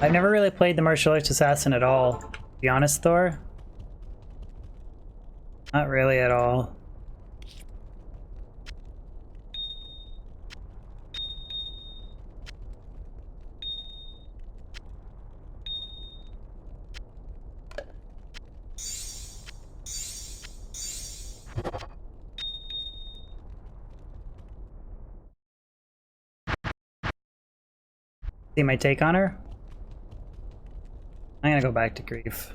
I've never really played the martial arts assassin at all. To be honest, Thor. Not really at all. See my take on her? I'm gonna go back to grief.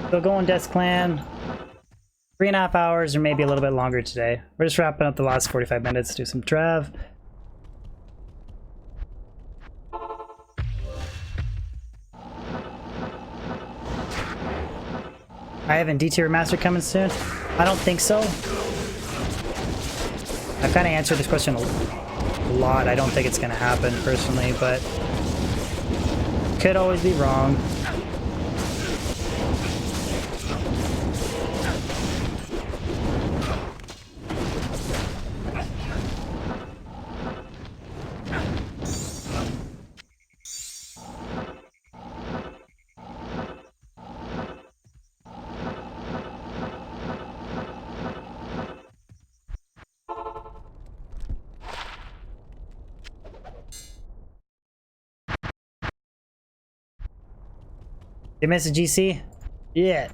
Still going Death Clan. 3.5 hours or maybe a little bit longer today. We're just wrapping up the last 45 minutes, do some Trav. I have a DT Remastered coming soon? I don't think so. I've kind of answered this question a lot. I don't think it's going to happen personally, but could always be wrong. Did you miss a GC? Yeah.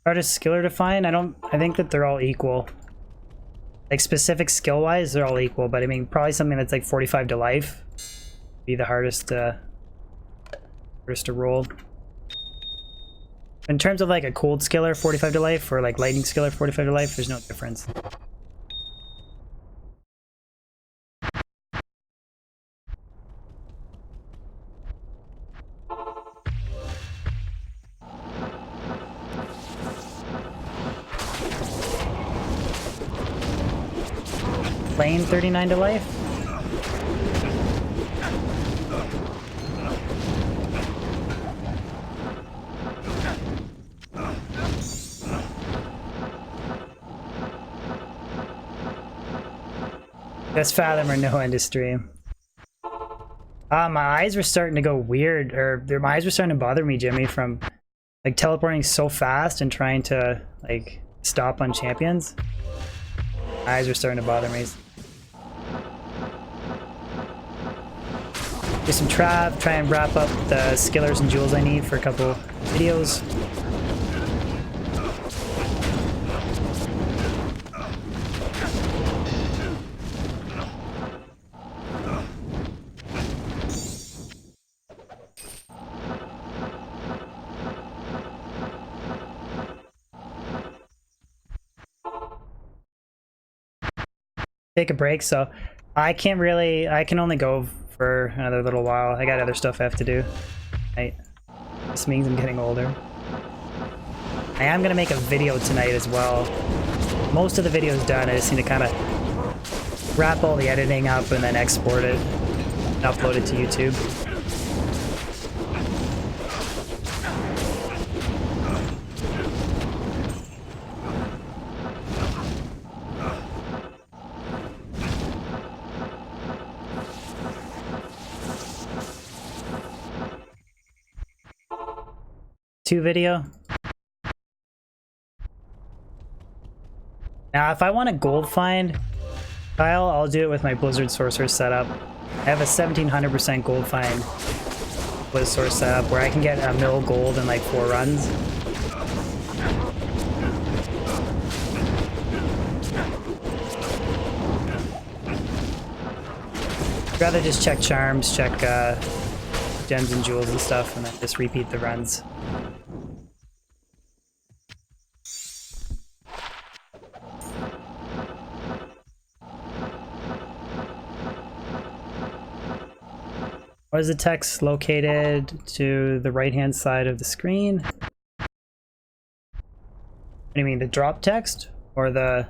Hardest skiller to find? I think that they're all equal. Like specific skill wise, they're all equal, but I mean probably something that's like 45 to life would be the hardest to roll. In terms of like a cold skiller 45 to life or like lightning skiller 45 to life, there's no difference. Lane 39 to life. Best Fathom or no industry. My eyes were starting to go weird, or my eyes were starting to bother me, Jimmy, from like teleporting so fast and trying to like stop on champions. My eyes were starting to bother me. Do some Trav, try and wrap up the skillers and jewels I need for a couple videos. Take a break, so I can only go for another little while. I got other stuff I have to do. This means I'm getting older. I am gonna make a video tonight as well. Most of the video is done. I just need to kind of wrap all the editing up and then export it and upload it to YouTube. Video. Now, if I want a gold find, I'll do it with my Blizzard Sorcerer setup. I have a 1700% gold fine Blizzard Sorcerer setup where I can get a mill gold in like 4 runs. I'd rather just check charms, check gems and jewels and stuff, and then just repeat the runs. Where is the text located? To the right-hand side of the screen? What do you mean, the drop text? Or the...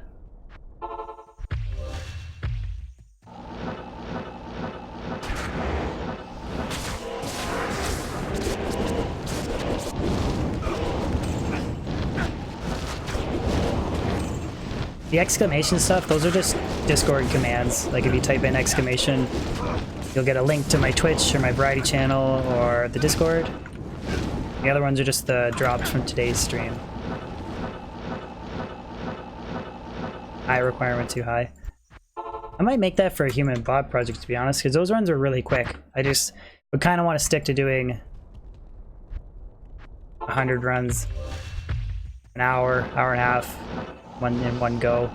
The exclamation stuff, those are just Discord commands. Like if you type in exclamation, you'll get a link to my Twitch or my Variety channel or the Discord. The other ones are just the drops from today's stream. High requirement too high. I might make that for a human bot project, to be honest, because those runs are really quick. I just would kind of want to stick to doing 100 runs, an hour, hour and a half, in one go.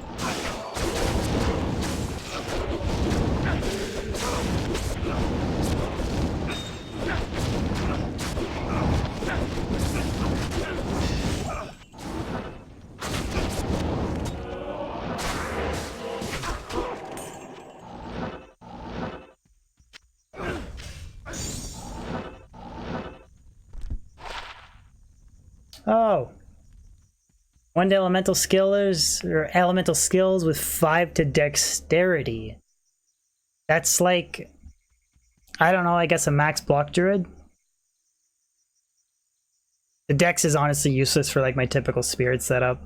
Oh. One to elemental skills, or elemental skills with 5 to dexterity. That's like, I don't know, I guess a max block druid. The dex is honestly useless for like my typical spirit setup.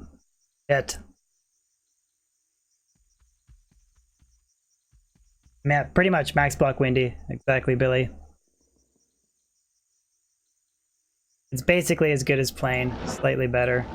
Man, pretty much max block windy. Exactly, Billy. It's basically as good as plain, slightly better.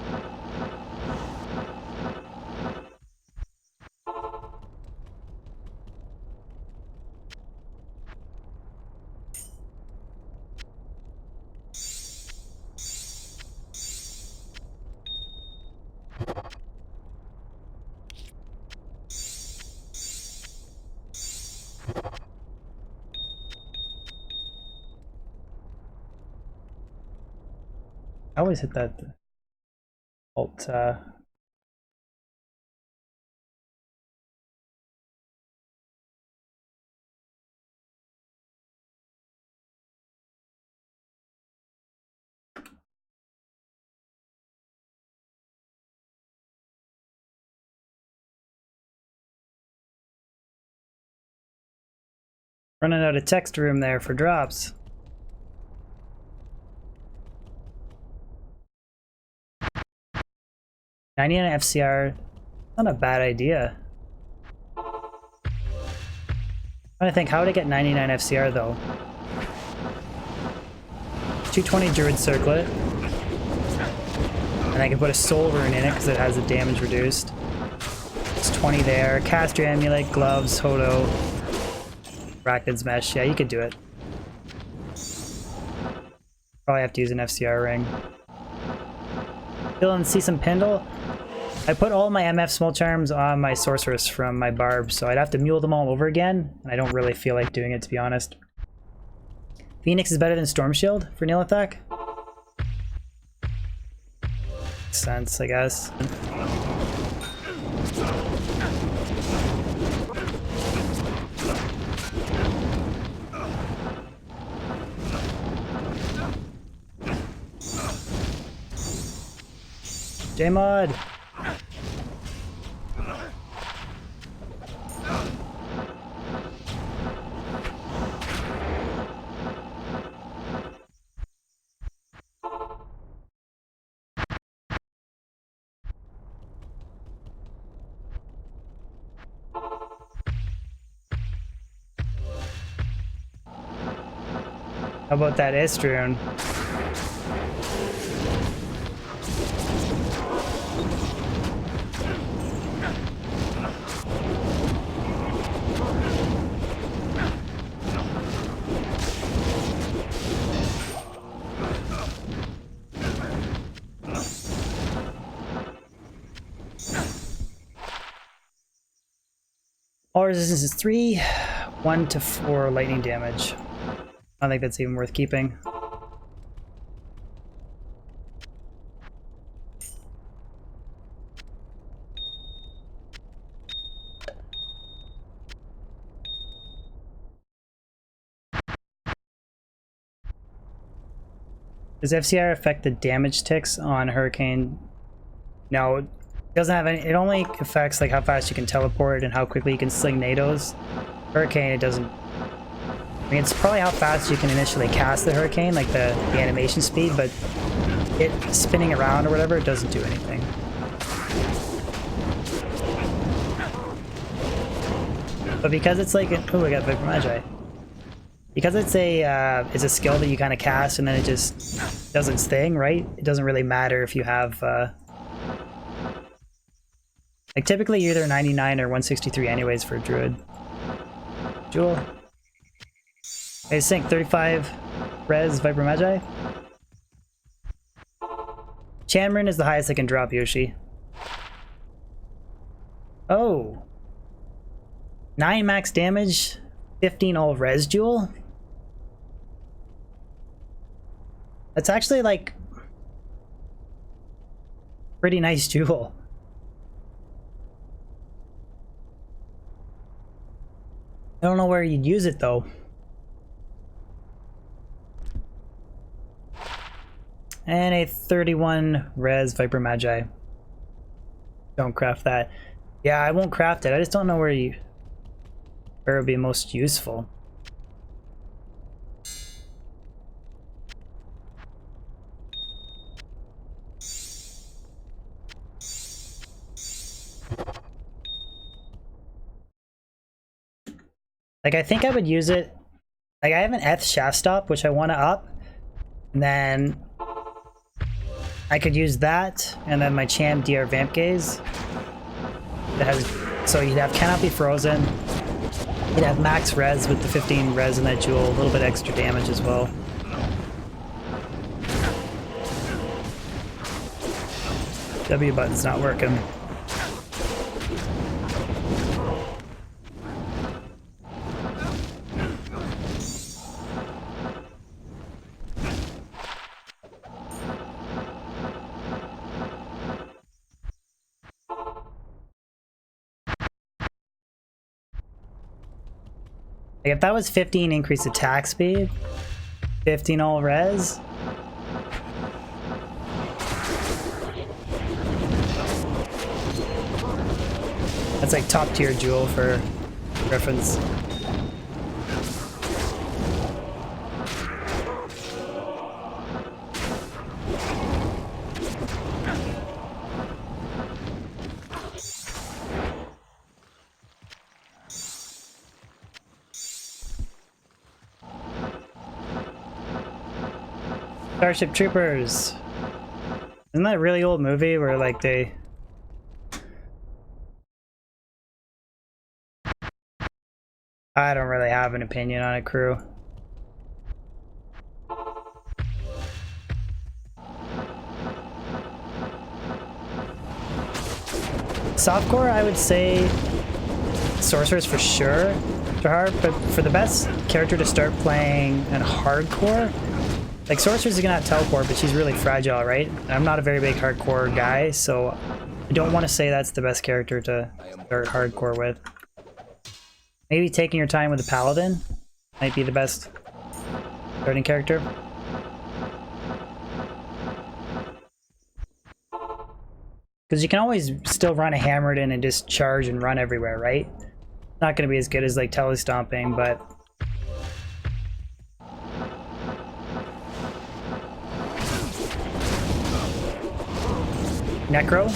I always hit that alt. How running out of text room there for drops. $99 FCR, not a bad idea. I'm trying to think, how would I get 99 FCR though? 220 Druid Circlet. And I can put a Soul Rune in it because it has the damage reduced. It's 20 there. Caster Amulet, Gloves, Hodo, Arachnid's Mesh. Yeah, you could do it. Probably have to use an FCR ring. Still in Seasome Pindle. I put all my MF small charms on my sorceress from my barb, so I'd have to mule them all over again, and I don't really feel like doing it, to be honest. Phoenix is better than Storm Shield for Neil attack? Makes sense, I guess. J-Mod! How about that Istrune? All resistance is 3, 1 to 4 lightning damage. I don't think that's even worth keeping. Does FCR affect the damage ticks on Hurricane? No, it doesn't have any. It only affects like how fast you can teleport and how quickly you can sling NATOs. Hurricane, it doesn't. I mean, it's probably how fast you can initially cast the Hurricane, like the animation speed, but it spinning around or whatever, it doesn't do anything. But because it's like, oh, I got Viper Magi. Because it's a skill that you kind of cast and then it just does its thing, right? It doesn't really matter if you have, like typically you're either 99 or 163 anyways for a druid. Jewel. I sync 35 res Viper Magi. Chanmarin is the highest I can drop, Yoshi. Oh. 9 max damage, 15 all res Jewel. That's actually like pretty nice Jewel. I don't know where you'd use it though. And a 31 res Viper Magi. Don't craft that. Yeah, I won't craft it. I just don't know where it would be most useful. Like, I think I would use it. Like, I have an Eth Shaft Stop, which I want to up. And then I could use that, and then my Champ DR Vamp Gaze. It has, so you'd have Cannot Be Frozen. You'd have max res with the 15 res in that Jewel, a little bit extra damage as well. W button's not working. Like if that was 15 increased attack speed, 15 all res. That's like top tier Jewel for reference. Starship Troopers. Isn't that a really old movie where like they... I don't really have an opinion on it, crew. Softcore, I would say Sorcerers for sure to hard, but for the best character to start playing in hardcore, like Sorceress is gonna have teleport, but she's really fragile, right? And I'm not a very big hardcore guy, so I don't want to say that's the best character to start hardcore with. Maybe taking your time with the Paladin might be the best starting character. Because you can always still run a Hammered in and just charge and run everywhere, right? It's not going to be as good as like telestomping, but... Necro?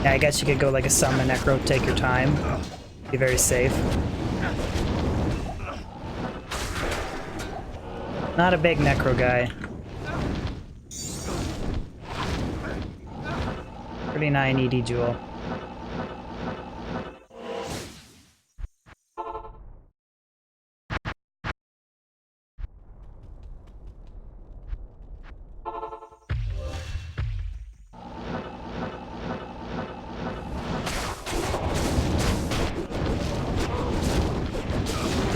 Yeah, I guess you could go like a summon Necro, take your time. Be very safe. Not a big Necro guy. 39 ED Jewel.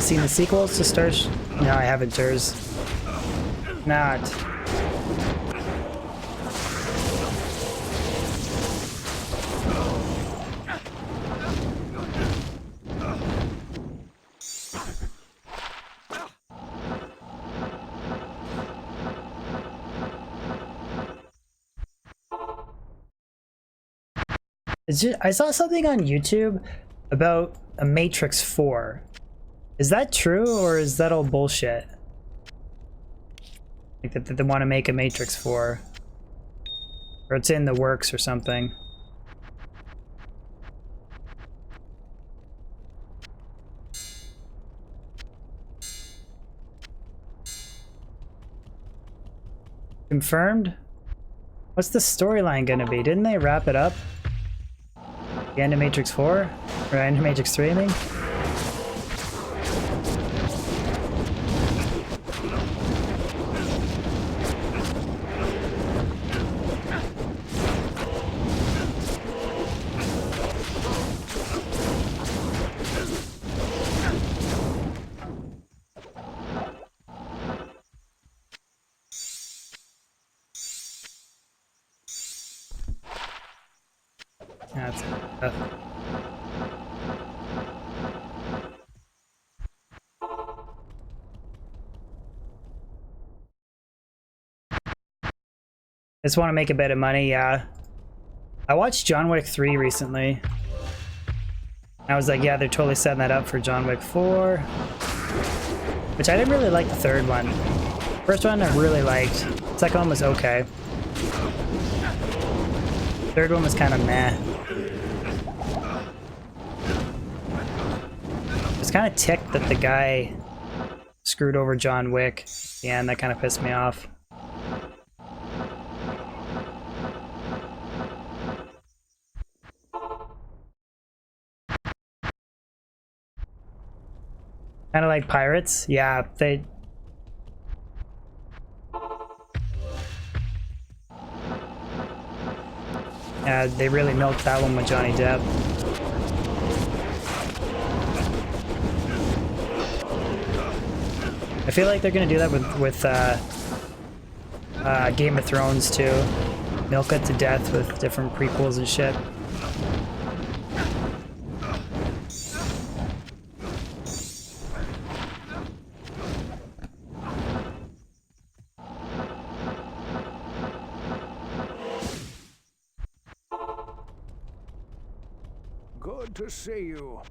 seen the sequels to Star... No, I haven't, Jers. Not. It's just, I saw something on YouTube about a Matrix 4. Is that true, or is that all bullshit? Like that they want to make a Matrix 4. Or it's in the works or something. Confirmed? What's the storyline gonna be? Didn't they wrap it up? The end of Matrix 4? Or end of Matrix 3, I mean? That's just want to make a bit of money, yeah. I watched John Wick 3 recently. I was like, yeah, they're totally setting that up for John Wick 4. Which I didn't really like the third one. First one I really liked. Second one was okay. Third one was kind of meh. I was kind of ticked that the guy screwed over John Wick. Yeah, and that kind of pissed me off. Kind of like pirates. Yeah, they... Yeah, they really milked that one with Johnny Depp. I feel like they're gonna do that with Game of Thrones too. Milk it to death with different prequels and shit.
Good to see you.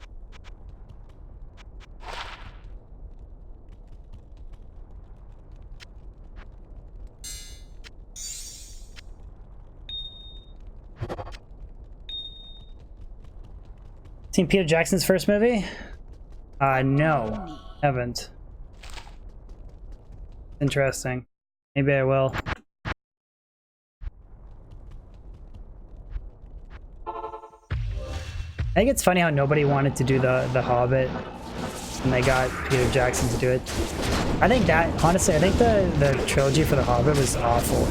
Seen Peter Jackson's first movie? No, haven't. Interesting. Maybe I will. I think it's funny how nobody wanted to do the Hobbit, and they got Peter Jackson to do it. I think that, honestly, I think the trilogy for the Hobbit was awful.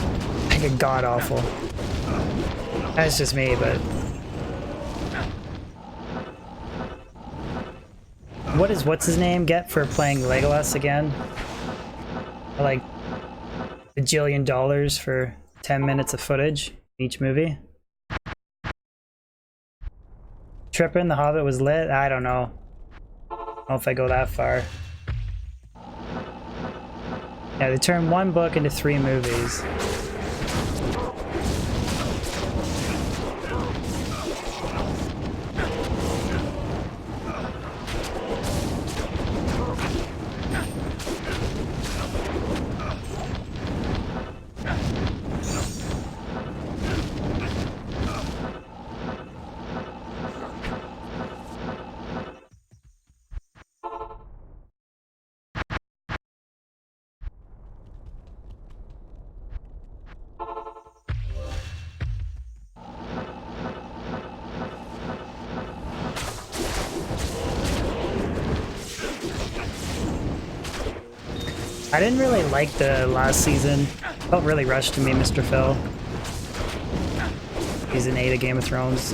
Like, god awful. That's just me, but... What's his name get for playing Legolas again? Like $1 for 10 minutes of footage each movie. Trippin', the Hobbit was lit? I don't know. I don't know if I go that far. Yeah, they turned one book into 3 movies. I didn't really like the last season. It felt really rushed to me, Mr. Phil. Season 8 of Game of Thrones.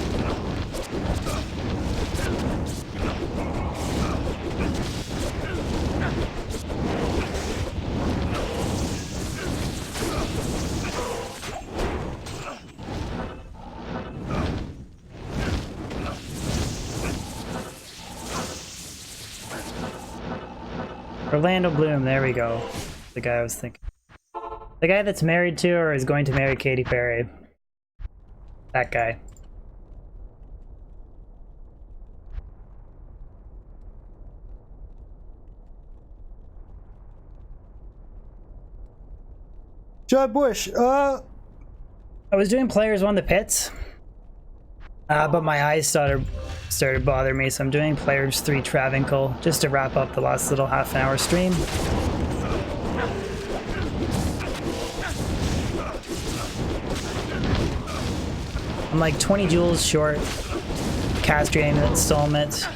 Orlando Bloom, there we go. The guy I was thinking. The guy that's married to or is going to marry Katy Perry. That guy. John Bush, I was doing Players Won the Pits, but my eyes started bothering me, so I'm doing Players 3 Travincal just to wrap up the last little half-an-hour stream. I'm like 20 joules short, castrating installment.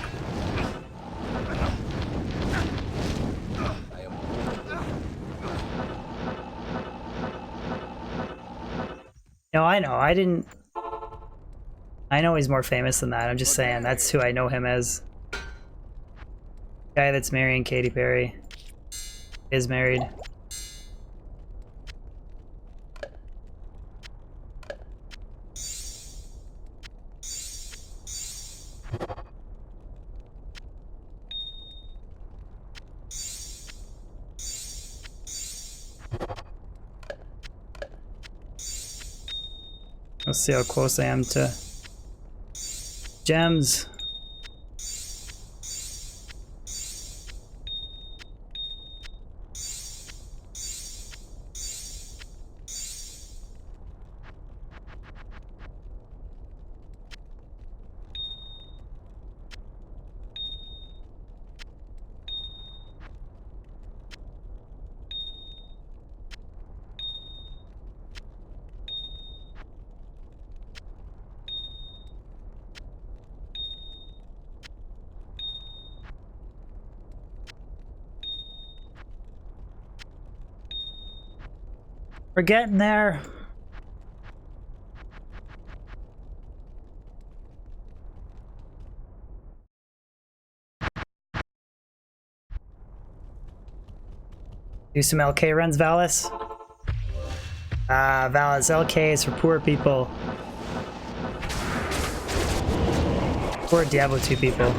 No, I know. I know he's more famous than that. I'm just saying that's who I know him as. Guy that's marrying Katy Perry. Is married. Let's see how close I am to gems. We're getting there. Do some LK runs, Valis. Valis, LK is for poor people. Poor Diablo 2 people.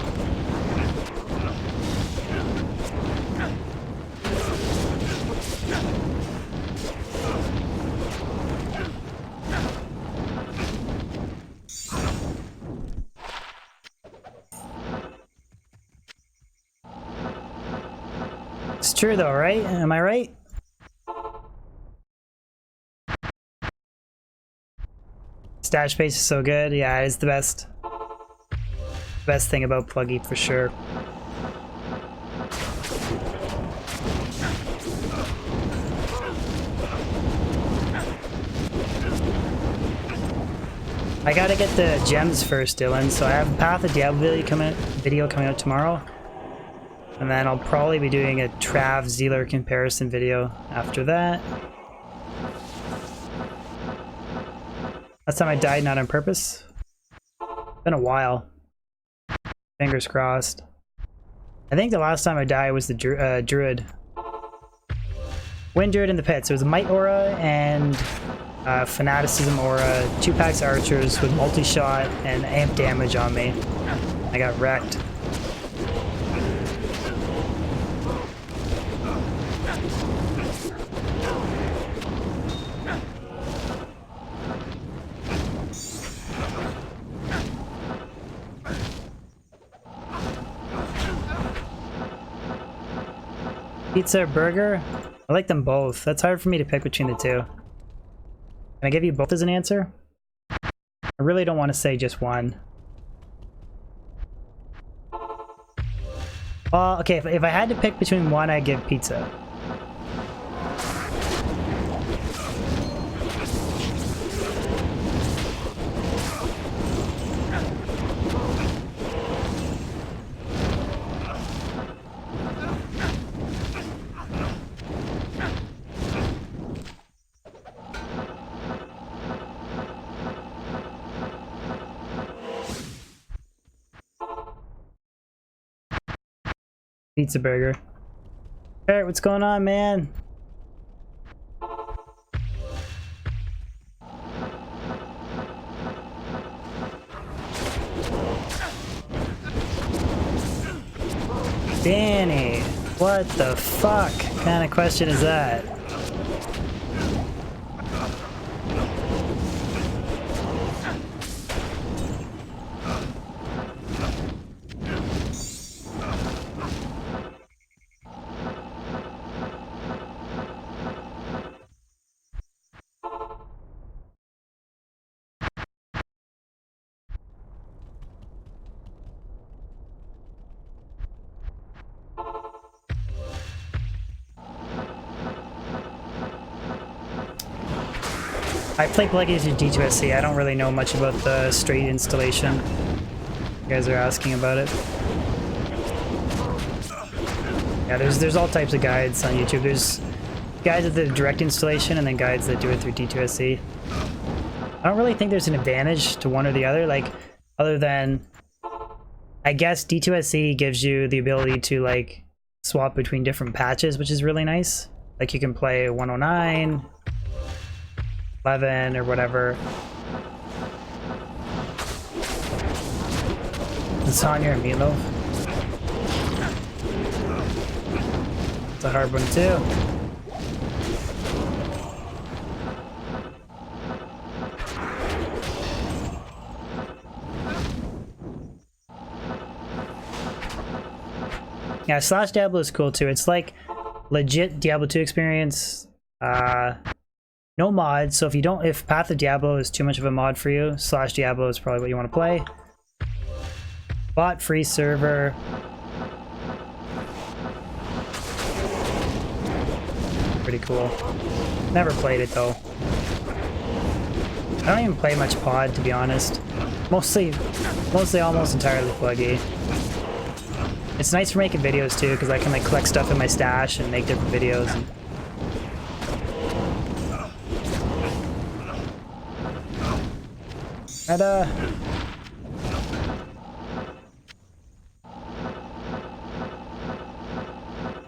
It's true though, right? Am I right? Stash space is so good. Yeah, it's the best. Best thing about Pluggy for sure. I gotta get the gems first, Dylan. So I have Path of Diablo video coming out tomorrow. And then I'll probably be doing a Trav Zealer comparison video after that. Last time I died not on purpose. Been a while. Fingers crossed. I think the last time I died was the Druid. Wind Druid in the pits. It was a Might Aura and Fanaticism Aura. 2 packs of archers with multi-shot and amp damage on me. I got wrecked. Pizza or burger? I like them both. That's hard for me to pick between the two. Can I give you both as an answer? I really don't want to say just one. Well, okay, if I had to pick between one, I'd give pizza. Pizza burger. Alright, what's going on, man? Danny, What the fuck kind of question is that? I play plugins through D2SC. I don't really know much about the straight installation. You guys are asking about it. Yeah, there's all types of guides on YouTube. There's guides that do direct installation and then guides that do it through D2SC. I don't really think there's an advantage to one or the other, like, other than, I guess D2SC gives you the ability to, like, swap between different patches, which is really nice. Like, you can play 109, 11, or whatever. Lasagna or meatloaf. It's a hard one too. Yeah, Slash Diablo is cool too. It's like legit Diablo 2 experience. No mods, so if Path of Diablo is too much of a mod for you, Slash Diablo is probably what you want to play. Bot free server. Pretty cool. Never played it though. I don't even play much pod, to be honest. Mostly almost entirely pluggy. It's nice for making videos too, because I can like collect stuff in my stash and make different videos. And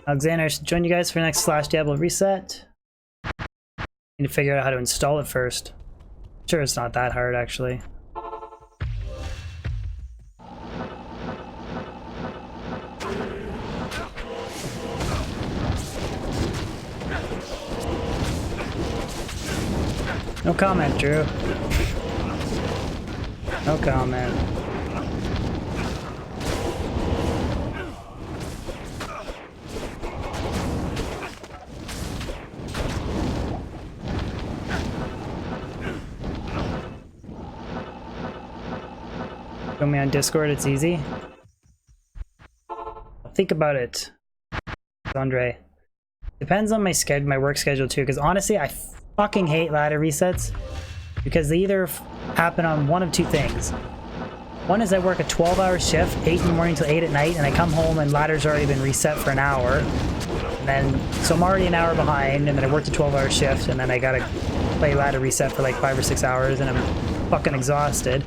Alexander, I should join you guys for the next Slash Diablo reset. Need to figure out how to install it first. Sure, it's not that hard actually. No comment, Drew. No comment. Join me on Discord, it's easy. Think about it, Andre. Depends on my work schedule too, because honestly, I fucking hate ladder resets because they either happen on one of two things. One is I work a 12-hour shift, 8 in the morning till 8 at night, and I come home and ladder's already been reset for an hour. And then, so I'm already an hour behind, and then I worked a 12-hour shift, and then I gotta play ladder reset for like 5 or 6 hours, and I'm fucking exhausted.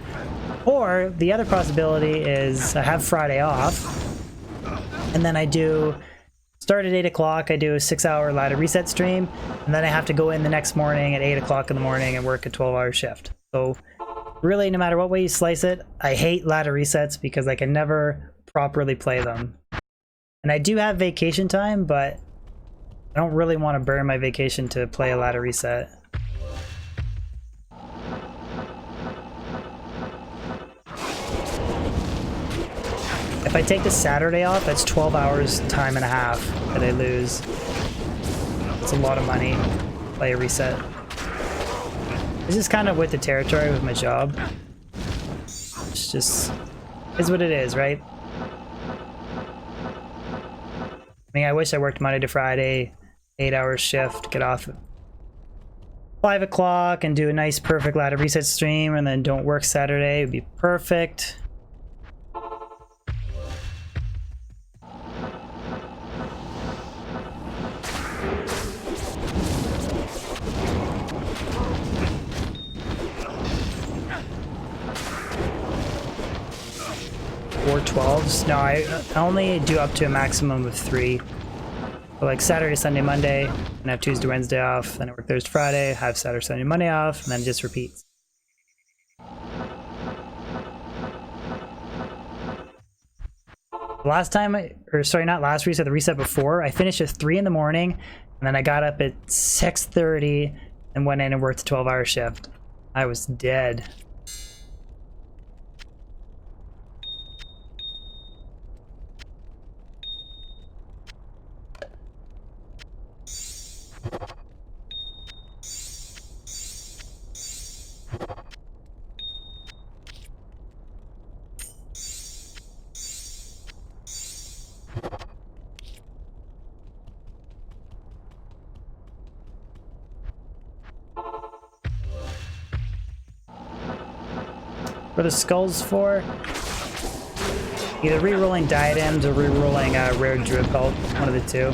Or the other possibility is I have Friday off, and then I start at 8 o'clock, I do a 6-hour ladder reset stream, and then I have to go in the next morning at 8 o'clock in the morning and work a 12-hour shift. So really, no matter what way you slice it, I hate ladder resets because I can never properly play them. And I do have vacation time, but I don't really want to burn my vacation to play a ladder reset. If I take the Saturday off, that's 12 hours time and a half that I lose. It's a lot of money. Play a reset. This is kind of with the territory with my job. It's just is what it is, right? I mean, I wish I worked Monday to Friday, 8-hour shift, get off at 5 o'clock and do a nice perfect ladder reset stream and then don't work Saturday. It would be perfect. Or 12s? No, I only do up to a maximum of 3. But like Saturday, Sunday, Monday, and I have Tuesday, Wednesday off, then I work Thursday, Friday, have Saturday, Sunday, Monday off, and then it just repeats. Last time, or sorry, not last reset, the reset before, I finished at 3 in the morning, and then I got up at 6:30 and went in and worked a 12-hour shift. I was dead. What are the skulls for? Either re-rolling diadems or re-rolling rare druid belt. One of the two.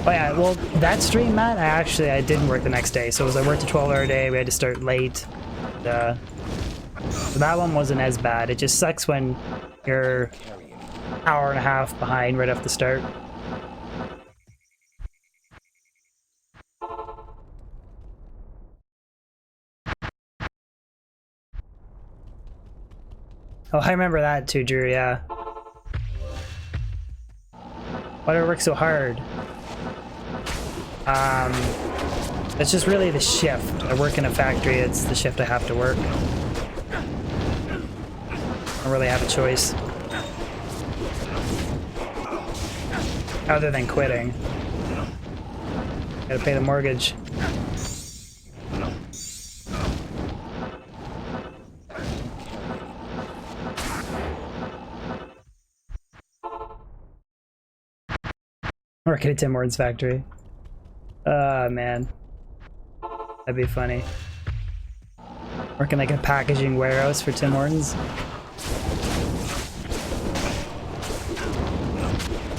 Oh yeah, well, that stream, Matt, I didn't work the next day. So I worked a 12-hour day, we had to start late. So that one wasn't as bad. It just sucks when you're an hour and a half behind right off the start. Oh, I remember that too, Drew, yeah. Why do I work so hard? It's just really the shift. I work in a factory, it's the shift I have to work. I don't really have a choice. Other than quitting. Gotta pay the mortgage. Working at Tim Hortons factory. Man. That'd be funny. Working like a packaging warehouse for Tim Hortons.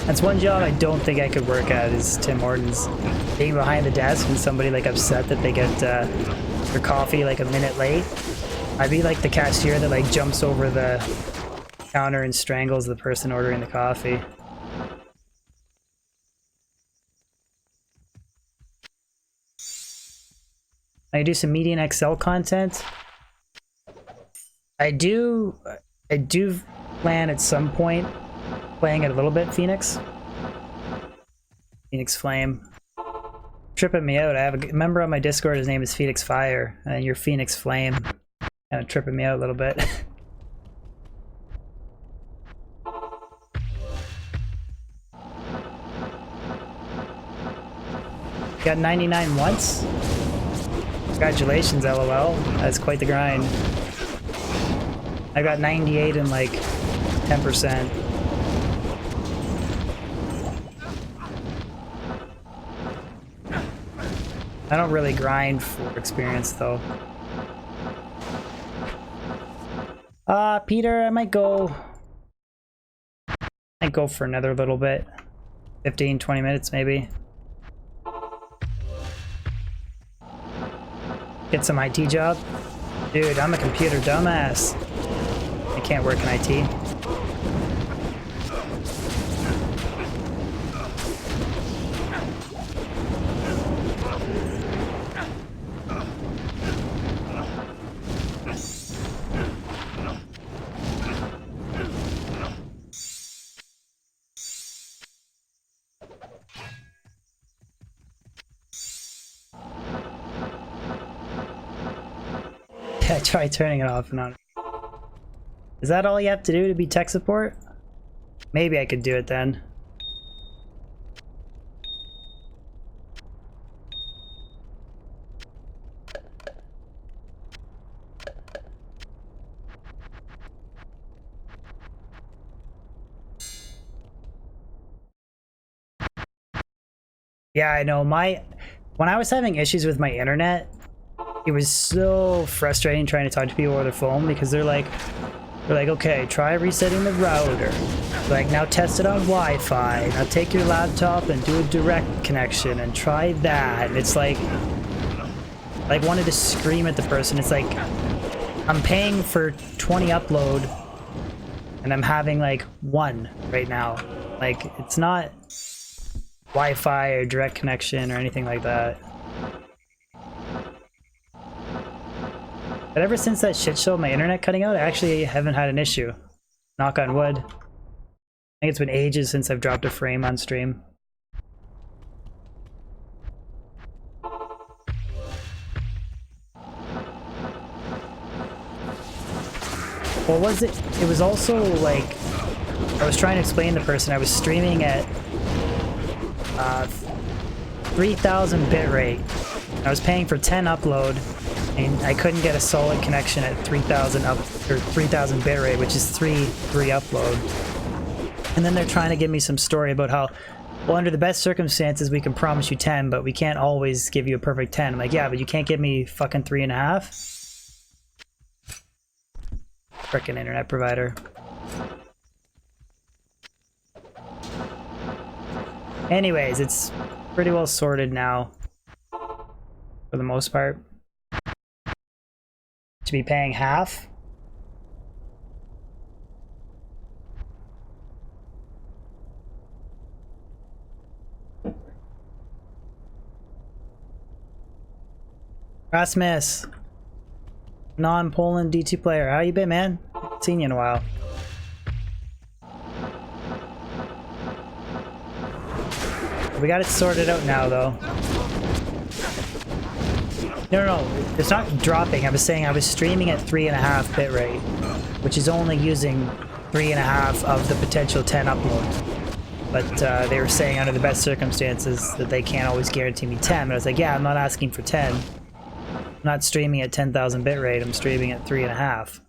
That's one job I don't think I could work at is Tim Hortons. Being behind the desk and somebody like upset that they get their coffee like a minute late. I'd be like the cashier that like jumps over the counter and strangles the person ordering the coffee. I do some Median XL content. I do plan at some point playing it a little bit, Phoenix. Phoenix Flame. Tripping me out. I have a member on my Discord, his name is Phoenix Fire, and you're Phoenix Flame. Kind of tripping me out a little bit. Got 99 once? Congratulations, LOL. That's quite the grind. I got 98 in like 10%. I don't really grind for experience though. Peter, I might go for another little bit. 15, 20 minutes maybe. Get some IT job. Dude, I'm a computer dumbass. I can't work in IT. Yeah, try turning it off and on. Is that all you have to do to be tech support? Maybe I could do it then. Yeah, I know. When I was having issues with my internet, it was so frustrating trying to talk to people over the phone because they're like, okay, try resetting the router. Like, now test it on Wi-Fi. Now take your laptop and do a direct connection and try that. And it's like wanted to scream at the person. It's like, I'm paying for 20 upload and I'm having like 1 right now. Like, it's not Wi-Fi or direct connection or anything like that. But ever since that shit show, my internet cutting out, I actually haven't had an issue. Knock on wood. I think it's been ages since I've dropped a frame on stream. What was it? It was also like, I was trying to explain to the person, I was streaming at 3000 bitrate. I was paying for 10 upload, and I couldn't get a solid connection at 3000 bitrate, which is 3 upload. And then they're trying to give me some story about how, well, under the best circumstances, we can promise you 10, but we can't always give you a perfect 10. I'm like, yeah, but you can't give me fucking 3.5. Frickin' internet provider. Anyways, it's pretty well sorted now. For the most part. To be paying half. Rasmus. Non-Poland D2 player. How you been, man? Haven't seen you in a while. We got it sorted out now, though. No, it's not dropping. I was saying I was streaming at 3.5 bitrate, which is only using 3.5 of the potential 10 upload. But they were saying under the best circumstances that they can't always guarantee me 10. But I was like, yeah, I'm not asking for 10. I'm not streaming at 10,000 bitrate. I'm streaming at 3.5.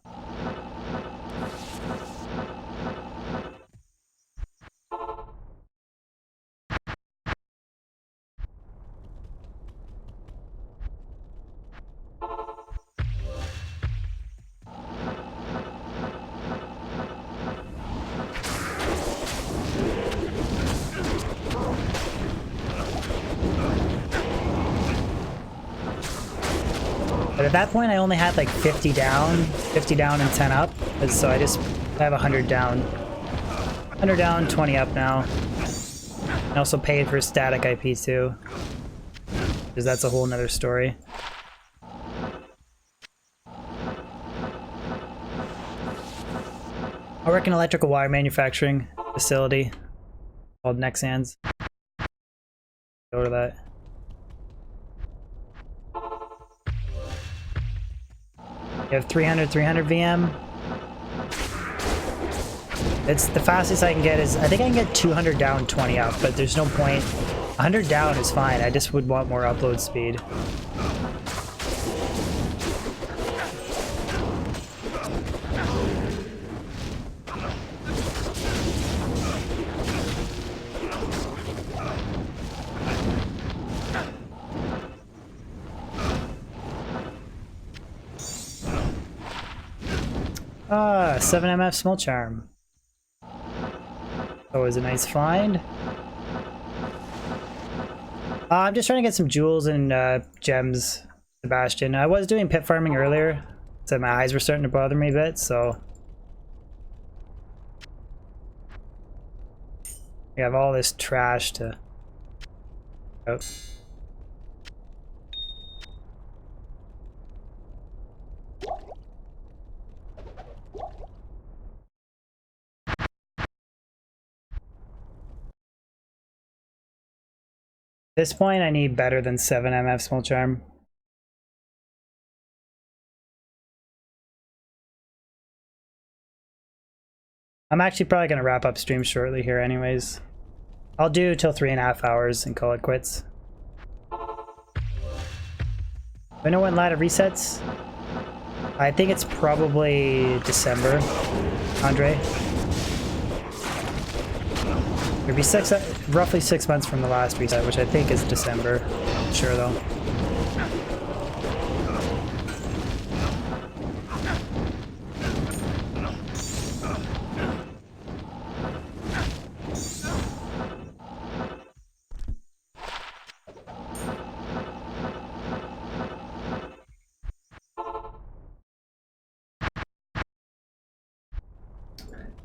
But at that point, I only had like 50 down and 10 up. So I have 100 down. 100 down, 20 up now. I also paid for static IP too. Because that's a whole nother story. I work in an electrical wire manufacturing facility called Nexans. Go to that. You have 300 VM. It's the fastest I can get is, I think I can get 200 down, 20 up, but there's no point. 100 down is fine. I just would want more upload speed. Ah, 7MF Small Charm. Always a nice find. I'm just trying to get some jewels and gems, Sebastian. I was doing pit farming earlier, so my eyes were starting to bother me a bit, so... We have all this trash to... Oh. At this point, I need better than 7MF Small Charm. I'm actually probably going to wrap up stream shortly here anyways. I'll do till 3.5 hours and call it quits. I know when ladder resets. I think it's probably December, Andre. It'd be roughly 6 months from the last reset, which I think is December. Not sure though.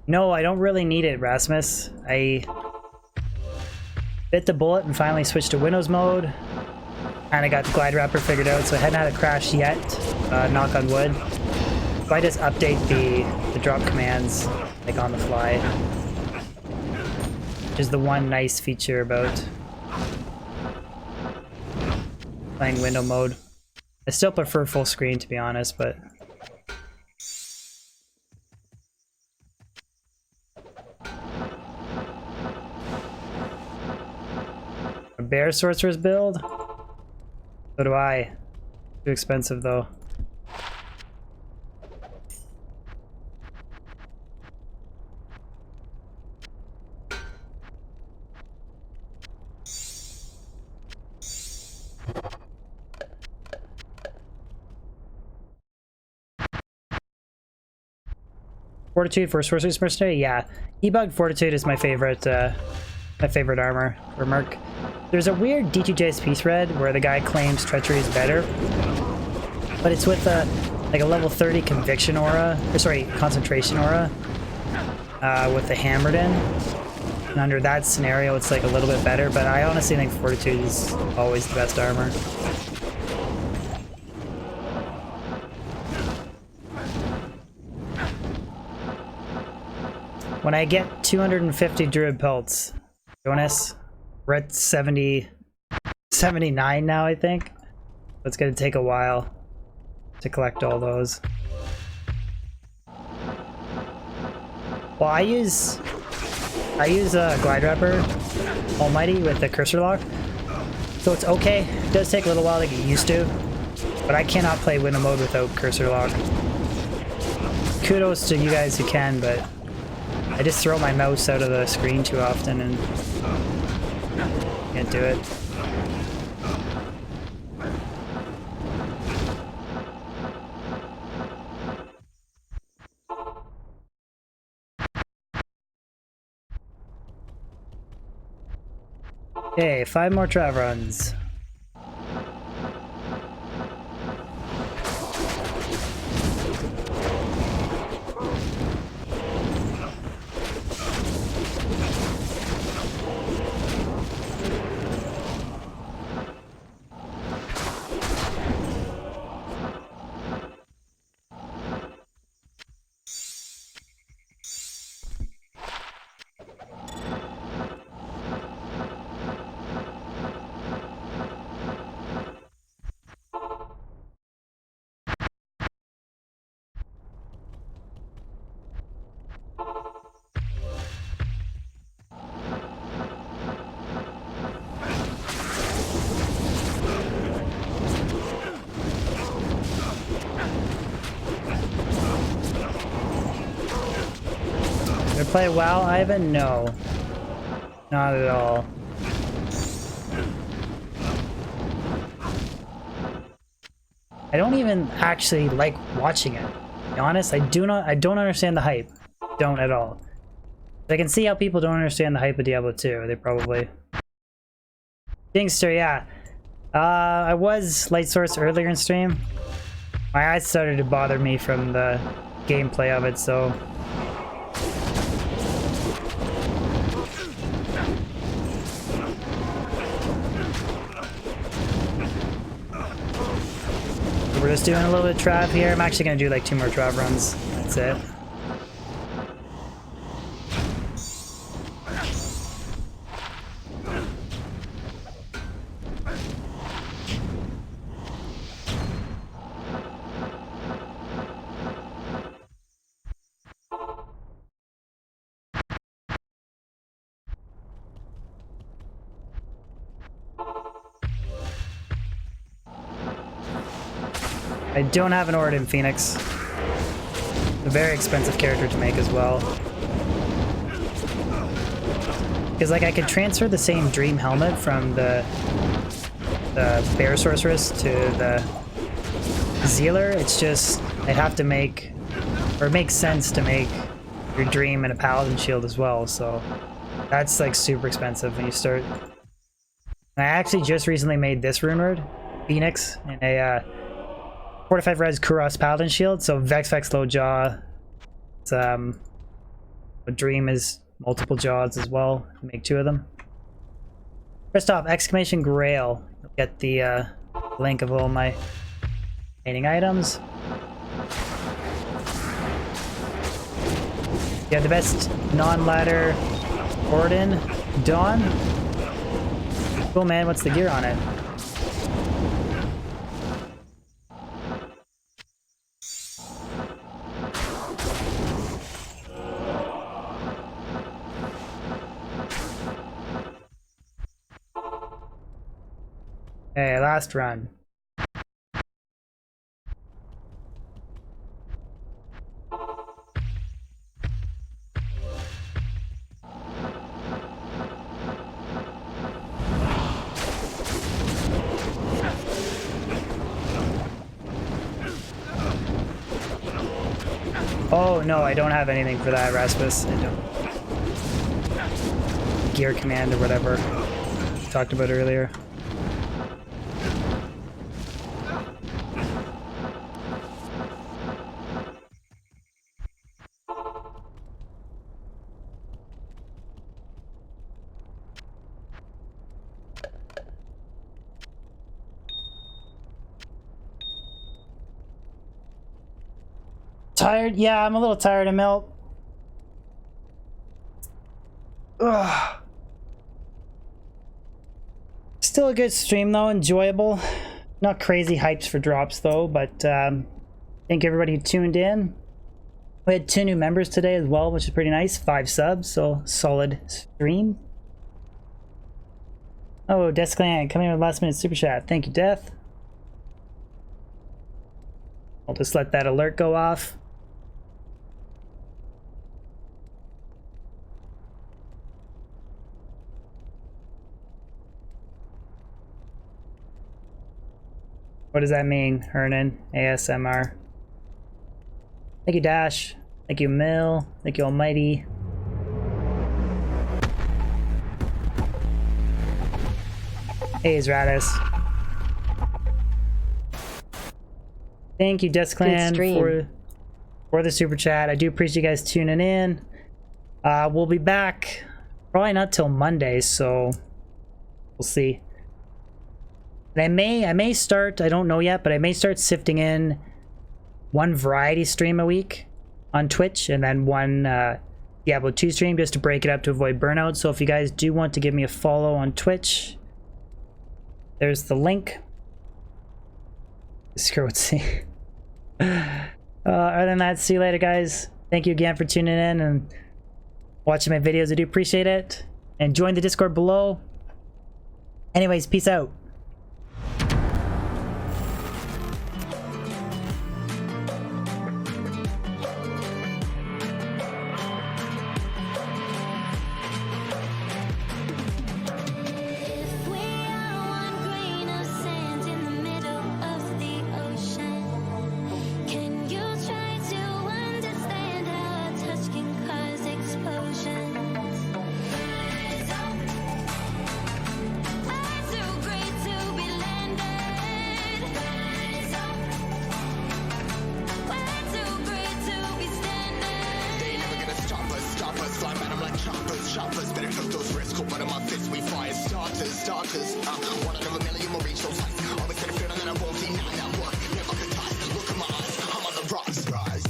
No, I don't really need it, Rasmus. I bit the bullet and finally switched to Windows mode Kinda got the glide wrapper figured out, so I hadn't had a crash yet, knock on wood. So I just update the drop commands, like on the fly. Which is the one nice feature about playing window mode. I still prefer full screen, to be honest, but... A bear sorcerer's build? So do I. Too expensive, though. Fortitude for Sorcerer's Mercenary? Yeah. Debug Fortitude is my favorite armor for Merc. There's a weird D2JSP thread where the guy claims Treachery is better, but it's with a like a level 30 Conviction aura, or sorry, Concentration aura, with the Hammered in. And under that scenario, it's like a little bit better, but I honestly think Fortitude is always the best armor. When I get 250 Druid pelts, Jonas, we're at 79 now, I think. It's gonna take a while to collect all those. Well, I use Glide Wrapper Almighty with the cursor lock, so it's okay. It does take a little while to get used to, but I cannot play window mode without cursor lock. Kudos to you guys who can, but I just throw my mouse out of the screen too often and can't do it. Okay, 5 more trav runs. Gonna play WoW, Ivan? No. Not at all. I don't even actually like watching it. To be honest, I don't understand the hype. Don't at all. I can see how people don't understand the hype of Diablo 2. They probably... Dingster, yeah. I was light source earlier in stream. My eyes started to bother me from the gameplay of it, so... We're just doing a little bit of trav here. I'm actually gonna do like 2 more trav runs. That's it. I don't have an Ord in Phoenix. A very expensive character to make as well. Because like I could transfer the same Dream Helmet from the Bear Sorceress to the Zealer. It's just I'd have to make, or it makes sense to make your Dream and a Paladin Shield as well. So that's like super expensive when you start. And I actually just recently made this rune word, Phoenix, in a 45 res Kuros Paladin Shield, so Vex low jaw. It's a Dream is multiple jaws as well. Make 2 of them. First off, exclamation Grail. You'll get the link of all my remaining items. Yeah, the best non-ladder Orden Dawn. Cool, man. What's the gear on it? Okay, last run. Oh no, I don't have anything for that, Raspus. I don't. Gear command or whatever we talked about earlier. Tired? Yeah, I'm a little tired of Milt. Ugh. Still a good stream though, enjoyable. Not crazy hypes for drops though, but thank everybody who tuned in. We had 2 new members today as well, which is pretty nice. 5 subs, so solid stream. Oh, Desclan coming in with last minute super chat. Thank you, Death. I'll just let that alert go off. What does that mean, Hernan? ASMR. Thank you, Dash. Thank you, Mill. Thank you, Almighty. Hey, Zratus. Thank you, Desclan, for the super chat. I do appreciate you guys tuning in. We'll be back probably not till Monday, so we'll see. And I may start, I don't know yet, but I may start sifting in one variety stream a week on Twitch and then one Diablo 2 stream just to break it up to avoid burnout. So if you guys do want to give me a follow on Twitch, there's the link. Screw it, see. Other than that, see you later, guys. Thank you again for tuning in and watching my videos. I do appreciate it. And join the Discord below. Anyways, peace out.
If we are one grain of sand in the middle of the ocean, can you try to understand how a touch can cause explosions? I'm too great to be landed. We're too great to be standing.
They never gonna stop us, fly at 'em like choppers, better cook those risks, cold blood in my fists, we fire starters, one out of a million will reach those heights, always get a feeling that I won't deny that one, never could die, look in my eyes, I'm on the rocks, rise.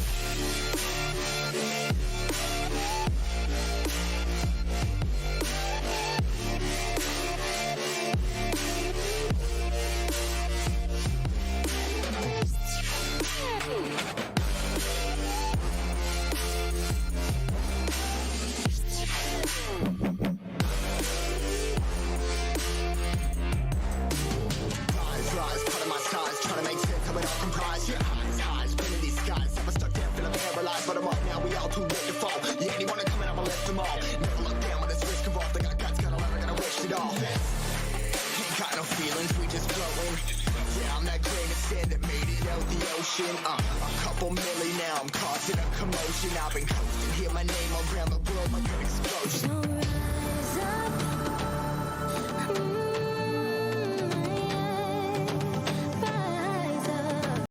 Rise, part of my skies, trying to make sense of it all comprised. Yeah, highs, been in these skies, never stuck down, feeling paralyzed, but I'm up now, we all too late to fall. Yeah, anyone coming up, I left them all. Never look down when it's risk involved, they got guts, gotta learn, I gotta wish it all. Ain't got no feelings, we just flowing. Yeah, I'm that grain of sand that made it out the ocean. A couple milli now, I'm causing a commotion. I've been coasting, hear my name around the world like an explosion.
No